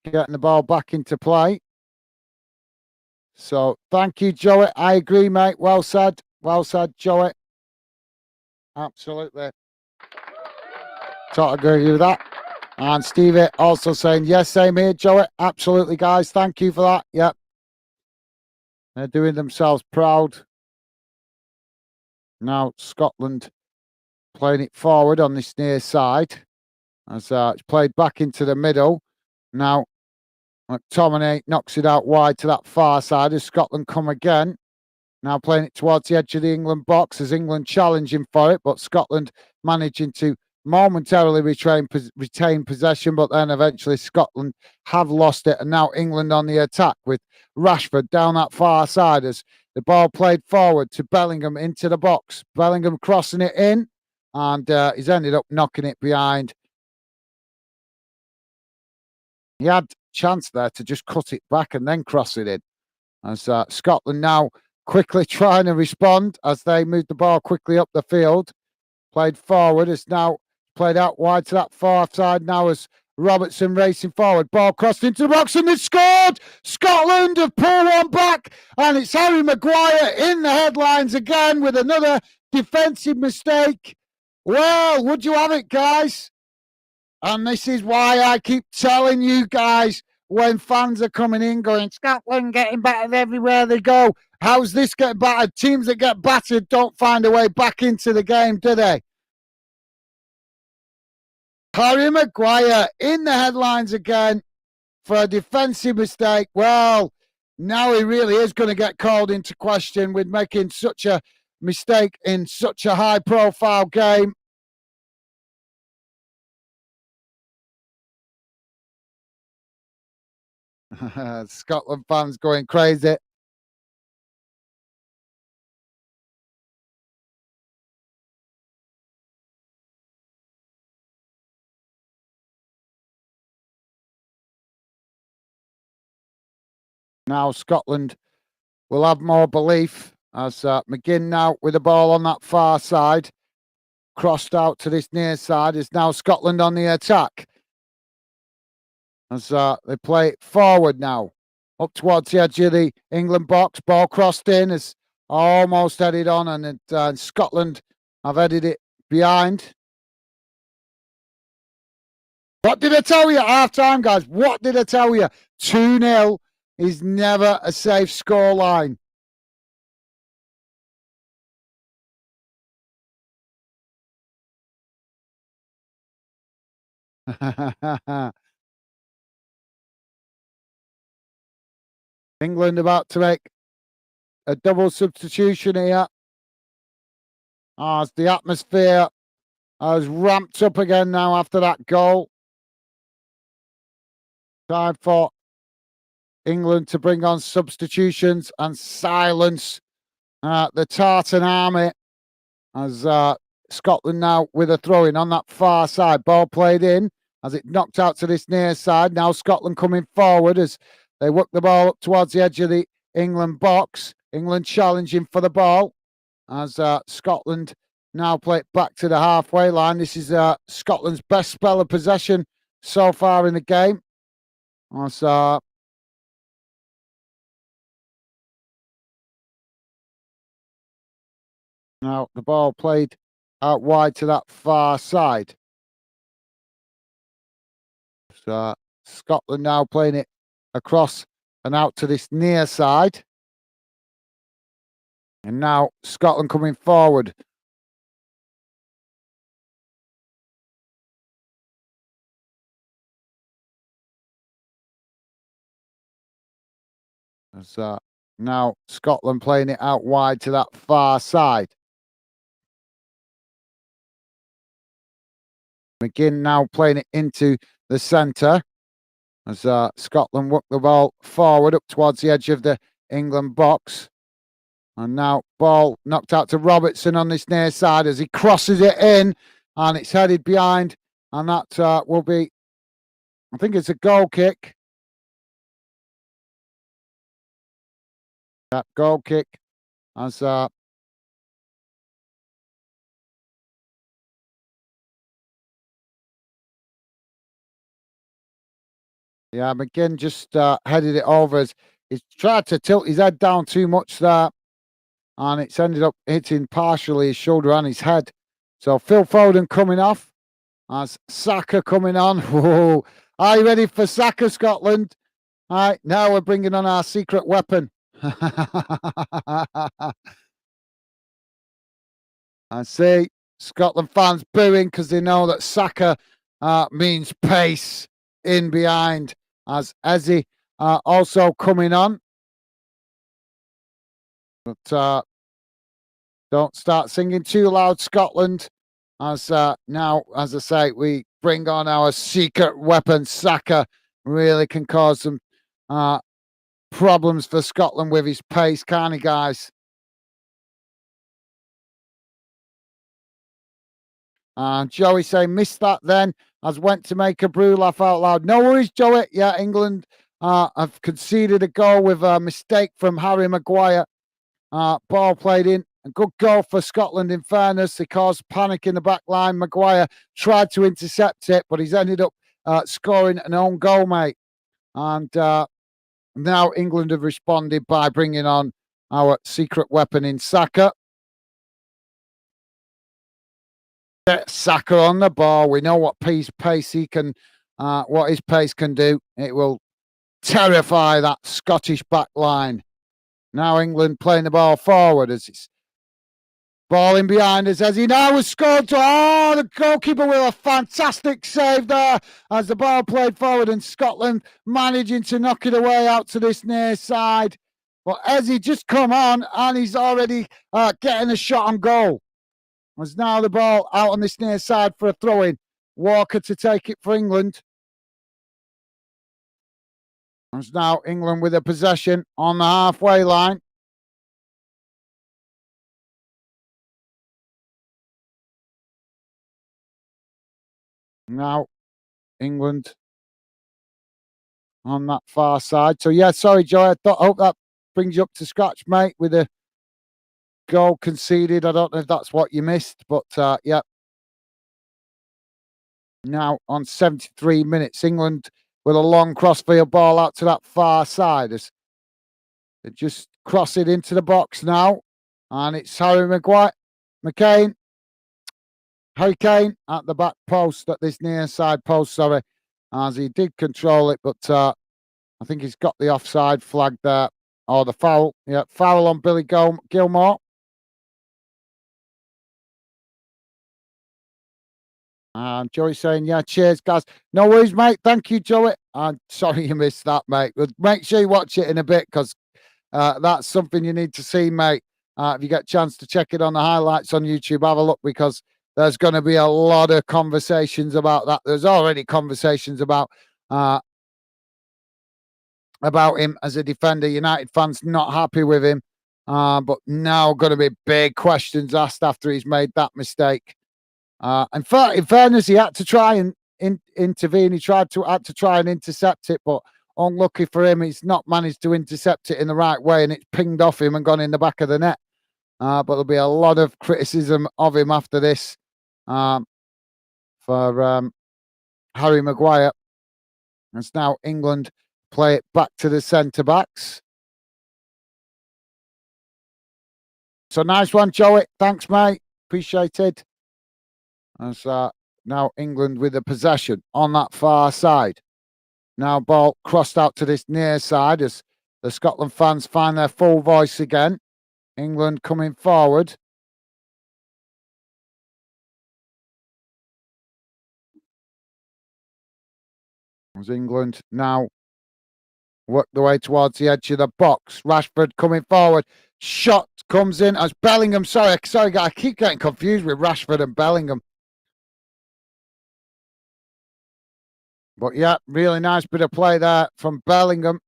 Speaker 1: getting the ball back into play. So thank you, Joey. I agree, mate. Well said. Well said, Joey. Absolutely. Totally agree with that. And Stevie also saying, yes, same here, Joey. Absolutely, guys. Thank you for that. Yep. They're doing themselves proud. Now Scotland playing it forward on this near side. As it's played back into the middle. Now McTominay knocks it out wide to that far side as Scotland come again. Now playing it towards the edge of the England box as England challenging for it, but Scotland managing to momentarily retain possession, but then eventually Scotland have lost it. And now England on the attack with Rashford down that far side as the ball played forward to Bellingham into the box. Bellingham crossing it in, and he's ended up knocking it behind. He had chance there to just cut it back and then cross it in. As Scotland now quickly trying to respond as they move the ball quickly up the field. Played forward. It's now played out wide to that far side now as Robertson racing forward. Ball crossed into the box and they scored. Scotland have pulled one back, and it's Harry Maguire in the headlines again with another defensive mistake. Well, would you have it, guys? And this is why I keep telling you guys when fans are coming in going, Scotland getting battered everywhere they go. How's this getting battered? Teams that get battered don't find a way back into the game, do they? Harry Maguire in the headlines again for a defensive mistake. Well, now he really is going to get called into question with making such a mistake in such a high-profile game. Scotland fans going crazy. Now Scotland will have more belief as McGinn now with the ball on that far side. Crossed out to this near side is now Scotland on the attack. As they play forward now. Up towards the edge of the England box. Ball crossed in. Is almost headed on, and Scotland have headed it behind. What did I tell you at half time, guys? What did I tell you? 2-0 is never a safe scoreline. England about to make a double substitution here. As the atmosphere has ramped up again now after that goal. Time for England to bring on substitutions and silence the Tartan army as Scotland now with a throw-in on that far side. Ball played in as it knocked out to this near side. Now Scotland coming forward as they work the ball up towards the edge of the England box. England challenging for the ball as Scotland now play it back to the halfway line. This is Scotland's best spell of possession so far in the game. As now the ball played out wide to that far side. So Scotland now playing it across and out to this near side. And now Scotland coming forward. As now Scotland playing it out wide to that far side. McGinn now playing it into the centre as Scotland work the ball forward up towards the edge of the England box. And now ball knocked out to Robertson on this near side as he crosses it in and it's headed behind. And that will be, I think it's a goal kick. That goal kick as yeah, McGinn just headed it over as he's tried to tilt his head down too much there. And it's ended up hitting partially his shoulder and his head. So Phil Foden coming off as Saka coming on. Whoa. Are you ready for Saka, Scotland? All right, now we're bringing on our secret weapon. I see Scotland fans booing because they know that Saka means pace in behind as Eze also coming on. But don't start singing too loud, Scotland. As now, as I say, we bring on our secret weapon, Saka. Really can cause some problems for Scotland with his pace, can't he, guys? And Joey saying, missed that then, as went to make a brew laugh out loud. No worries, Joey. Yeah, England have conceded a goal with a mistake from Harry Maguire. Ball played in. A good goal for Scotland, in fairness. They caused panic in the back line. Maguire tried to intercept it, but he's ended up scoring an own goal, mate. And now England have responded by bringing on our secret weapon in Saka. Get Saka on the ball. We know what pace he can, what his pace can do. It will terrify that Scottish back line. Now England playing the ball forward as it's ball in behind us as he now has scored. The goalkeeper with a fantastic save there as the ball played forward and Scotland managing to knock it away out to this near side. But as he just come on and he's already getting a shot on goal. As now the ball out on this near side for a throw-in. Walker to take it for England. As now England with a possession on the halfway line. Now England on that far side. So yeah, sorry, Joe. I hope that brings you up to scratch, mate, with a goal conceded. I don't know if that's what you missed, but yeah. Now on 73 minutes, England with a long crossfield ball out to that far side. As they just cross it into the box now. And it's Harry Kane at the back post, at this near side post, sorry, as he did control it, but I think he's got the offside flag there, or the foul. Yeah, foul on Billy Gilmore. And Joey saying, yeah, cheers, guys. No worries, mate. Thank you, Joey. I'm sorry you missed that, mate. But make sure you watch it in a bit because that's something you need to see, mate. If you get a chance to check it on the highlights on YouTube, have a look because there's going to be a lot of conversations about that. There's already conversations about him as a defender. United fans not happy with him, but now going to be big questions asked after he's made that mistake. In fairness, he had to try and intervene. He had to try and intercept it, but unlucky for him, he's not managed to intercept it in the right way, and it's pinged off him and gone in the back of the net. But there'll be a lot of criticism of him after this for Harry Maguire. It's now England play it back to the centre backs. So nice one, Joey. Thanks, mate. Appreciated. As now England with the possession on that far side. Now ball crossed out to this near side as the Scotland fans find their full voice again. England coming forward. As England now work the way towards the edge of the box. Rashford coming forward. Shot comes in as Bellingham. Sorry, I keep getting confused with Rashford and Bellingham. But yeah, really nice bit of play there from Bellingham.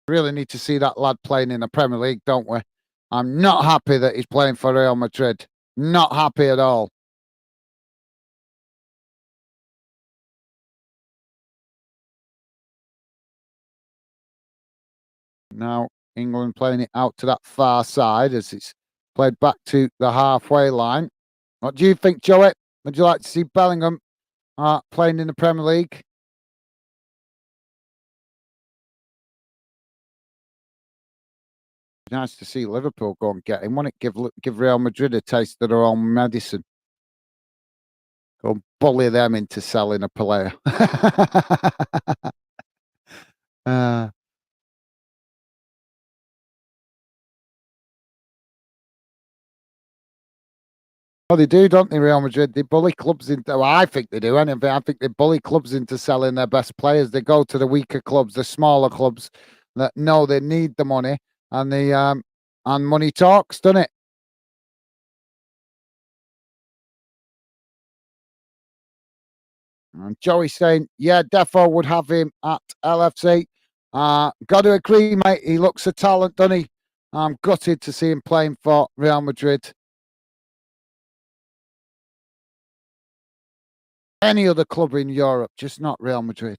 Speaker 1: Really need to see that lad playing in the Premier League, don't we? I'm not happy that he's playing for Real Madrid. Not happy at all. Now England playing it out to that far side as it's played back to the halfway line. What do you think, Joey? Would you like to see Bellingham playing in the Premier League? Nice to see Liverpool go and get him. Won't it give Real Madrid a taste of their own medicine? Go and bully them into selling a player. Oh, they do, don't they, Real Madrid? They bully clubs into, well, I think they do, anyway. I think they bully clubs into selling their best players. They go to the weaker clubs, the smaller clubs that know they need the money, and money talks, doesn't it? And Joey saying, yeah, Defo would have him at LFC. Got to agree, mate. He looks a talent, doesn't he? I'm gutted to see him playing for Real Madrid. Any other club in Europe, just not Real Madrid.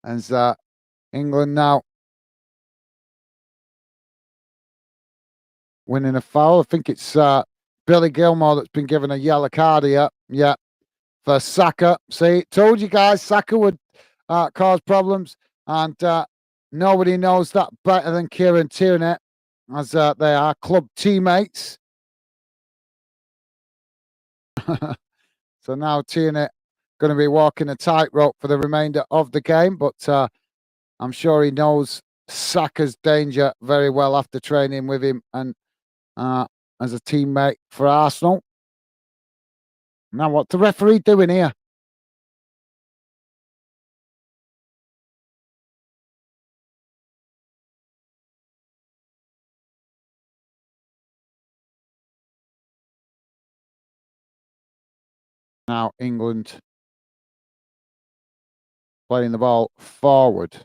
Speaker 1: And England now winning a foul. I think it's Billy Gilmore that's been given a yellow card here. Yeah, for Saka. See, told you guys, Saka would cause problems, and nobody knows that better than Kieran Tierney, as they are club teammates. So now Tierney going to be walking a tightrope for the remainder of the game, but I'm sure he knows Saka's danger very well after training with him and as a teammate for Arsenal. Now, what's the referee doing here? Now, England playing the ball forward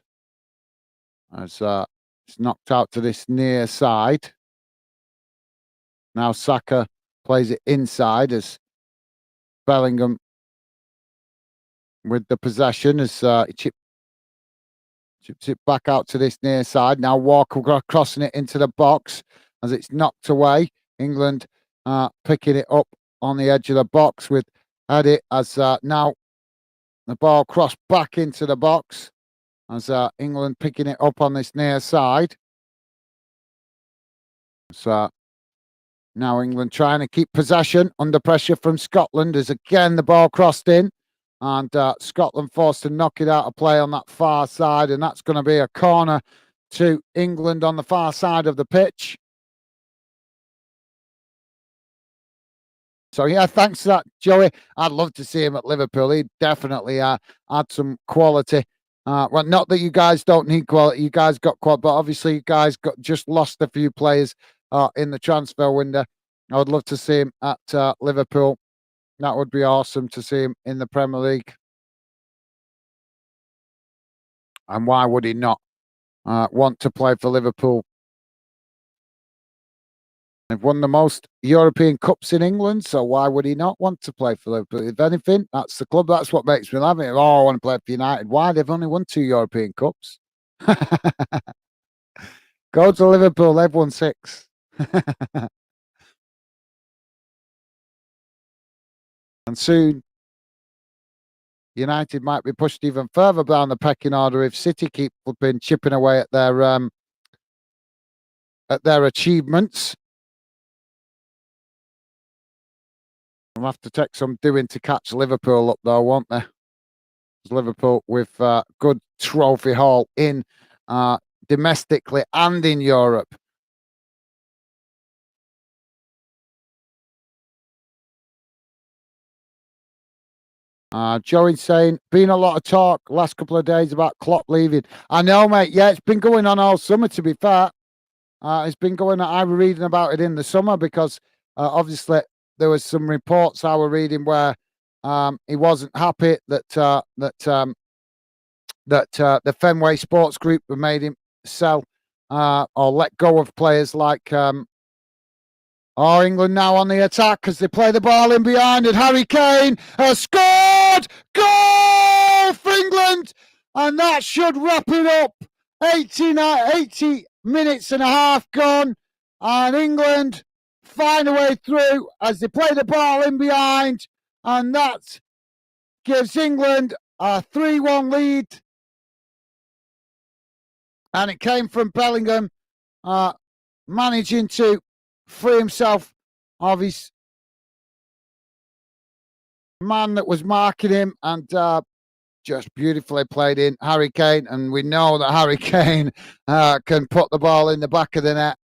Speaker 1: as it's knocked out to this near side. Now, Saka plays it inside as Bellingham with the possession as he chips it back out to this near side. Now, Walker crossing it into the box as it's knocked away. England picking it up on the edge of the box with Edit as now the ball crossed back into the box as England picking it up on this near side. So now England trying to keep possession under pressure from Scotland as again the ball crossed in and Scotland forced to knock it out of play on that far side, and that's going to be a corner to England on the far side of the pitch. So yeah, thanks for that, Joey. I'd love to see him at Liverpool. He'd definitely add some quality. Well, not that you guys don't need quality. You guys got quality, but obviously you guys got just lost a few players in the transfer window. I would love to see him at Liverpool. That would be awesome to see him in the Premier League. And why would he not want to play for Liverpool? They've won the most European Cups in England, so why would he not want to play for Liverpool? If anything, that's the club. That's what makes me laugh. Oh, I want to play for United. Why? They've only won 2 European Cups. Go to Liverpool. They've won 6. And soon, United might be pushed even further down the pecking order if City keep flipping chipping away at their achievements. We'll have to take some doing to catch Liverpool up, though, won't they? Liverpool with good trophy haul in domestically and in Europe. Joey saying, been a lot of talk last couple of days about Klopp leaving. I know, mate. Yeah, it's been going on all summer, to be fair. It's been going on. I was reading about it in the summer because obviously there was some reports I was reading where he wasn't happy that the Fenway Sports Group have made him sell or let go of players like England now on the attack as they play the ball in behind, and Harry Kane has scored! Goal for England! And that should wrap it up. 80 minutes and a half gone, and England find a way through as they play the ball in behind, and that gives England a 3-1 lead. And it came from Bellingham managing to free himself of his man that was marking him, and just beautifully played in Harry Kane. And we know that Harry Kane can put the ball in the back of the net.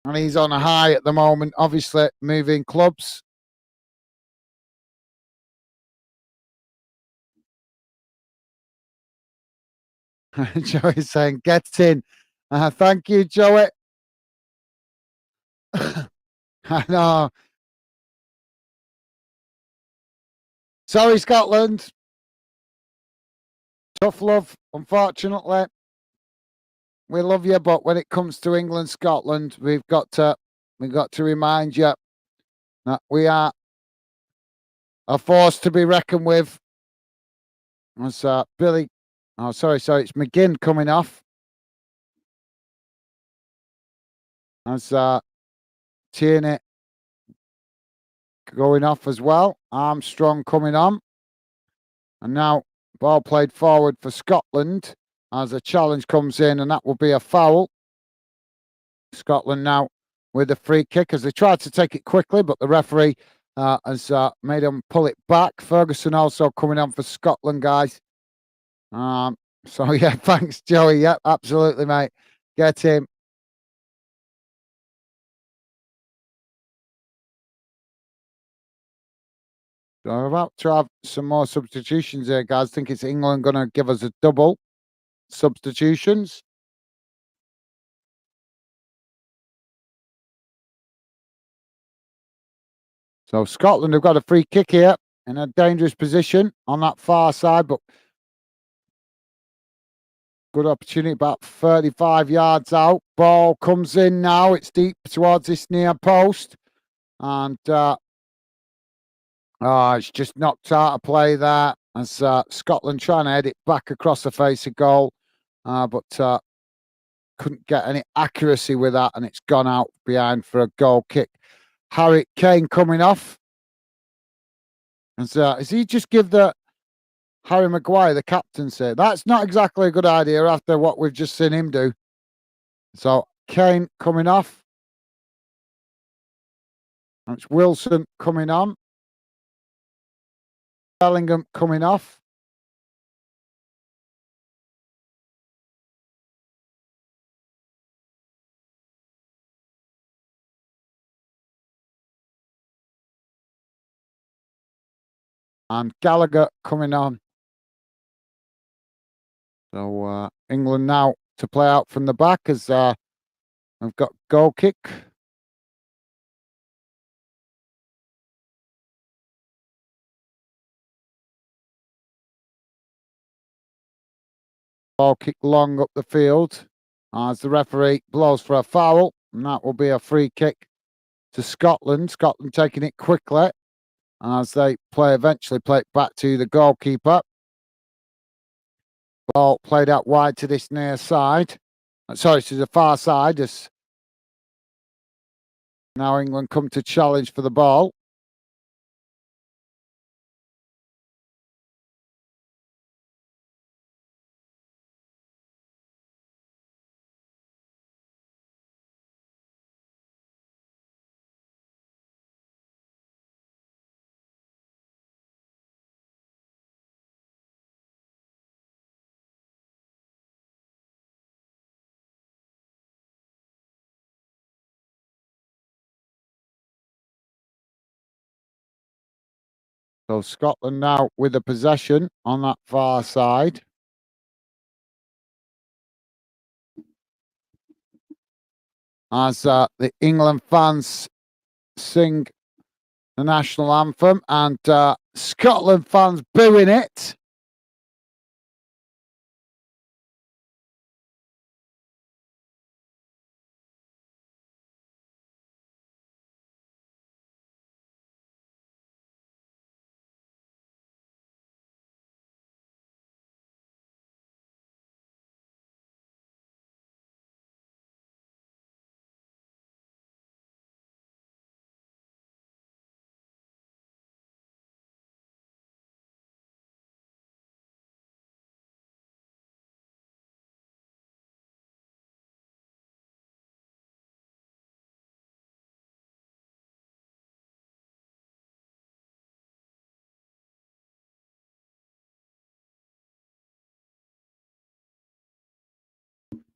Speaker 1: And he's on a high at the moment, obviously moving clubs. Joey's saying, get in. Thank you, Joey. I know. Sorry, Scotland. Tough love, unfortunately. We love you, but when it comes to England, Scotland, we've got to remind you that we are a force to be reckoned with. As Billy, oh sorry, it's McGinn coming off. As Tierney going off as well. Armstrong coming on, and now ball played forward for Scotland as a challenge comes in, and that will be a foul. Scotland now with a free kick as they tried to take it quickly, but the referee has made them pull it back. Ferguson also coming on for Scotland, guys. So yeah, thanks, Joey. Yep, absolutely, mate. Get him. So we're about to have some more substitutions here, guys. I think it's England going to give us a double substitutions. So Scotland have got a free kick here in a dangerous position on that far side, but good opportunity about 35 yards out. Ball comes in now. It's deep towards this near post. And it's just knocked out of play there as Scotland trying to head it back across the face of goal. But couldn't get any accuracy with that, and it's gone out behind for a goal kick. Harry Kane coming off. As he just give the Harry Maguire the captaincy? That's not exactly a good idea after what we've just seen him do. So Kane coming off. And it's Wilson coming on. Bellingham coming off. And Gallagher coming on. So England now to play out from the back as we've got goal kick. Ball kick long up the field as the referee blows for a foul, and that will be a free kick to Scotland. Scotland taking it quickly as they eventually play it back to the goalkeeper. Ball played out wide to this near side. Sorry, to the far side as now England come to challenge for the ball. So Scotland now with the possession on that far side. As the England fans sing the national anthem and Scotland fans booing it.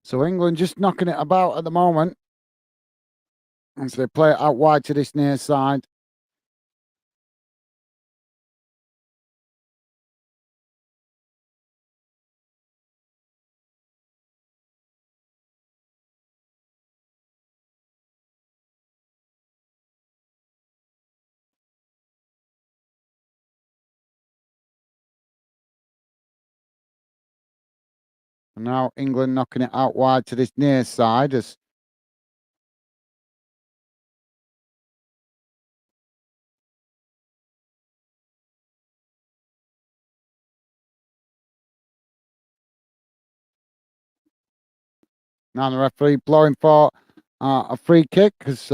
Speaker 1: So England just knocking it about at the moment as they play it out wide to this near side. And now England knocking it out wide to this near side as now the referee blowing for a free kick because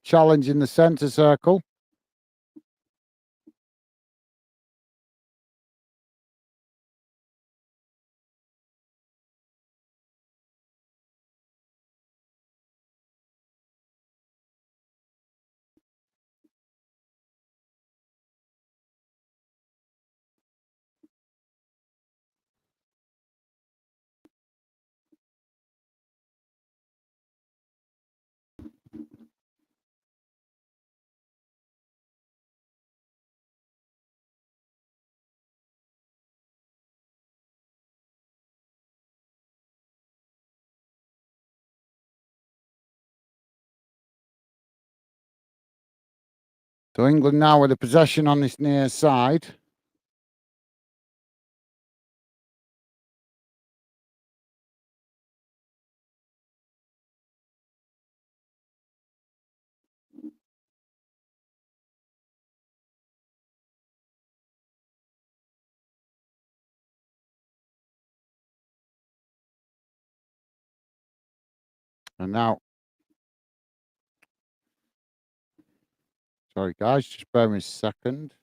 Speaker 1: challenge in the centre circle. So England now with the possession on this near side. And now, sorry guys, just bear me a second.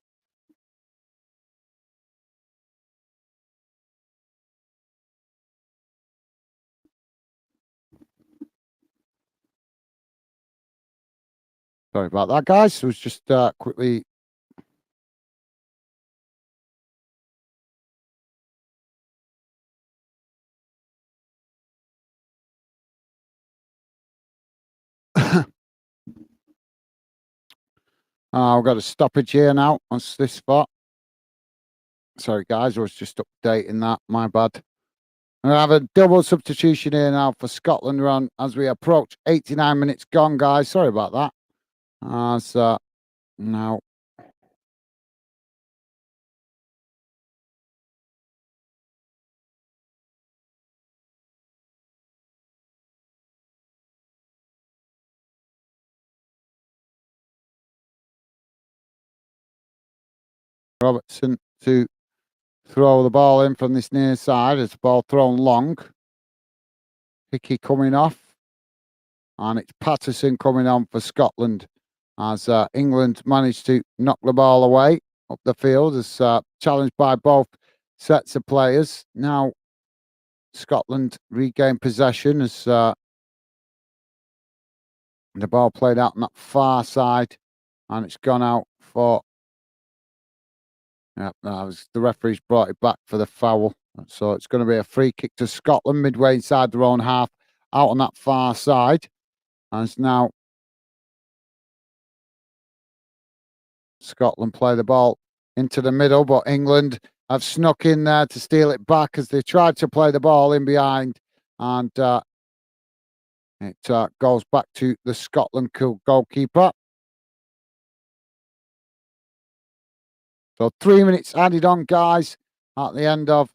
Speaker 1: Sorry about that, guys. It was just quickly. We've got a stoppage here now on this spot. Sorry, guys, I was just updating that. My bad. We have a double substitution here now for Scotland run as we approach 89 minutes gone, guys. Sorry about that. As now Robertson to throw the ball in from this near side. It's ball thrown long. Hickey coming off. And it's Patterson coming on for Scotland as England managed to knock the ball away up the field as challenged by both sets of players. Now Scotland regain possession as the ball played out on that far side and it's gone out for the referee's brought it back for the foul. So it's going to be a free kick to Scotland midway inside their own half out on that far side. And it's now Scotland play the ball into the middle, but England have snuck in there to steal it back as they tried to play the ball in behind. And it goes back to the Scotland goalkeeper. So 3 minutes added on, guys, at the end of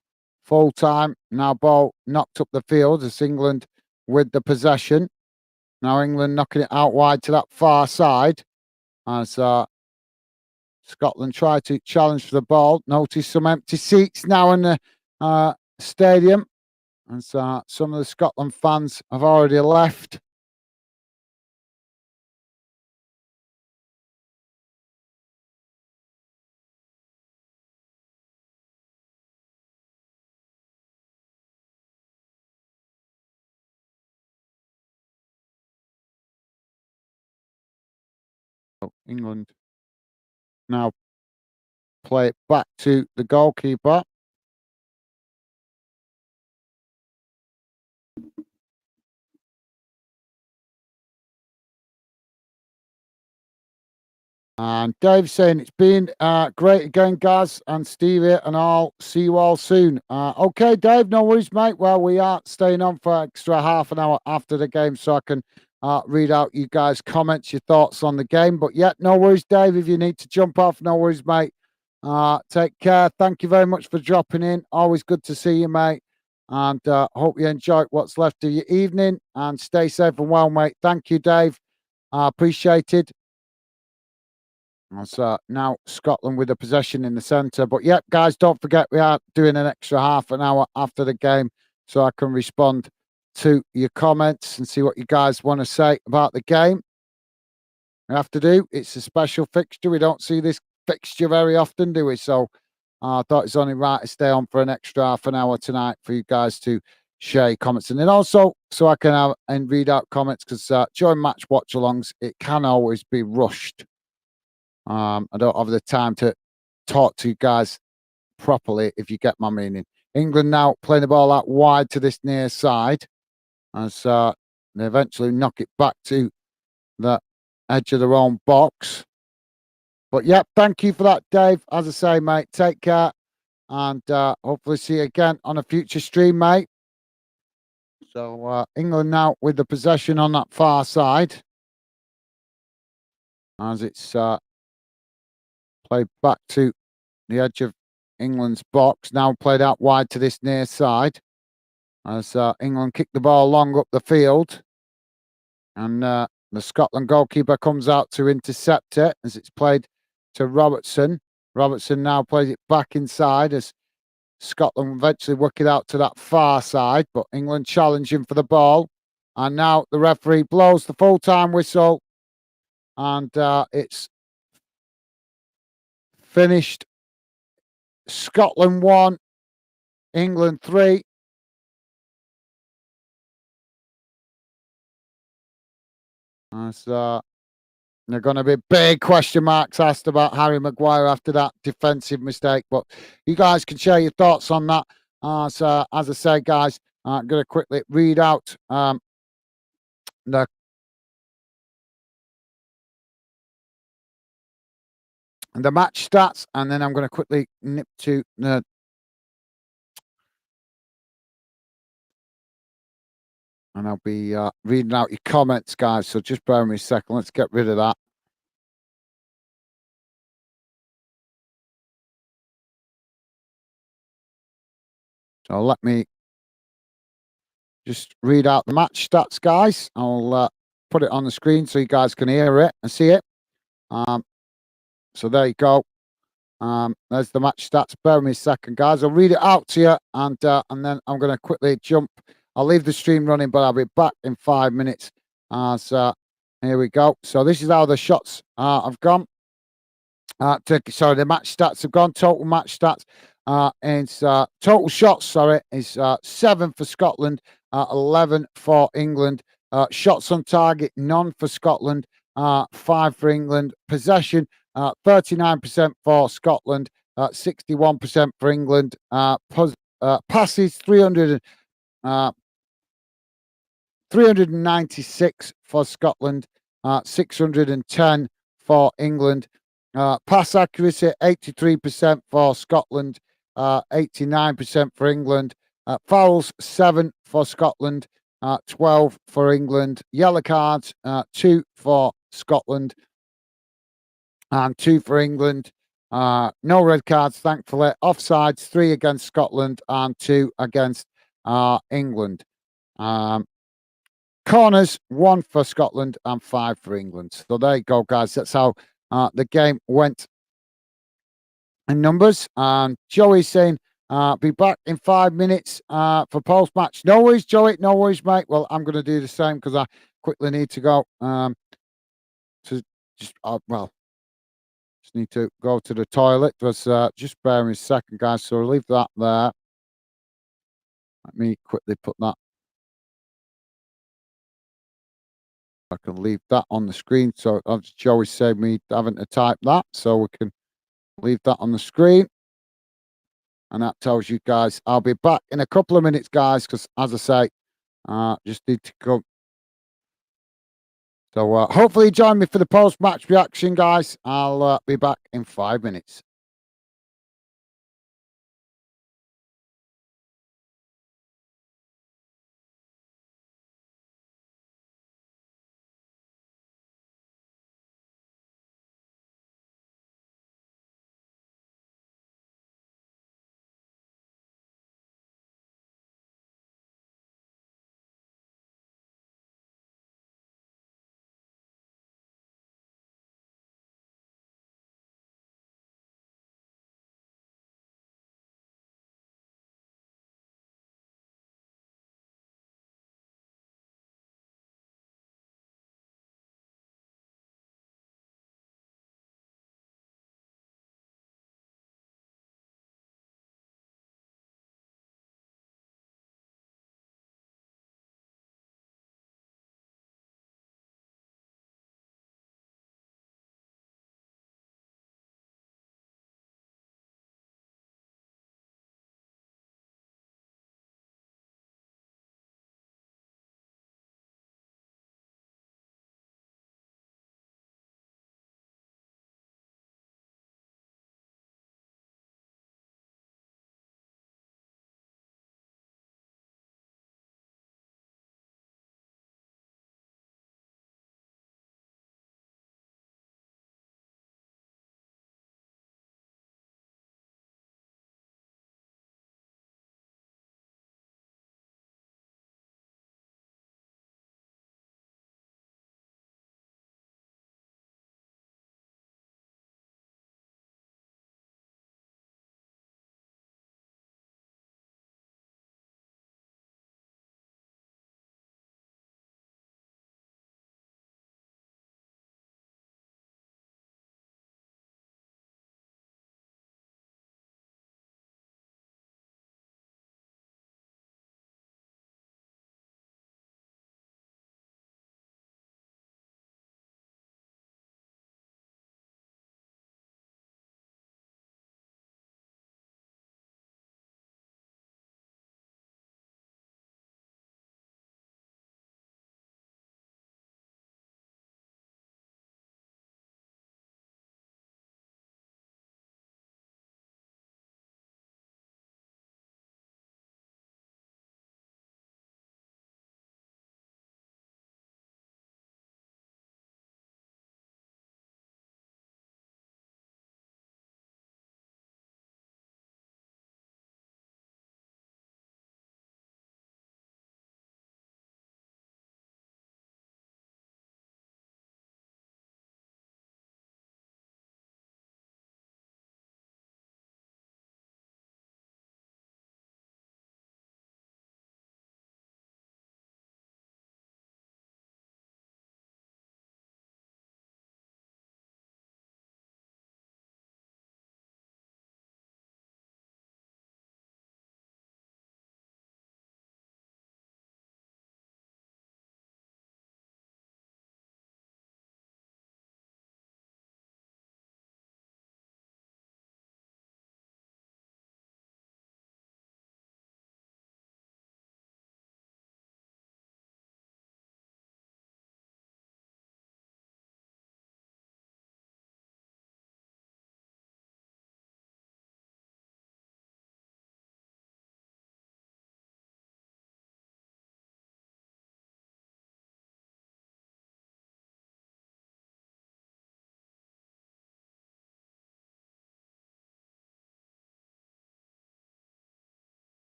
Speaker 1: full time. Now ball knocked up the field as England with the possession. Now England knocking it out wide to that far side as Scotland try to challenge for the ball. Notice some empty seats now in the stadium. And so some of the Scotland fans have already left. So England now play it back to the goalkeeper. And Dave's saying it's been great again, Gaz and Stevie, and I'll see you all soon. Okay, Dave, no worries, mate. Well, we are staying on for extra half an hour after the game so I can read out you guys' comments, your thoughts on the game. But yeah, no worries, Dave. If you need to jump off, no worries, mate. Take care. Thank you very much for dropping in. Always good to see you, mate. And hope you enjoy what's left of your evening and stay safe and well, mate. Thank you, Dave. I appreciate it. That's now Scotland with the possession in the centre. But yep, guys, don't forget we are doing an extra half an hour after the game so I can respond to your comments and see what you guys want to say about the game. We have to do. It's a special fixture. We don't see this fixture very often, do we? So I thought it's only right to stay on for an extra half an hour tonight for you guys to share your comments. And then also so I can have and read out comments because during match watch alongs, it can always be rushed. I don't have the time to talk to you guys properly, if you get my meaning. England now playing the ball out wide to this near side as they eventually knock it back to the edge of their own box. But yeah, thank you for that, Dave. As I say, mate, take care and hopefully see you again on a future stream, mate. So England now with the possession on that far side as it's played back to the edge of England's box, now played out wide to this near side as England kick the ball long up the field. And the Scotland goalkeeper comes out to intercept it as it's played to Robertson. Robertson now plays it back inside as Scotland eventually work it out to that far side, but England challenging for the ball. And now the referee blows the full-time whistle and it's finished. Scotland 1, England 3. As there are going to be big question marks asked about Harry Maguire after that defensive mistake, but you guys can share your thoughts on that. So, as I say, guys, I'm going to quickly read out the match stats, and then I'm going to quickly nip to the and I'll be reading out your comments, guys. So just bear with me a second. Let's get rid of that. So let me just read out the match stats, guys. I'll put it on the screen so you guys can hear it and see it. So there you go. There's the match stats. Bear with me a second, guys. I'll read it out to you, and then I'm going to quickly jump. I'll leave the stream running, but I'll be back in 5 minutes. So here we go. So this is how the shots have gone. Sorry, the match stats have gone. Total match stats. And total shots. Sorry, is 7 for Scotland, 11 for England. Shots on target, none for Scotland, 5 for England. Possession, 39% for Scotland, 61% for England. Passes, 396 for Scotland, 610 for England. Pass accuracy, 83% for Scotland, 89% for England. Fouls, 7 for Scotland, 12 for England. Yellow cards, 2 for Scotland and 2 for England. No red cards, thankfully. Offsides, 3 against Scotland and 2 against England. Corners, 1 for Scotland and 5 for England. So there you go, guys. That's how the game went in numbers. And Joey's saying, be back in 5 minutes for post-match. No worries, Joey. No worries, mate. Well, I'm going to do the same because I quickly need to go to just, just need to go to the toilet. Just bear me a second, guys. So I'll leave that there. Let me quickly put that. I can leave that on the screen. So Joey saved me having to type that. So we can leave that on the screen. And that tells you guys I'll be back in a couple of minutes, guys, because as I say, just need to go. So hopefully join me for the post-match reaction, guys. I'll be back in 5 minutes.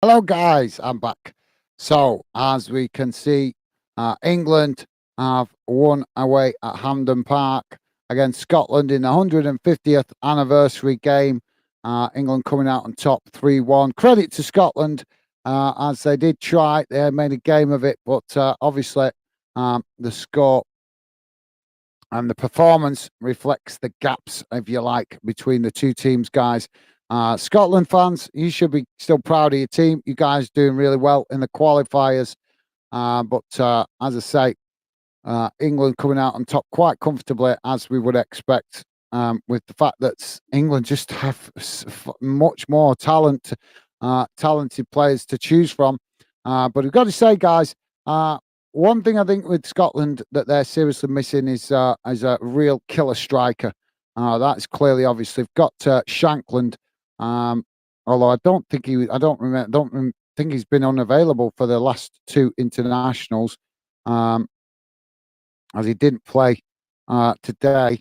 Speaker 1: Hello, guys. I'm back. So, as we can see, England have won away at Hampden Park against Scotland in the 150th anniversary game. England coming out on top 3-1. Credit to Scotland as they did try. They made a game of it, but obviously the score and the performance reflects the gaps, if you like, between the two teams, guys. Scotland fans, you should be still proud of your team. You guys doing really well in the qualifiers. But as I say, England coming out on top quite comfortably, as we would expect, with the fact that England just have much more talented players to choose from. But we've got to say, guys, one thing I think with Scotland that they're seriously missing is a real killer striker. That's clearly obvious. They've got Shankland, although I don't think he's been unavailable for the last two internationals. As he didn't play today.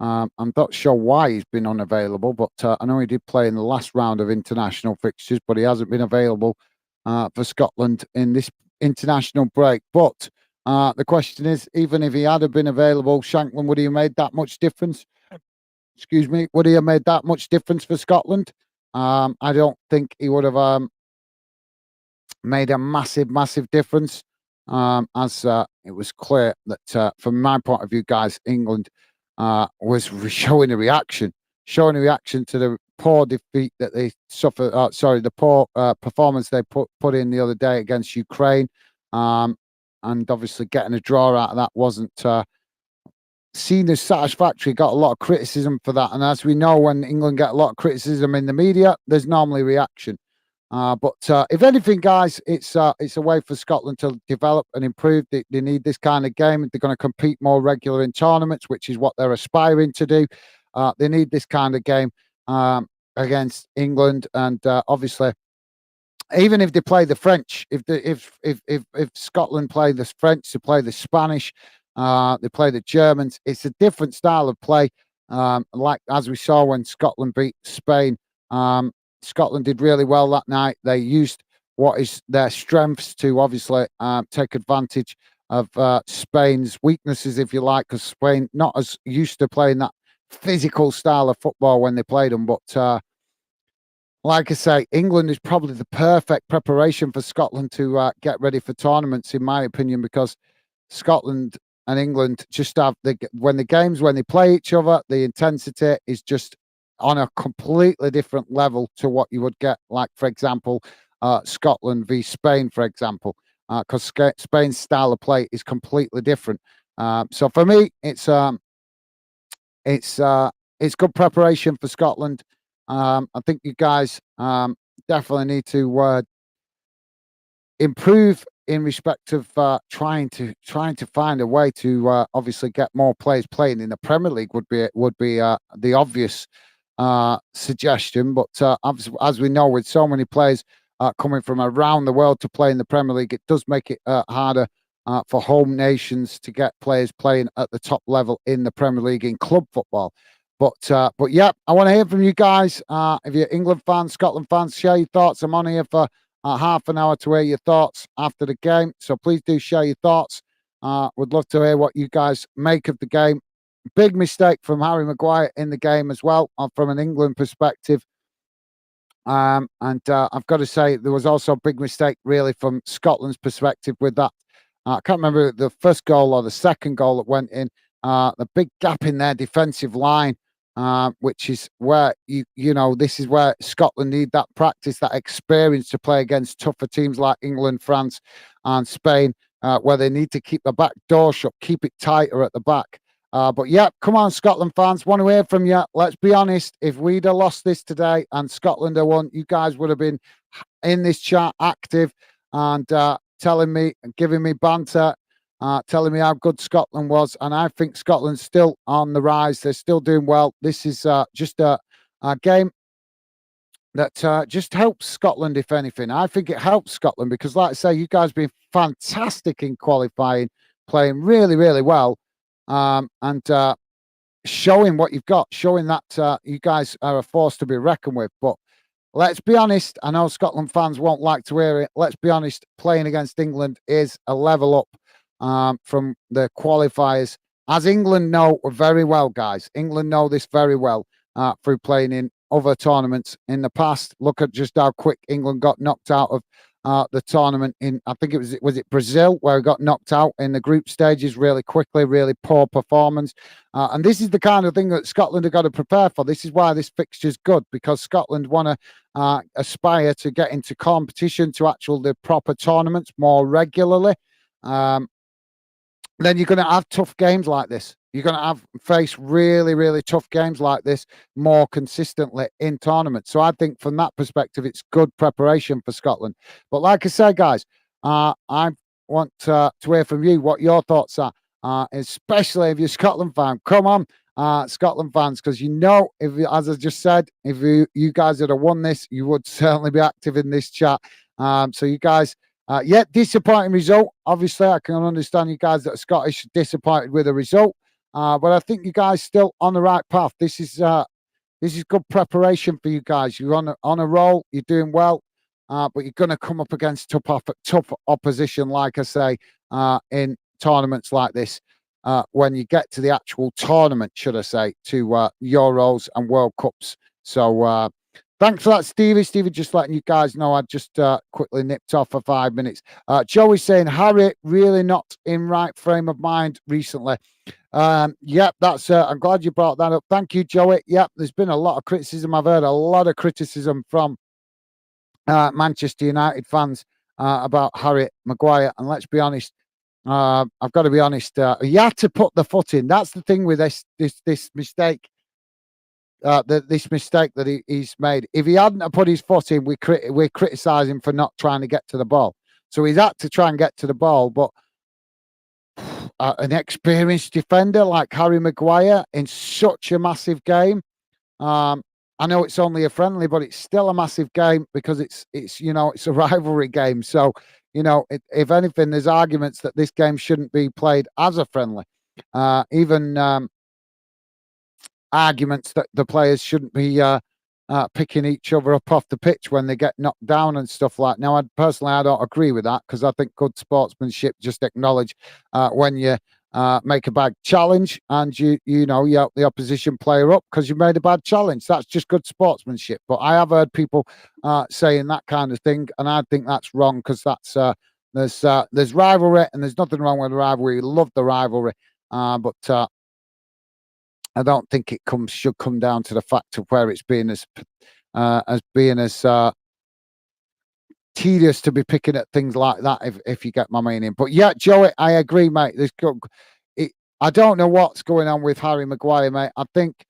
Speaker 1: I'm not sure why he's been unavailable, but I know he did play in the last round of international fixtures, but he hasn't been available for Scotland in this international break. But the question is, even if he had been available, Shankland, would he have made that much difference? Excuse me, would he have made that much difference for Scotland? I don't think he would have made a massive difference. As it was clear that, from my point of view, guys, England was showing a reaction to the poor defeat that they suffered. The poor performance they put in the other day against Ukraine, and obviously getting a draw out of that wasn't seen as satisfactory. Got a lot of criticism for that, and as we know, when England get a lot of criticism in the media, there's normally reaction. But if anything, guys, it's a way for Scotland to develop and improve. They need this kind of game. They're going to compete more regular in tournaments, which is what they're aspiring to do. They need this kind of game against England, and obviously, even if they play the French, if Scotland play the French, they play the Spanish, they play the Germans. It's a different style of play, like as we saw when Scotland beat Spain. Scotland did really well that night. They used what is their strengths to obviously take advantage of Spain's weaknesses, if you like, because Spain not as used to playing that physical style of football when they played them. But like I say, England is probably the perfect preparation for Scotland to get ready for tournaments, in my opinion, because Scotland and England just have when they play each other, the intensity is just on a completely different level to what you would get, like for example, Scotland v Spain, for example, because Spain's style of play is completely different. So for me, it's good preparation for Scotland. I think you guys definitely need to improve in respect of trying to find a way to obviously get more players playing in the Premier League would be the obvious suggestion. But as we know, with so many players coming from around the world to play in the Premier League, it does make it harder for home nations to get players playing at the top level in the Premier League in club football. But yeah, I want to hear from you guys. If you're England fans, Scotland fans, share your thoughts. I'm on here for half an hour to hear your thoughts after the game. So please do share your thoughts. Would love to hear what you guys make of the game. Big mistake from Harry Maguire in the game as well, from an England perspective. And I've got to say, there was also a big mistake, really, from Scotland's perspective with that. I can't remember the first goal or the second goal that went in. The big gap in their defensive line, which is where this is where Scotland need that practice, that experience to play against tougher teams like England, France, and Spain, where they need to keep the back door shut, keep it tighter at the back. But yeah, come on, Scotland fans, want to hear from you. Let's be honest, if we'd have lost this today and Scotland had won, you guys would have been in this chat active and telling me, giving me banter, telling me how good Scotland was. And I think Scotland's still on the rise. They're still doing well. This is just a game that just helps Scotland, if anything. I think it helps Scotland because, like I say, you guys have been fantastic in qualifying, playing really, really well, and showing what you've got, showing that you guys are a force to be reckoned with. But let's be honest. I know Scotland fans won't like to hear it. Let's be honest. Playing against England is a level up from the qualifiers. As England know very well, guys. England know this very well through playing in other tournaments in the past. Look at just how quick England got knocked out of the tournament in, I think was it Brazil, where he got knocked out in the group stages really quickly, really poor performance. And this is the kind of thing that Scotland have got to prepare for. This is why this fixture's good, because Scotland want to aspire to get into competition, to the proper tournaments more regularly. Then you're going to have tough games like this. You're going to face really, really tough games like this more consistently in tournaments. So I think from that perspective, it's good preparation for Scotland. But like I said, guys, I want to hear from you what your thoughts are, especially if you're a Scotland fan. Come on, Scotland fans, because as I just said, if you guys had won this, you would certainly be active in this chat. So you guys... disappointing result. Obviously, I can understand you guys that are Scottish disappointed with the result, but I think you guys still on the right path. This is good preparation for you guys. You're on a roll. You're doing well, but you're going to come up against tough opposition, like I say, in tournaments like this. When you get to the actual tournament, should I say, to Euros and World Cups. So. Thanks for that, Stevie. Stevie, just letting you guys know, I just quickly nipped off for 5 minutes. Joey's saying, Harry, really not in right frame of mind recently. Yep, that's. I'm glad you brought that up. Thank you, Joey. Yep, there's been a lot of criticism. I've heard a lot of criticism from Manchester United fans about Harry Maguire. And let's be honest, I've got to be honest. He had to put the foot in. That's the thing with this mistake. This mistake that he's made. If he hadn't put his foot in, we criticise him for not trying to get to the ball. So he's had to try and get to the ball, but an experienced defender like Harry Maguire in such a massive game. I know it's only a friendly, but it's still a massive game because it's a rivalry game. So if anything, there's arguments that this game shouldn't be played as a friendly. Even arguments that the players shouldn't be picking each other up off the pitch when they get knocked down and stuff like. Now, I don't agree with that, because I think good sportsmanship just acknowledge when you make a bad challenge and you help the opposition player up because you made a bad challenge. That's just good sportsmanship. But I have heard people saying that kind of thing, and I think that's wrong, because that's there's rivalry, and there's nothing wrong with the rivalry. We love the rivalry, but I don't think it should come down to the fact of where it's being as tedious to be picking at things like that, if you get my meaning. But yeah, Joey, I agree, mate. I don't know what's going on with Harry Maguire, mate. I think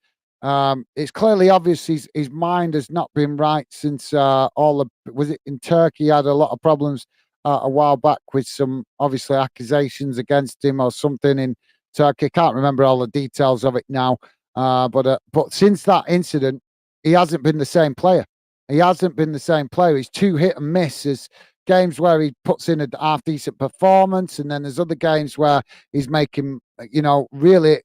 Speaker 1: it's clearly obvious his mind has not been right since was it in Turkey? He had a lot of problems a while back with some obviously accusations against him or something in Turkey. Can't remember all the details of it now, but since that incident, he hasn't been the same player. He hasn't been the same player. He's too hit and miss. There's games where he puts in a half decent performance, and then there's other games where he's making really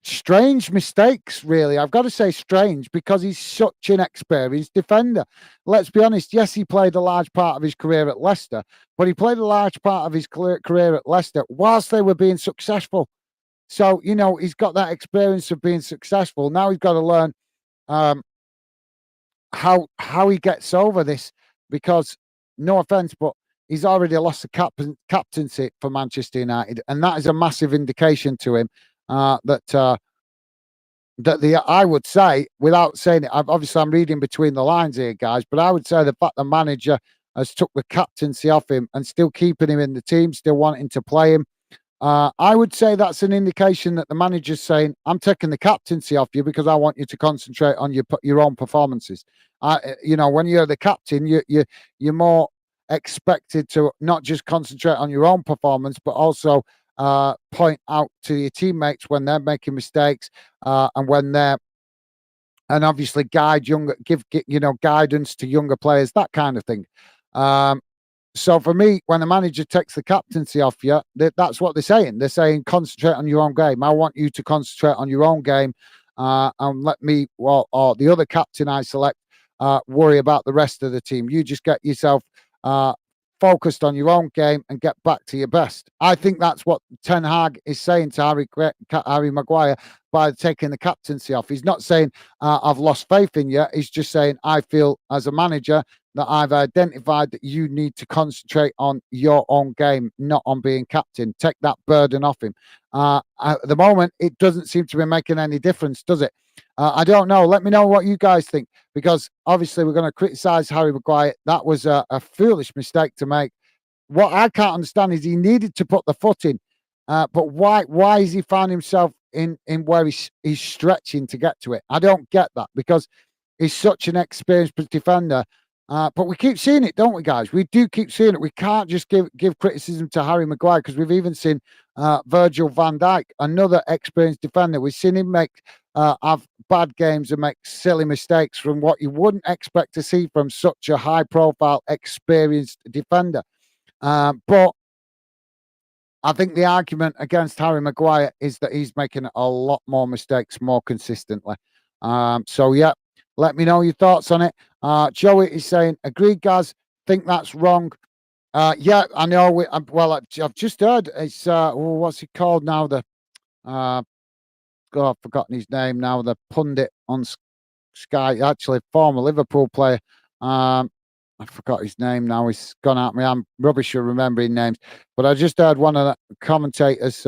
Speaker 1: strange mistakes. Really, I've got to say strange, because he's such an experienced defender. Let's be honest. Yes, he played a large part of his career at Leicester, but he played a large part of his career at Leicester whilst they were being successful. So he's got that experience of being successful. Now he's got to learn how he gets over this, because no offense, but he's already lost the captaincy for Manchester United, and that is a massive indication to him that I would say, without saying it, obviously I'm reading between the lines here, guys, but I would say the fact the manager has took the captaincy off him and still keeping him in the team, still wanting to play him, I would say that's an indication that the manager's saying, I'm taking the captaincy off you because I want you to concentrate on your own performances. When you're the captain, you're more expected to not just concentrate on your own performance, but also point out to your teammates when they're making mistakes, and obviously give guidance to younger players, that kind of thing. So for me, when the manager takes the captaincy off you, that's what they're saying. They're saying, concentrate on your own game. I want you to concentrate on your own game, and let me, or the other captain I select, worry about the rest of the team. You just get yourself focused on your own game and get back to your best. I think that's what Ten Hag is saying to Harry Maguire by taking the captaincy off. He's not saying I've lost faith in you. He's just saying I feel as a manager that I've identified that you need to concentrate on your own game, not on being captain. Take that burden off him. At the moment, it doesn't seem to be making any difference, does it? I don't know. Let me know what you guys think, because obviously we're going to criticise Harry Maguire. That was a foolish mistake to make. What I can't understand is he needed to put the foot in, but why is he found himself in where he's stretching to get to it? I don't get that, because he's such an experienced defender. But we keep seeing it, don't we, guys? We do keep seeing it. We can't just give criticism to Harry Maguire, because we've even seen Virgil van Dijk, another experienced defender. We've seen him have bad games and make silly mistakes from what you wouldn't expect to see from such a high-profile, experienced defender. But I think the argument against Harry Maguire is that he's making a lot more mistakes more consistently. So, yeah, let me know your thoughts on it. Joey is saying, agreed, guys, think that's wrong. Yeah, I know. I've just heard it's, what's he called now? I've forgotten his name now. The pundit on Sky, actually, former Liverpool player. I forgot his name now. He's gone out me. I'm rubbish at remembering names. But I just heard one of the commentators.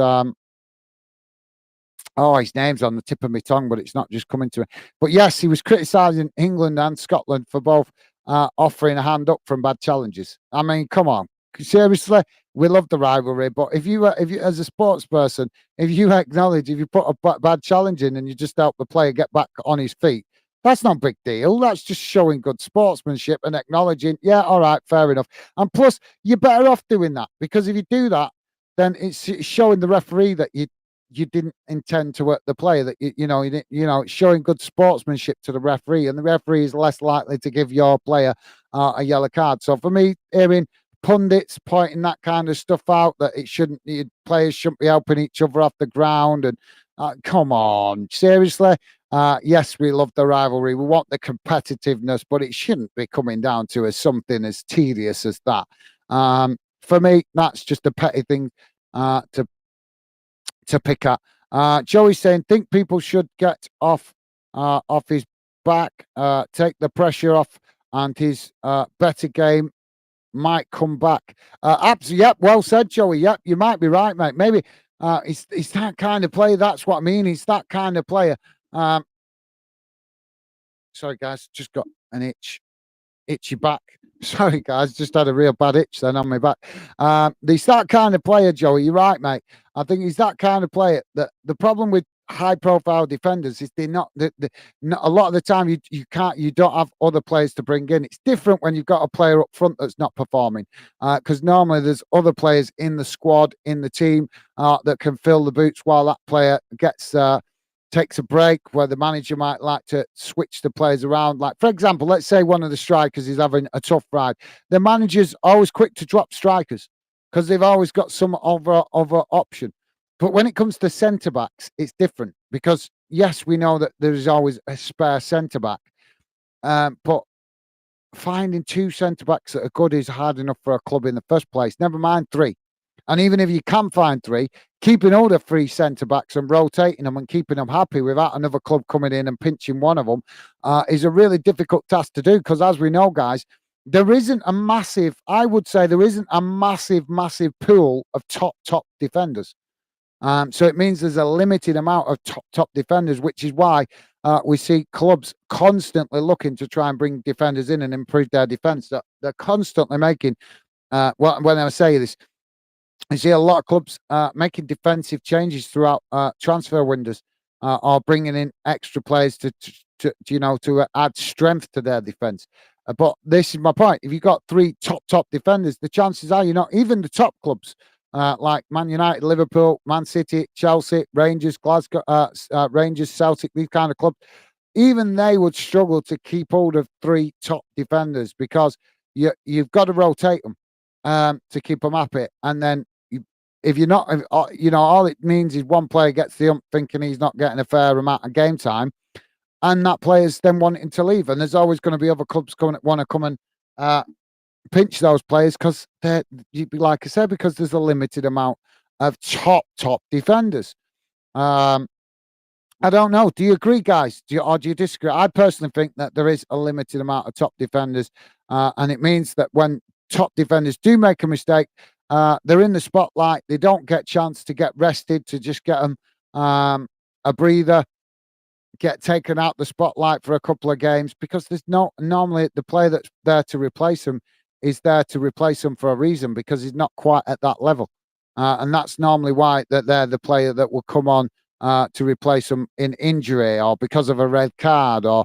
Speaker 1: His name's on the tip of my tongue, but it's not just coming to me. But yes, he was criticising England and Scotland for both offering a hand up from bad challenges. I mean, come on, seriously, we love the rivalry, but if you as a sports person, if you put a bad challenge in and you just help the player get back on his feet, that's not a big deal. That's just showing good sportsmanship and acknowledging, yeah, all right, fair enough. And plus, you're better off doing that, because if you do that, then it's showing the referee that you didn't intend to hurt the player. That it's showing good sportsmanship to the referee, and the referee is less likely to give your player a yellow card. So for me, hearing pundits pointing that kind of stuff out, that players shouldn't be helping each other off the ground, and come on, seriously. Yes, we love the rivalry. We want the competitiveness, but it shouldn't be coming down to something as tedious as that. For me, that's just a petty thing to pick at. Joey's saying, think people should get off his back, take the pressure off, and his better game might come back. Absolutely, yep, well said, Joey. Yep, you might be right, mate. Maybe he's that kind of player. That's what I mean. He's that kind of player. Sorry, guys, just got an itchy back. Sorry, guys, just had a real bad itch then on my back. He's that kind of player, Joey. You're right, mate. I think he's that kind of player. That the problem with high-profile defenders is they're not. A lot of the time, you don't have other players to bring in. It's different when you've got a player up front that's not performing, because normally there's other players in the squad, in the team, that can fill the boots while that player takes a break, where the manager might like to switch the players around. Like, for example, let's say one of the strikers is having a tough ride. The manager's always quick to drop strikers because they've always got some other option. But when it comes to centre-backs, it's different, because, yes, we know that there is always a spare centre-back, but finding two centre-backs that are good is hard enough for a club in the first place, never mind three. And even if you can find three, keeping all the three centre-backs and rotating them and keeping them happy without another club coming in and pinching one of them is a really difficult task to do, because, as we know, guys, there isn't a massive pool of top defenders. So it means there's a limited amount of top defenders, which is why we see clubs constantly looking to try and bring defenders in and improve their defence. They're constantly making, when I say this, I see a lot of clubs making defensive changes throughout transfer windows, or bringing in extra players to add strength to their defence. But this is my point. If you've got three top defenders, the chances are you're not, even the top clubs like Man United, Liverpool, Man City, Chelsea, Rangers, Glasgow, Rangers, Celtic, these kind of clubs, even they would struggle to keep hold of three top defenders, because you've got to rotate them to keep them happy. And then if you're not, all it means is one player gets the ump thinking he's not getting a fair amount of game time, and that player's then wanting to leave. And there's always going to be other clubs want to come and pinch those players because they're, like I said, because there's a limited amount of top defenders. I don't know. Do you agree, guys? Or do you disagree? I personally think that there is a limited amount of top defenders, and it means that when top defenders do make a mistake, they're in the spotlight. They don't get chance to get rested, to just get them a breather, get taken out the spotlight for a couple of games, because there's normally the player that's there to replace him is there to replace him for a reason, because he's not quite at that level, and that's normally why that they're the player that will come on to replace them in injury or because of a red card or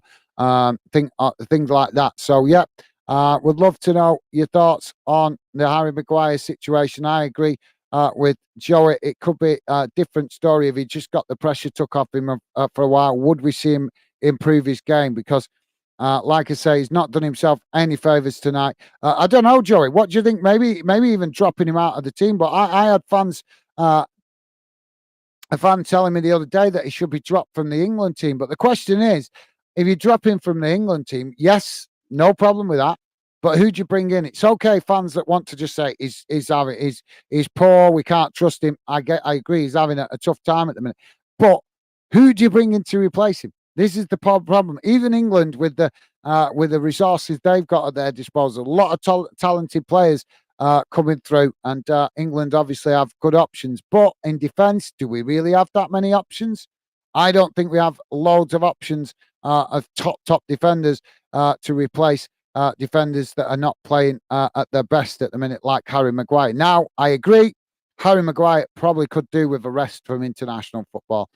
Speaker 1: things like that. So yeah, would love to know your thoughts on the Harry Maguire situation. I agree with Joey. It could be a different story if he just got the pressure took off him for a while. Would we see him improve his game? Because like I say, he's not done himself any favours tonight. I don't know, Joey. What do you think? Maybe even dropping him out of the team. But I had fans a fan telling me the other day that he should be dropped from the England team. But the question is, if you drop him from the England team, yes, no problem with that. But who do you bring in? It's okay, fans that want to just say he's poor, we can't trust him. I agree, he's having a tough time at the minute. But who do you bring in to replace him? This is the problem. Even England, with the resources they've got at their disposal, a lot of talented players coming through, and England obviously have good options. But in defence, do we really have that many options? I don't think we have loads of options of top defenders to replace defenders that are not playing at their best at the minute, like Harry Maguire. Now, I agree, Harry Maguire probably could do with a rest from international football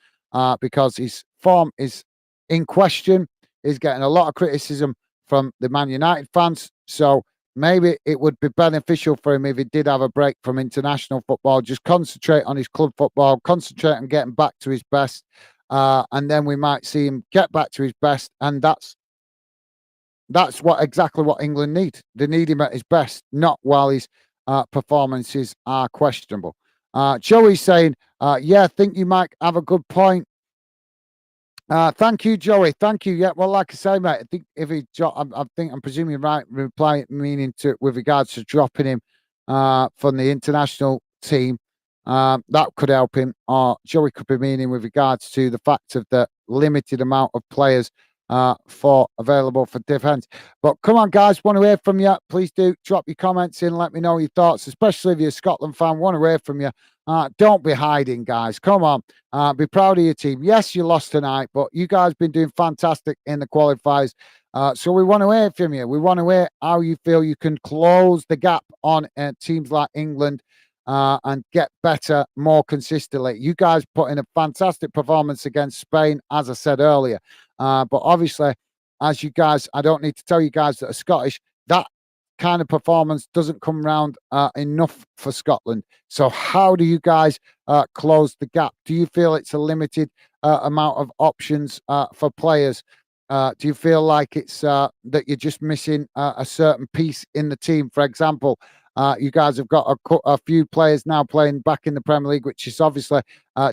Speaker 1: because his form is in question. He's getting a lot of criticism from the Man United fans. So maybe it would be beneficial for him if he did have a break from international football, just concentrate on his club football, concentrate on getting back to his best. And then we might see him get back to his best. And that's exactly what England need. They need him at his best, not while his performances are questionable. Joey's saying, yeah, I think you might have a good point. Thank you, Joey. Thank you. Yeah, well, like I say, mate, I think if he, I'm presuming right, meaning to with regards to dropping him from the international team, that could help him. Or Joey could be meaning with regards to the fact of the limited amount of players available for defence. But come on, guys, want to hear from you? Please do drop your comments in. Let me know your thoughts, especially if you're a Scotland fan. Want to hear from you. Don't be hiding, guys. Come on. Be proud of your team. Yes, you lost tonight, but you guys been doing fantastic in the qualifiers. So we want to hear from you. We want to hear how you feel you can close the gap on teams like England and get better more consistently. You guys put in a fantastic performance against Spain, as I said earlier. But obviously, as you guys, I don't need to tell you guys that are Scottish, that kind of performance doesn't come around enough for Scotland. So how do you guys close the gap? Do you feel it's a limited amount of options for players? Do you feel like it's that you're just missing a certain piece in the team? For example, you guys have got a few players now playing back in the Premier League, which is obviously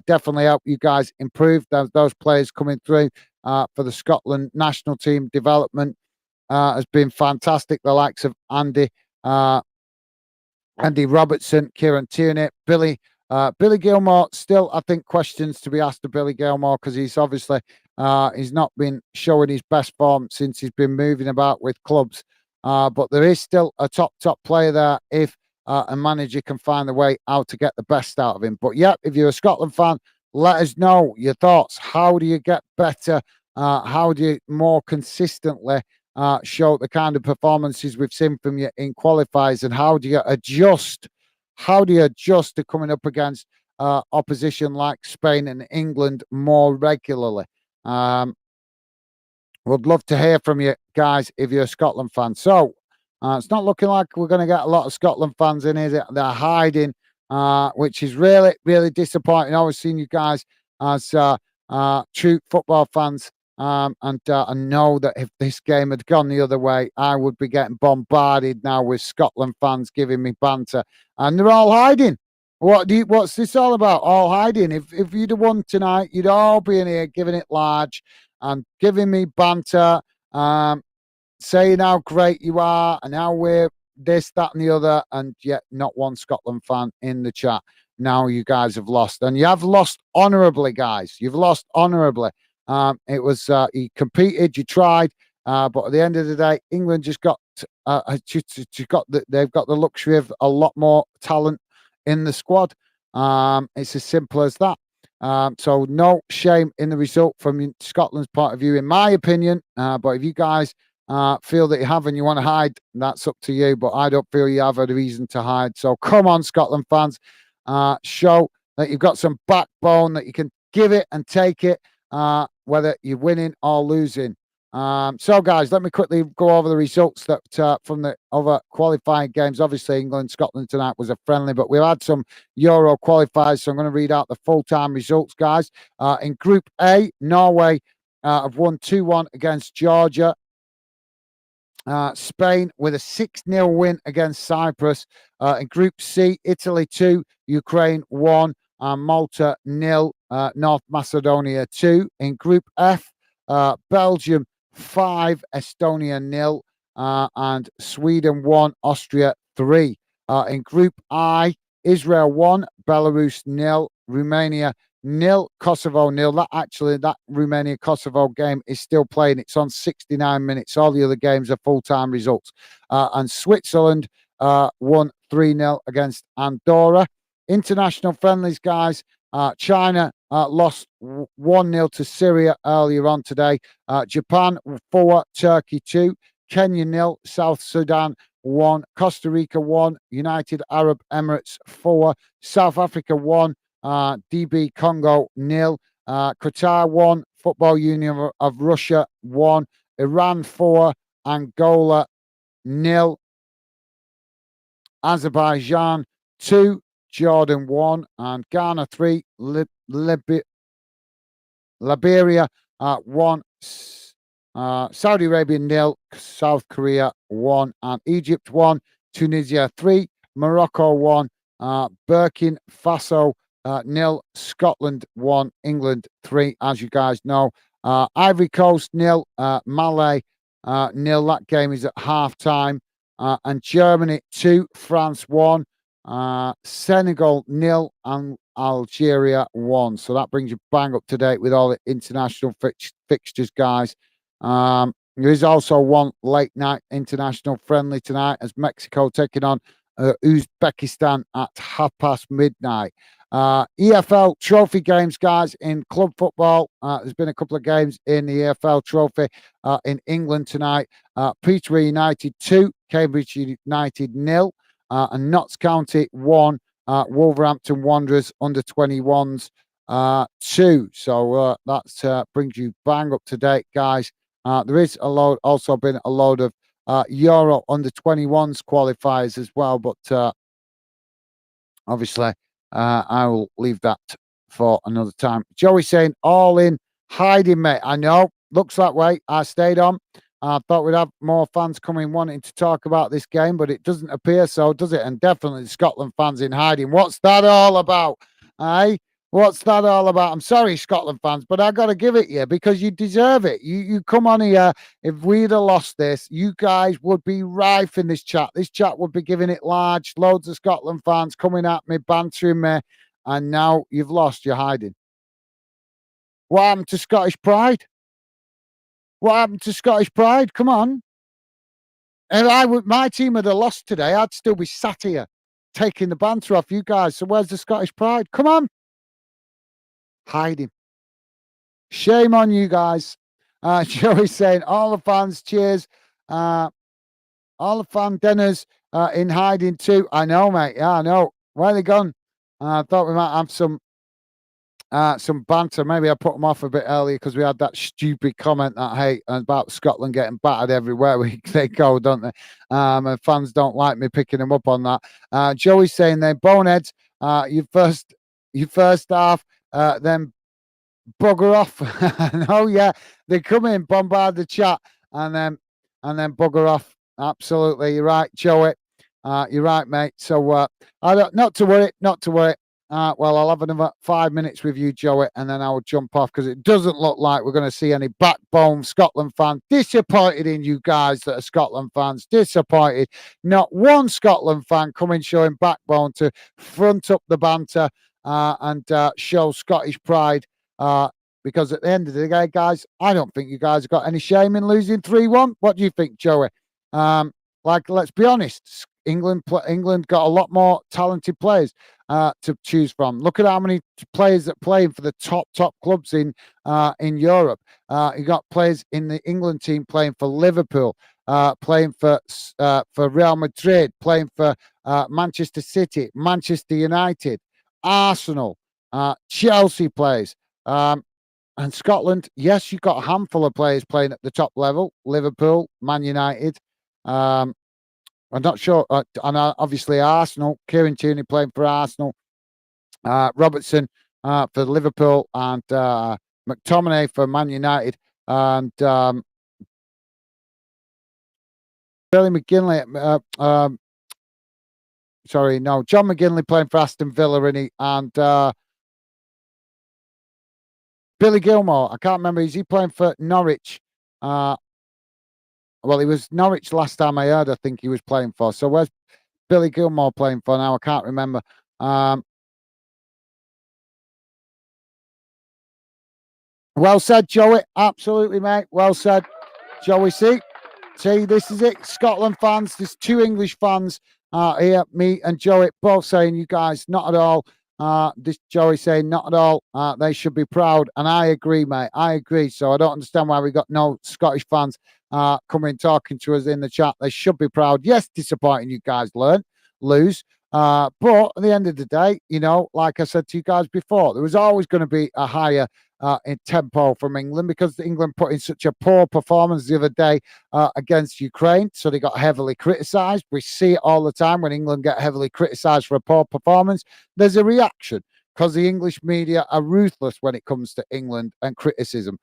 Speaker 1: definitely helped you guys improve. Those players coming through for the Scotland national team development has been fantastic. The likes of Andy Robertson, Kieran Tierney, Billy Gilmore. Still, I think questions to be asked of Billy Gilmore, because he's obviously he's not been showing his best form since he's been moving about with clubs. But there is still a top player there if a manager can find a way how to get the best out of him. But yeah, if you're a Scotland fan, let us know your thoughts. How do you get better? How do you more consistently show the kind of performances we've seen from you in qualifiers, and how do you adjust? How do you adjust to coming up against opposition like Spain and England more regularly? Would love to hear from you guys if you're a Scotland fan. So it's not looking like we're going to get a lot of Scotland fans in, is it? They're hiding, which is really, really disappointing. I always seen you guys as true football fans. And I know that if this game had gone the other way, I would be getting bombarded now with Scotland fans giving me banter, and they're all hiding. What's this all about? All hiding. If you'd have won tonight, you'd all be in here giving it large, and giving me banter, saying how great you are and how we're this, that, and the other, and yet not one Scotland fan in the chat. Now you guys have lost, and you have lost honourably, guys. You've lost honourably. It was you competed, you tried, but at the end of the day, England just got they've got the luxury of a lot more talent in the squad. It's as simple as that. So no shame in the result from Scotland's point of view, in my opinion. But if you guys feel that you have and you want to hide, that's up to you. But I don't feel you have a reason to hide. So come on, Scotland fans, show that you've got some backbone, that you can give it and take it, whether you're winning or losing. So, guys, let me quickly go over the results that from the other qualifying games. Obviously, England, Scotland tonight was a friendly, but we've had some Euro qualifiers, so I'm going to read out the full-time results, guys. In Group A, Norway have won 2-1 against Georgia. Spain with a 6-0 win against Cyprus. In Group C, Italy 2, Ukraine 1, and Malta 0, North Macedonia 2. In Group F, Belgium 5, Estonia 0, and Sweden 1, Austria 3. In Group I, Israel 1, Belarus 0, Romania 0, Kosovo 0. That Romania-Kosovo game is still playing. It's on 69 minutes. All the other games are full-time results. And Switzerland won 3-0 against Andorra. International friendlies, guys. China lost 1-0 to Syria earlier on today. Japan 4, Turkey 2, Kenya 0, South Sudan 1, Costa Rica 1, United Arab Emirates 4, South Africa 1, DB Congo 0, Qatar 1, Football Union of Russia 1, Iran 4, Angola 0, Azerbaijan 2, Jordan 1, and Ghana 3, Liberia 1, Saudi Arabia 0, South Korea 1, and Egypt 1, Tunisia 3, Morocco 1, Burkina Faso 0, Scotland 1, England 3, as you guys know. Ivory Coast 0, Malay 0. That game is at half time. And Germany 2, France 1, Senegal 0, and Algeria 1. So that brings you bang up to date with all the international fixtures, guys. There is also one late night international friendly tonight as Mexico taking on Uzbekistan at midnight. EFL trophy games, guys, in club football. There's been a couple of games in the EFL trophy in England tonight. Peterborough United 2, Cambridge United 0, and Notts County 1, Wolverhampton Wanderers under 21s 2. So that brings you bang up to date, guys. There is also been a load of Euro under 21s qualifiers as well, but obviously I will leave that for another time. Joey saying all in hiding, mate. I know, looks that way. I stayed on. I thought we'd have more fans coming wanting to talk about this game, but it doesn't appear so, does it? And definitely Scotland fans in hiding. What's that all about? What's that all about? I'm sorry, Scotland fans, but I got to give it you because you deserve it. You come on here. If we'd have lost this, you guys would be rife in this chat. This chat would be giving it large. Loads of Scotland fans coming at me, bantering me, and now you've lost. You're hiding. What happened to Scottish pride? What happened to Scottish pride? Come on. If my team had lost today, I'd still be sat here taking the banter off you guys. So where's the Scottish pride? Come on. Hiding. Shame on you guys. Joey's saying all the fans, cheers. All the fan dinners in hiding too. I know, mate. Yeah, I know. Where are they gone? I thought we might have some banter. Maybe I put them off a bit earlier because we had that stupid comment that hey about Scotland getting battered everywhere they go, don't they? And fans don't like me picking them up on that. Joey's saying they're boneheads. You first half, then bugger off. Oh yeah, they come in, bombard the chat, and then bugger off. Absolutely, you're right, Joey. You're right, mate. So not to worry. Well, I'll have another 5 minutes with you, Joey, and then I'll jump off because it doesn't look like we're going to see any backbone Scotland fans. Disappointed in you guys that are Scotland fans. Disappointed. Not one Scotland fan coming showing backbone to front up the banter and show Scottish pride. Because at the end of the day, guys, I don't think you guys got any shame in losing 3-1. What do you think, Joey? Let's be honest. England got a lot more talented players to choose from. Look at how many players that playing for the top clubs in Europe. You got players in the England team playing for Liverpool, playing for Real Madrid, playing for Manchester City, Manchester United, Arsenal, Chelsea players. And Scotland, yes, you've got a handful of players playing at the top level. Liverpool, Man United. I'm not sure. And obviously Arsenal, Kieran Tierney playing for Arsenal, Robertson for Liverpool, and McTominay for Man United, and Billy McGinley. Sorry, no, John McGinley playing for Aston Villa, and Billy Gilmore. I can't remember. Is he playing for Norwich? Well, he was Norwich last time I heard. I think he was playing for. So where's Billy Gilmore playing for now? I can't remember. Well said, Joey. Absolutely, mate. Well said, Joey. See, this is it. Scotland fans. There's two English fans here. Me and Joey both saying you guys not at all. This Joey saying not at all. They should be proud, and I agree, mate. I agree. So I don't understand why we got no Scottish fans coming talking to us in the chat. They should be proud. Yes, disappointing you guys lose. But at the end of the day, you know, like I said to you guys before, there was always going to be a higher in tempo from England because England put in such a poor performance the other day against Ukraine. So they got heavily criticised. We see it all the time when England get heavily criticised for a poor performance. There's a reaction because the English media are ruthless when it comes to England and criticism.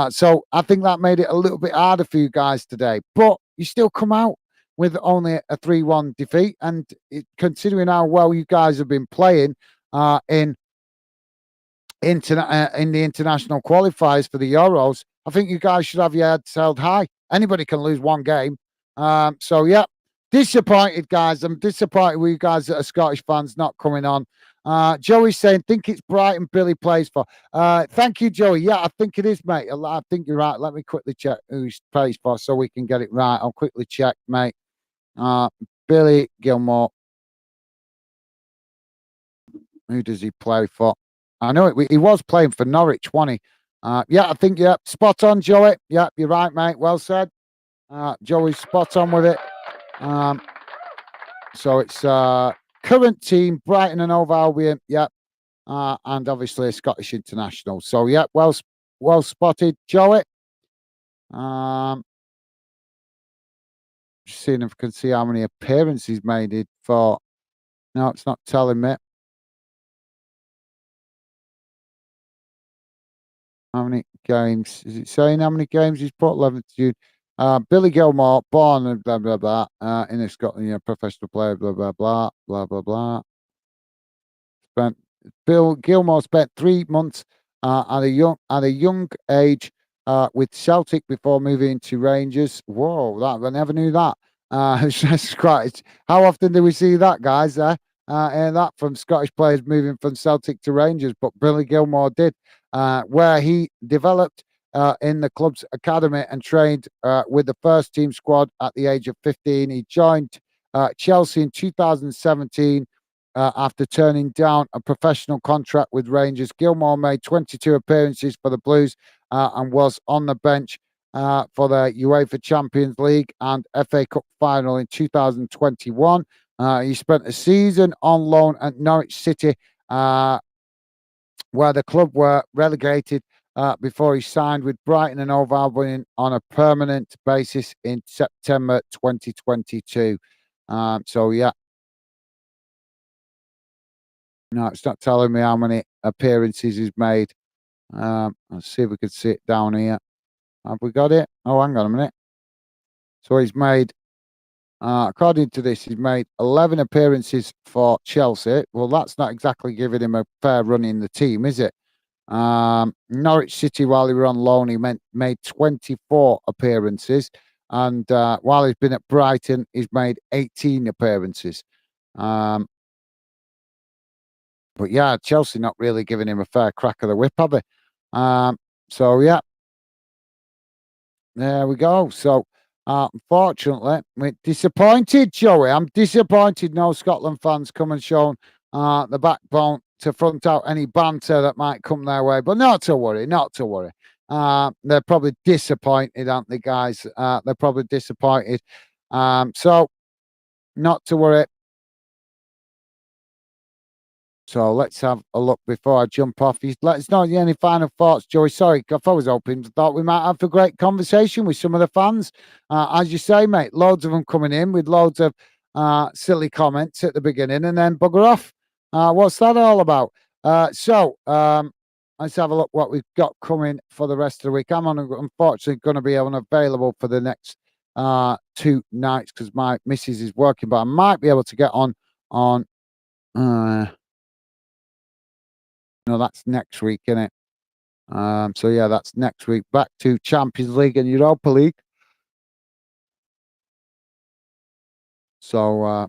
Speaker 1: So I think that made it a little bit harder for you guys today. But you still come out with only a 3-1 defeat. And considering how well you guys have been playing in the international qualifiers for the Euros, I think you guys should have your heads held high. Anybody can lose one game. So, yeah, disappointed, guys. I'm disappointed with you guys that are Scottish fans not coming on. Joey's saying, think it's Brighton Billy plays for. Thank you, Joey. Yeah, I think it is, mate. I think you're right. Let me quickly check who he plays for so we can get it right. I'll quickly check, mate. Billy Gilmore. Who does he play for? I know he was playing for Norwich, wasn't he? Yeah, I think, yeah, spot on, Joey. Yeah, you're right, mate. Well said. Joey's spot on with it. So it's current team, Brighton and Hove Albion. Yeah. And obviously a Scottish international. So, yeah, well spotted, Joey. Just seeing if I can see how many appearances he's made it for. No, it's not telling me. How many games? Is it saying how many games he's put? 11th June. Billy Gilmore, born and blah, blah, blah, in a Scotland, professional player, blah, blah, blah, blah, blah, blah. Bill Gilmore spent 3 months at a young age with Celtic before moving to Rangers. Whoa, I never knew that. That's quite. How often do we see that, guys? And that from Scottish players moving from Celtic to Rangers, but Billy Gilmore did, where he developed in the club's academy and trained with the first team squad at the age of 15. He joined Chelsea in 2017 after turning down a professional contract with Rangers. Gilmore made 22 appearances for the Blues and was on the bench for the UEFA Champions League and FA Cup final in 2021. He spent a season on loan at Norwich City, where the club were relegated before he signed with Brighton and Hove Albion on a permanent basis in September 2022. So, yeah. No, it's not telling me how many appearances he's made. Let's see if we can see it down here. Have we got it? Oh, hang on a minute. So he's made According to this, he's made 11 appearances for Chelsea. Well, that's not exactly giving him a fair run in the team, is it? Norwich City, while he were on loan, he made 24 appearances. And while he's been at Brighton, he's made 18 appearances. But yeah, Chelsea not really giving him a fair crack of the whip, have they? So yeah, there we go. So unfortunately, we're disappointed, Joey. I'm disappointed no Scotland fans come and shown the backbone to front out any banter that might come their way. But not to worry, not to worry. They're probably disappointed, aren't they, guys? They're probably disappointed. So not to worry. So let's have a look before I jump off. Let us know any final thoughts, Joey. Sorry, if I was hoping, thought we might have a great conversation with some of the fans. As you say, mate, loads of them coming in with loads of silly comments at the beginning and then bugger off. What's that all about? Let's have a look what we've got coming for the rest of the week. I'm unfortunately going to be unavailable for the next 2 nights because my missus is working, but I might be able to get on. No, that's next week, isn't it? So yeah, that's next week. Back to Champions League and Europa League. So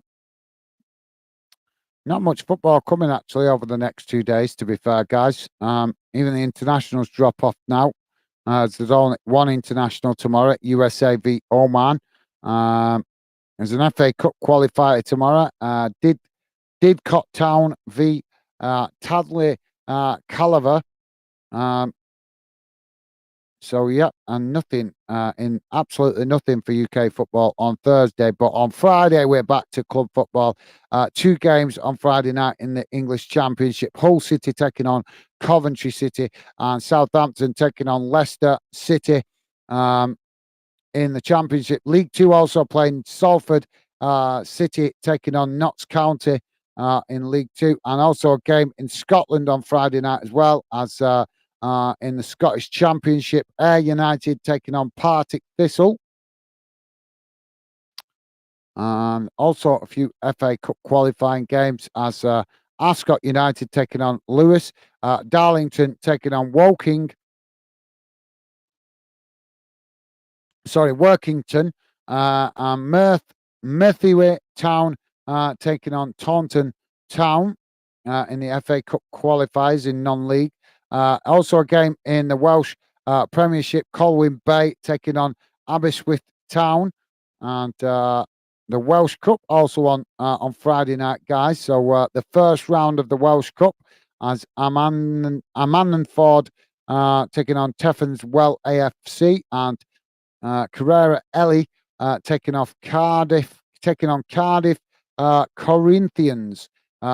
Speaker 1: not much football coming actually over the next 2 days, to be fair, guys. Even the internationals drop off now. There's only one international tomorrow, USA v Oman. There's an FA Cup qualifier tomorrow. Didcot Town v Tadley Caliver. So yeah, and nothing in absolutely nothing for UK football on Thursday. But on Friday, we're back to club football. 2 games on Friday night in the English Championship. Hull City taking on Coventry City and Southampton taking on Leicester City in the Championship. League Two also playing Salford City taking on Notts County in League Two, and also a game in Scotland on Friday night as well as in the Scottish Championship. Ayr United taking on Partick Thistle. And also a few FA Cup qualifying games as Ascot United taking on Lewis, Darlington taking on Workington, and Merthyr Town taking on Taunton Town in the FA Cup qualifiers in non-league. Also a game in the Welsh Premiership, Colwyn Bay taking on Aberystwyth Town, and the Welsh Cup also on Friday night, guys. So the first round of the Welsh Cup as Ammanford taking on Teffens Well AFC, and Carrera Ellie taking on Cardiff Corinthians.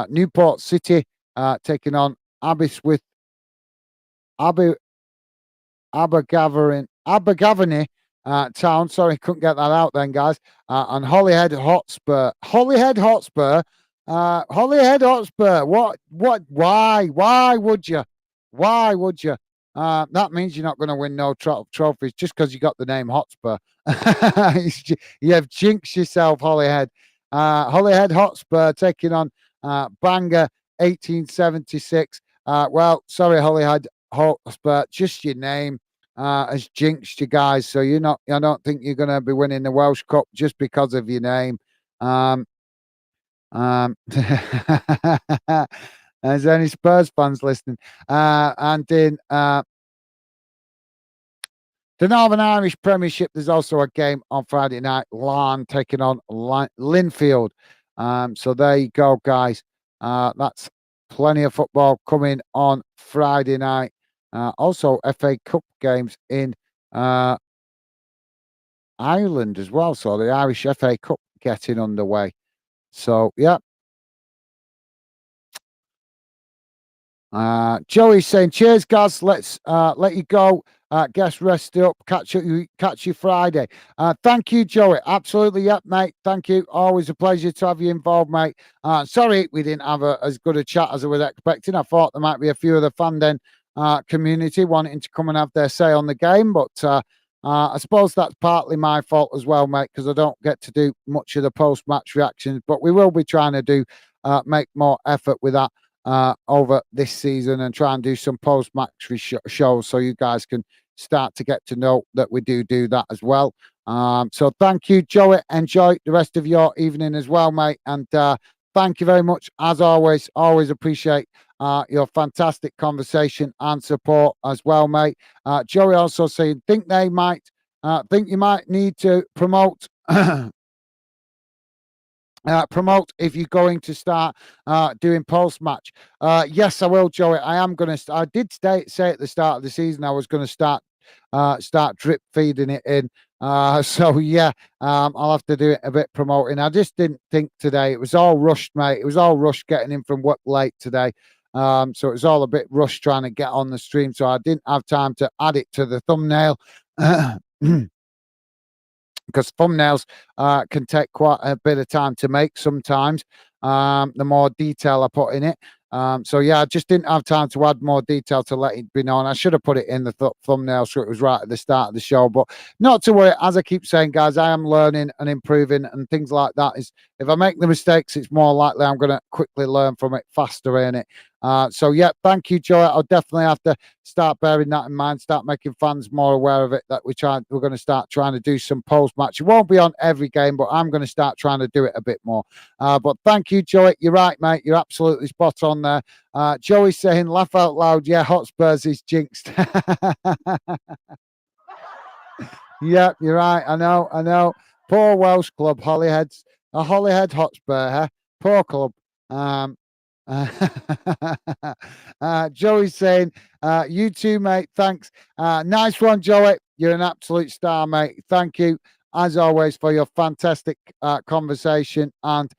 Speaker 1: Newport City taking on Aberystwyth Abergavenny Town. Sorry, couldn't get that out then, guys. And Holyhead Hotspur. Holyhead Hotspur. What? Why would you? Why would you? That means you're not going to win no trophies just because you got the name Hotspur. You have jinxed yourself, Holyhead. Holyhead Hotspur taking on Bangor 1876. Well, sorry, Holyhead Hotspur, just your name has jinxed you guys. So I don't think you're going to be winning the Welsh Cup just because of your name. There's any Spurs fans listening. And in the Northern Irish Premiership, there's also a game on Friday night. Larne taking on Linfield. So there you go, guys. That's plenty of football coming on Friday night. Also, FA Cup games in Ireland as well. So the Irish FA Cup getting underway. So, yeah. Joey's saying, cheers, guys. Let's let you go. Guess rested up. Catch you Friday. Thank you, Joey. Absolutely, yep, mate. Thank you. Always a pleasure to have you involved, mate. Sorry we didn't have as good a chat as I was expecting. I thought there might be a few of the Fanden community wanting to come and have their say on the game, but I suppose that's partly my fault as well, mate, because I don't get to do much of the post-match reactions. But we will be trying to make more effort with that over this season and try and do some post-match shows so you guys can start to get to know that we do that as well. So thank you, Joey. Enjoy the rest of your evening as well, mate. And thank you very much, as always. Always appreciate your fantastic conversation and support as well, mate. Joey also saying, think you might need to promote. Promote if you're going to start doing post match. Yes, I will, Joey. I am going to. I did say at the start of the season I was going to start drip feeding it in. So yeah, I'll have to do it a bit promoting. I just didn't think today. It was all rushed, mate. It was all rushed getting in from work late today. So it was all a bit rushed trying to get on the stream. So I didn't have time to add it to the thumbnail. Because thumbnails can take quite a bit of time to make sometimes, the more detail I put in it. So yeah, I just didn't have time to add more detail to let it be known. I should have put it in the thumbnail so it was right at the start of the show, but not to worry. As I keep saying, guys, I am learning and improving and things like that. Is if I make the mistakes, it's more likely I'm going to quickly learn from it faster in it. So yeah, thank you, Joe. I'll definitely have to start bearing that in mind, start making fans more aware of it, that we're going to start trying to do some post-match. It won't be on every game, but I'm going to start trying to do it a bit more. But thank you, Joey. You're right, mate. You're absolutely spot on there. Joey's saying, laugh out loud. Yeah, Hotspurs is jinxed. Yeah, you're right. I know. Poor Welsh club, Holyheads. A Holyhead Hotspur, huh? Poor club. Joey's saying, you too, mate. Thanks. Nice one, Joey. You're an absolute star, mate. Thank you, as always, for your fantastic conversation and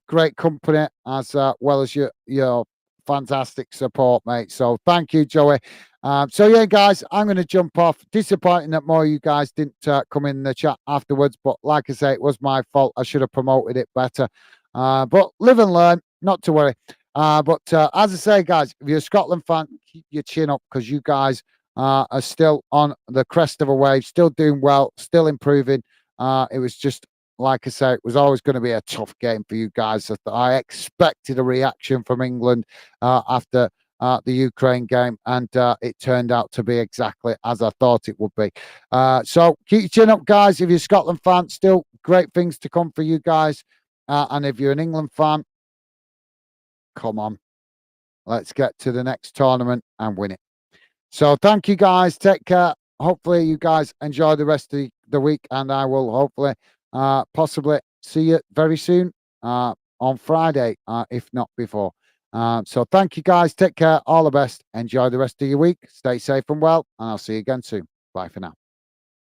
Speaker 1: great company, as well as your fantastic support, mate. So thank you, Joey. So yeah, guys, I'm going to jump off. Disappointing that more of you guys didn't come in the chat afterwards, but like I say, it was my fault. I should have promoted it better. But live and learn, not to worry. But as I say, guys, if you're a Scotland fan, keep your chin up because you guys are still on the crest of a wave, still doing well, still improving. It was just, like I say, it was always going to be a tough game for you guys. I expected a reaction from England after the Ukraine game, and it turned out to be exactly as I thought it would be. So keep your chin up, guys. If you're a Scotland fan, still great things to come for you guys. And if you're an England fan, come on, let's get to the next tournament and win it. So thank you, guys. Take care. Hopefully you guys enjoy the rest of the week, and I will hopefully possibly see you very soon on Friday, if not before. So thank you, guys. Take care. All the best. Enjoy the rest of your week. Stay safe and well, and I'll see you again soon. Bye for now.